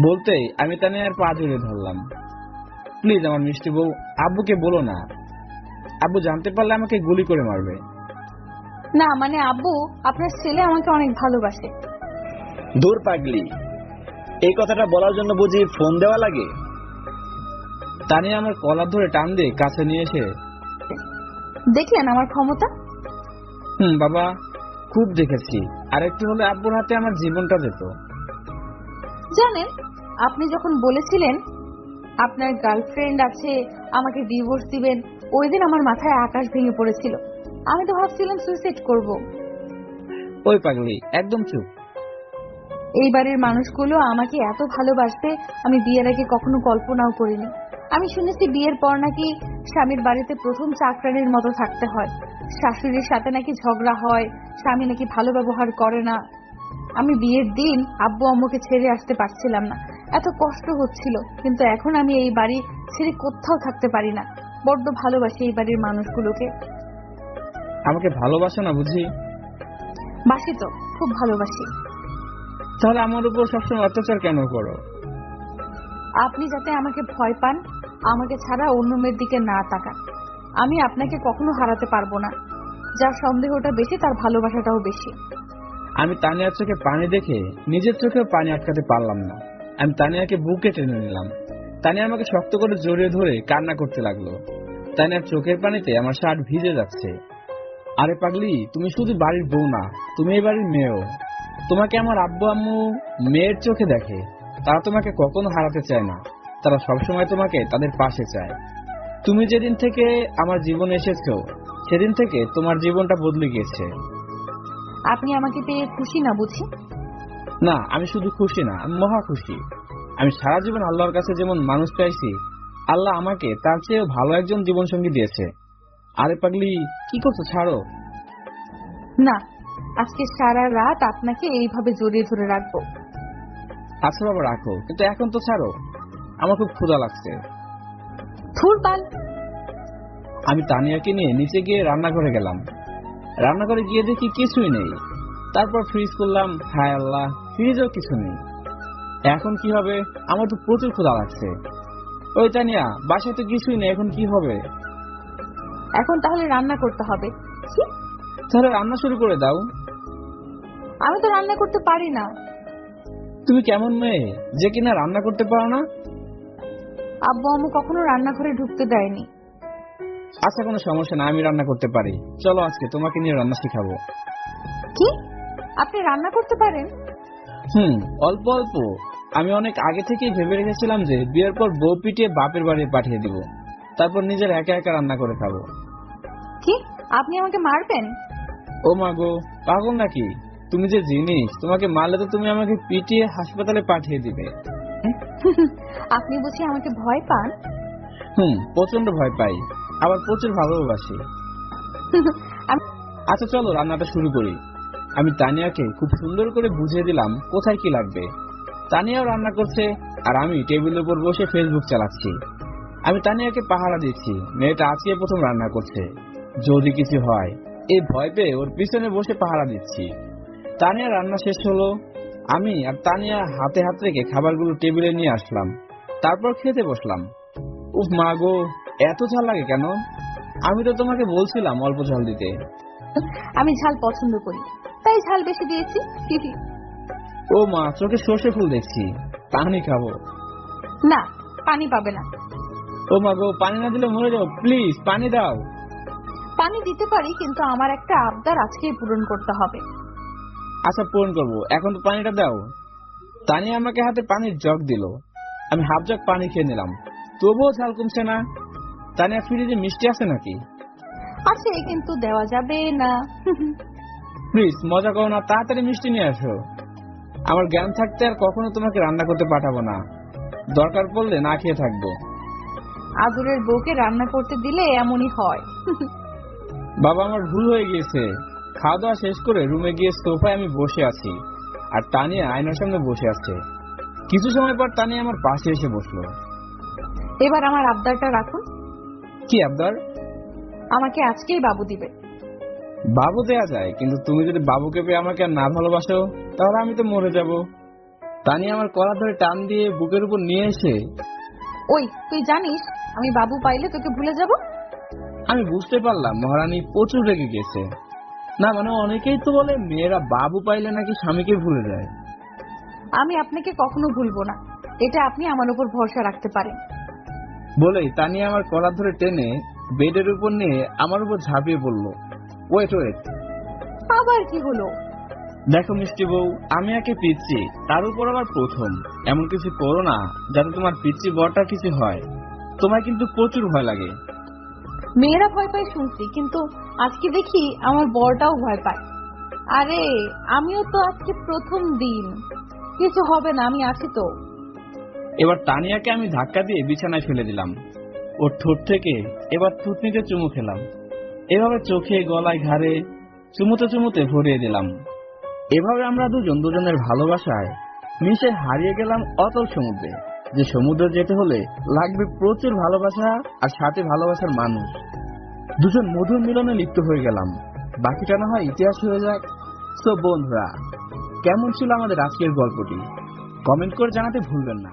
বলতেই আমি তানিয়ার পা জড়িয়ে ধরলাম। প্লিজ আমার মিষ্টি বউ, আব্বুকে বলো না। আব্বু জানতে পারলে আমাকে গুলি করে মারবে। না মানে আব্বু, আপনার ছেলে আমাকে অনেক ভালোবাসে। দূর পাগলি, এই কথাটা বলার জন্য বুঝি ফোন দেওয়া লাগে? তানিয়া আমার কলার ধরে টান দিয়ে কাছে নিয়ে এসে, দেখলেন আমার ক্ষমতা? বাবা, খুব দেখেছি। আর একটু হলে আব্বুর হাতে আমার জীবনটা যেত। জানেন, আপনি যখন বলেছিলেন আপনার গার্লফ্রেন্ড আছে, আমাকে ডিভোর্স দিবেন, ওই দিন আমার মাথায় আকাশ ভেঙে পড়েছিল। আমি তো ভাবছিলাম সুইসাইড করব। ওই পাগলি, একদম চুপ। এই বাড়ির মানুষগুলো আমাকে এত ভালোবাসবে আমি বিয়ের আগে কখনো কল্পনাও করিনি। আমি শুনেছি বিয়ের পর নাকি স্বামীর বাড়িতে প্রথম চাকরানির মতো থাকতে হয়, শাশুড়ির সাথে নাকি ঝগড়া হয়, স্বামী নাকি ভালো ব্যবহার করে না। আমি বিয়ের দিন আব্বু আম্মুকে ছেড়ে আসতে পারছিলাম না, এত কষ্ট হচ্ছিল। কিন্তু এখন আমি এই বাড়ি ছেড়ে কোথাও থাকতে পারি না। বড্ড ভালোবাসি এই বাড়ির মানুষগুলোকে। আমাকে ভালোবাসো না বুঝি? বাসি তো, খুব ভালোবাসি। তাহলে আমার উপর সবসময় অত্যাচার কেন করো? আপনি যাতে আমাকে ভয় পান, আমাকে ছাড়া অন্য মেয়ের দিকে না তাকান। আমি আপনাকে কখনো হারাতে পারবো না। যার সন্দেহটা বেশি তার ভালোবাসাটাও বেশি। আমি তানিয়ার চোখে পানি দেখে নিজের চোখেও পানি আটকাতে পারলাম না। আমি তানিয়াকে বুকে টেনে নিলাম। তানিয়া আমাকে শক্ত করে জড়িয়ে ধরে কান্না করতে লাগলো। তানিয়ার চোখের পানিতে আমার শার্ট ভিজে যাচ্ছে। আরে পাগলি, তুমি শুধু বাড়ির বউ না, তুমি এই বাড়ির মেয়েও। তোমাকে আমার আব্বু আম্মু মেয়ের চোখে দেখে। তারা তোমাকে কখনো হারাতে চায় না, তারা সবসময় তোমাকে তাদের পাশে চায়। তুমি যেদিন থেকে আমার জীবনে এসেছো সেদিন থেকে তোমার জীবনটা বদলে গিয়েছে। আপনি আমাকে পেয়ে খুশি না বুঝি? না, আমি শুধু খুশি না, আমি মহা খুশি। আমি সারা জীবন আল্লাহর কাছে যেমন মানুষ চাইছি, আল্লাহ আমাকে তার চেয়েও ভালো একজন জীবন সঙ্গী দিয়েছে। আরে পাগলি, কি করছো, ছাড়ো। না, আজকে সারা রাত আপনাকে এইভাবে জড়িয়ে ধরে রাখবো। আচ্ছা বাবা, রাখো, কিন্তু এখন তো ছাড়ো, আমার খুব ক্ষুধা লাগছে। ধুর বাল। আমি তানিয়াকে নিয়ে নিচে গিয়ে রান্নাঘরে গেলাম। রান্নাঘরে গিয়ে দেখি কিছুই নেই। তারপর ফ্রিজ করলাম, হায় আল্লাহ, ফ্রিজেও কিছু নেই। এখন কি হবে? আমার তো প্রচুর ক্ষুধা লাগছে। ওই তানিয়া, বাসায় তো কিছুই নেই, এখন কি হবে? এখন তাহলে রান্না করতে হবে। তাহলে রান্না শুরু করে দাও। আমি তো রান্না করতে পারি না। তুমি কেমন মেয়ে যে কিনা রান্না করতে পারো না? আব্বু আম্মু কখনো রান্নাঘরে ঢুকতে দেয়নি। আচ্ছা, কোনো সমস্যা না, আমি রান্না করতে পারি। চলো আজকে তোমাকে নিয়ে রান্না শেখাবো। কি? আপনি রান্না করতে পারেন? অল্প অল্প। আমি অনেক আগে থেকেই ভেবে রেখেছিলাম যে বিয়ের পর বউ পিটিয়ে বাপের বাড়ি পাঠিয়ে দিব। তারপর নিজের একা একা রান্না করে খাবো। কি, আপনি আমাকে মারবেন? ও মা গো, পাগল নাকি? তুমি যে জিনিস, তোমাকে মারলে তো তুমি আমাকে পিটিয়ে হাসপাতালে পাঠিয়ে দিবে। আপনি বুঝি আমাকে ভয় পান? প্রচন্ড ভয় পাই, আবার প্রচুর ভালোবাসি। আচ্ছা চলো রান্নাটা শুরু করি। আমি তানিয়াকে খুব সুন্দর করে বুঝিয়ে দিলাম কোথায় কি লাগবে। তানিয়াও রান্না করছে আর আমি টেবিলের উপর বসে ফেসবুক চালাচ্ছি। আমি তানিয়াকে পাহারা দিচ্ছি, মেয়েটা আজকে প্রথম রান্না করছে, যদি কিছু হয় এই ভয় পেয়ে ওর পিছনে বসে পাহারা দিচ্ছি। তানিয়া রান্না শেষ হলো, আমি আর তানিয়া হাতে হাত রেখে খাবারগুলো টেবিলে নিয়ে আসলাম, তারপর খেতে বসলাম। উফ মা গো, এত ঝাল লাগে কেন? আমি তো তোমাকে বলছিলাম অল্প ঝাল দিতে। আমি ঝাল পছন্দ করি, তাই ঝাল বেশি দিয়েছি। ও মা, চোখে সর্ষে ফুল দেখছি, পানি খাবো। না, পানি পাবে না। ও মা গো, পানি না দিলে মরে যাও, প্লিজ পানি দাও। পানি দিতে পারি, কিন্তু আমার একটা আবদার আজকেই পূরণ করতে হবে। আচ্ছা পূরণ করবো, এখন তো পানিটা দাও। তানিয়া আমাকে হাতে পানির জগ দিল, আমি হাফ জগ পানি খেয়ে নিলাম, তবুও ঝাল কমছে না। তানিয়া ফ্রিজে মিষ্টি আছে নাকি? আছে, কিন্তু দেওয়া যাবে না। প্লিজ মজা করো না, তাড়াতাড়ি মিষ্টি নিয়ে আসো। আমার জ্ঞান থাকতে আর কখনো তোমাকে রান্না করতে পাঠাবো না, দরকার পড়লে না খেয়ে থাকবো। আদরের বউকে রান্না করতে দিলে এমনই হয়। বাবা, আমার ভুল হয়ে গিয়েছে। খাওয়া দাওয়া শেষ করে রুমে গিয়ে সোফায় আমি বসে আছি, আর তানিয়া আয়নার সামনে বসে আছে। কিছু সময় পর তানিয়া আমার পাশে এসে বসলো। এবার আমার আবদারটা রাখুন। কি আবদার? আমাকে আজকেই বাবু দিবে। বাবু দেয়া যায়, কিন্তু তুমি যদি বাবুকে পেয়ে আমাকে আর না ভালোবাসো, তাহলে আমি তো মরে যাব। তানিয়া আমার কলার ধরে টান দিয়ে বুকের উপর নিয়ে এসে, ওই তুই জানিস আমি বাবু পাইলে তোকে ভুলে যাব? আমি বুঝতে পারলাম মহারানী প্রচুর রেগে গেছে। না মানে অনেকেই তো বলে মেয়েরা বাবু পাইলে নাকি স্বামীকে ভুলে যায়। আমি আপনাকে কখনো ভুলবো না, এটা আপনি আমার উপর ভরসা রাখতে পারেন। বলেই তানিয়া আমার কলার ধরে টেনে বেডের উপর নিয়ে আমার উপর ঝাঁপিয়ে পড়লো। ওয়েট ওয়েট, আবার কি হলো? দেখো মিষ্টি বউ, আমি একে পিচ্ছি, তার উপর আবার প্রথম। এমন কিছু করো না যাতে তোমার পিচ্ছি বরটা কিছু হয়। তোমায় কিন্তু প্রচুর ভয় লাগে। মেয়েরা ভয় পায় শুনছি, কিন্তু আজকে দেখি আমার বরটাও ভয় পায়। আরে আমিও তো আজকে প্রথম দিন, কিছু হবে না, আমি আছি তো। এবার তানিয়াকে আমি ধাক্কা দিয়ে বিছানায় ফেলে দিলাম। ওর ঠোঁট থেকে এবার থুতনিতে চুমু খেলাম। এভাবে চোখে, গলায়, ঘাড়ে চুমুতে চুমুতে ভরিয়ে দিলাম। এভাবে আমরা দুজন দুজনের ভালোবাসায় মিশে হারিয়ে গেলাম অতল সমুদ্রে, যে সমুদ্রে যেতে হলে লাগবে প্রচুর ভালোবাসা আর সাথে ভালোবাসার মানুষ। দুজন মধুর মিলনে লিপ্ত হয়ে গেলাম, বাকিটা না হয় ইতিহাস হয়ে যাক। সো বন্ধুরা, কেমন ছিল আমাদের আজকের গল্পটি? কমেন্ট করে জানাতে ভুলবেন না।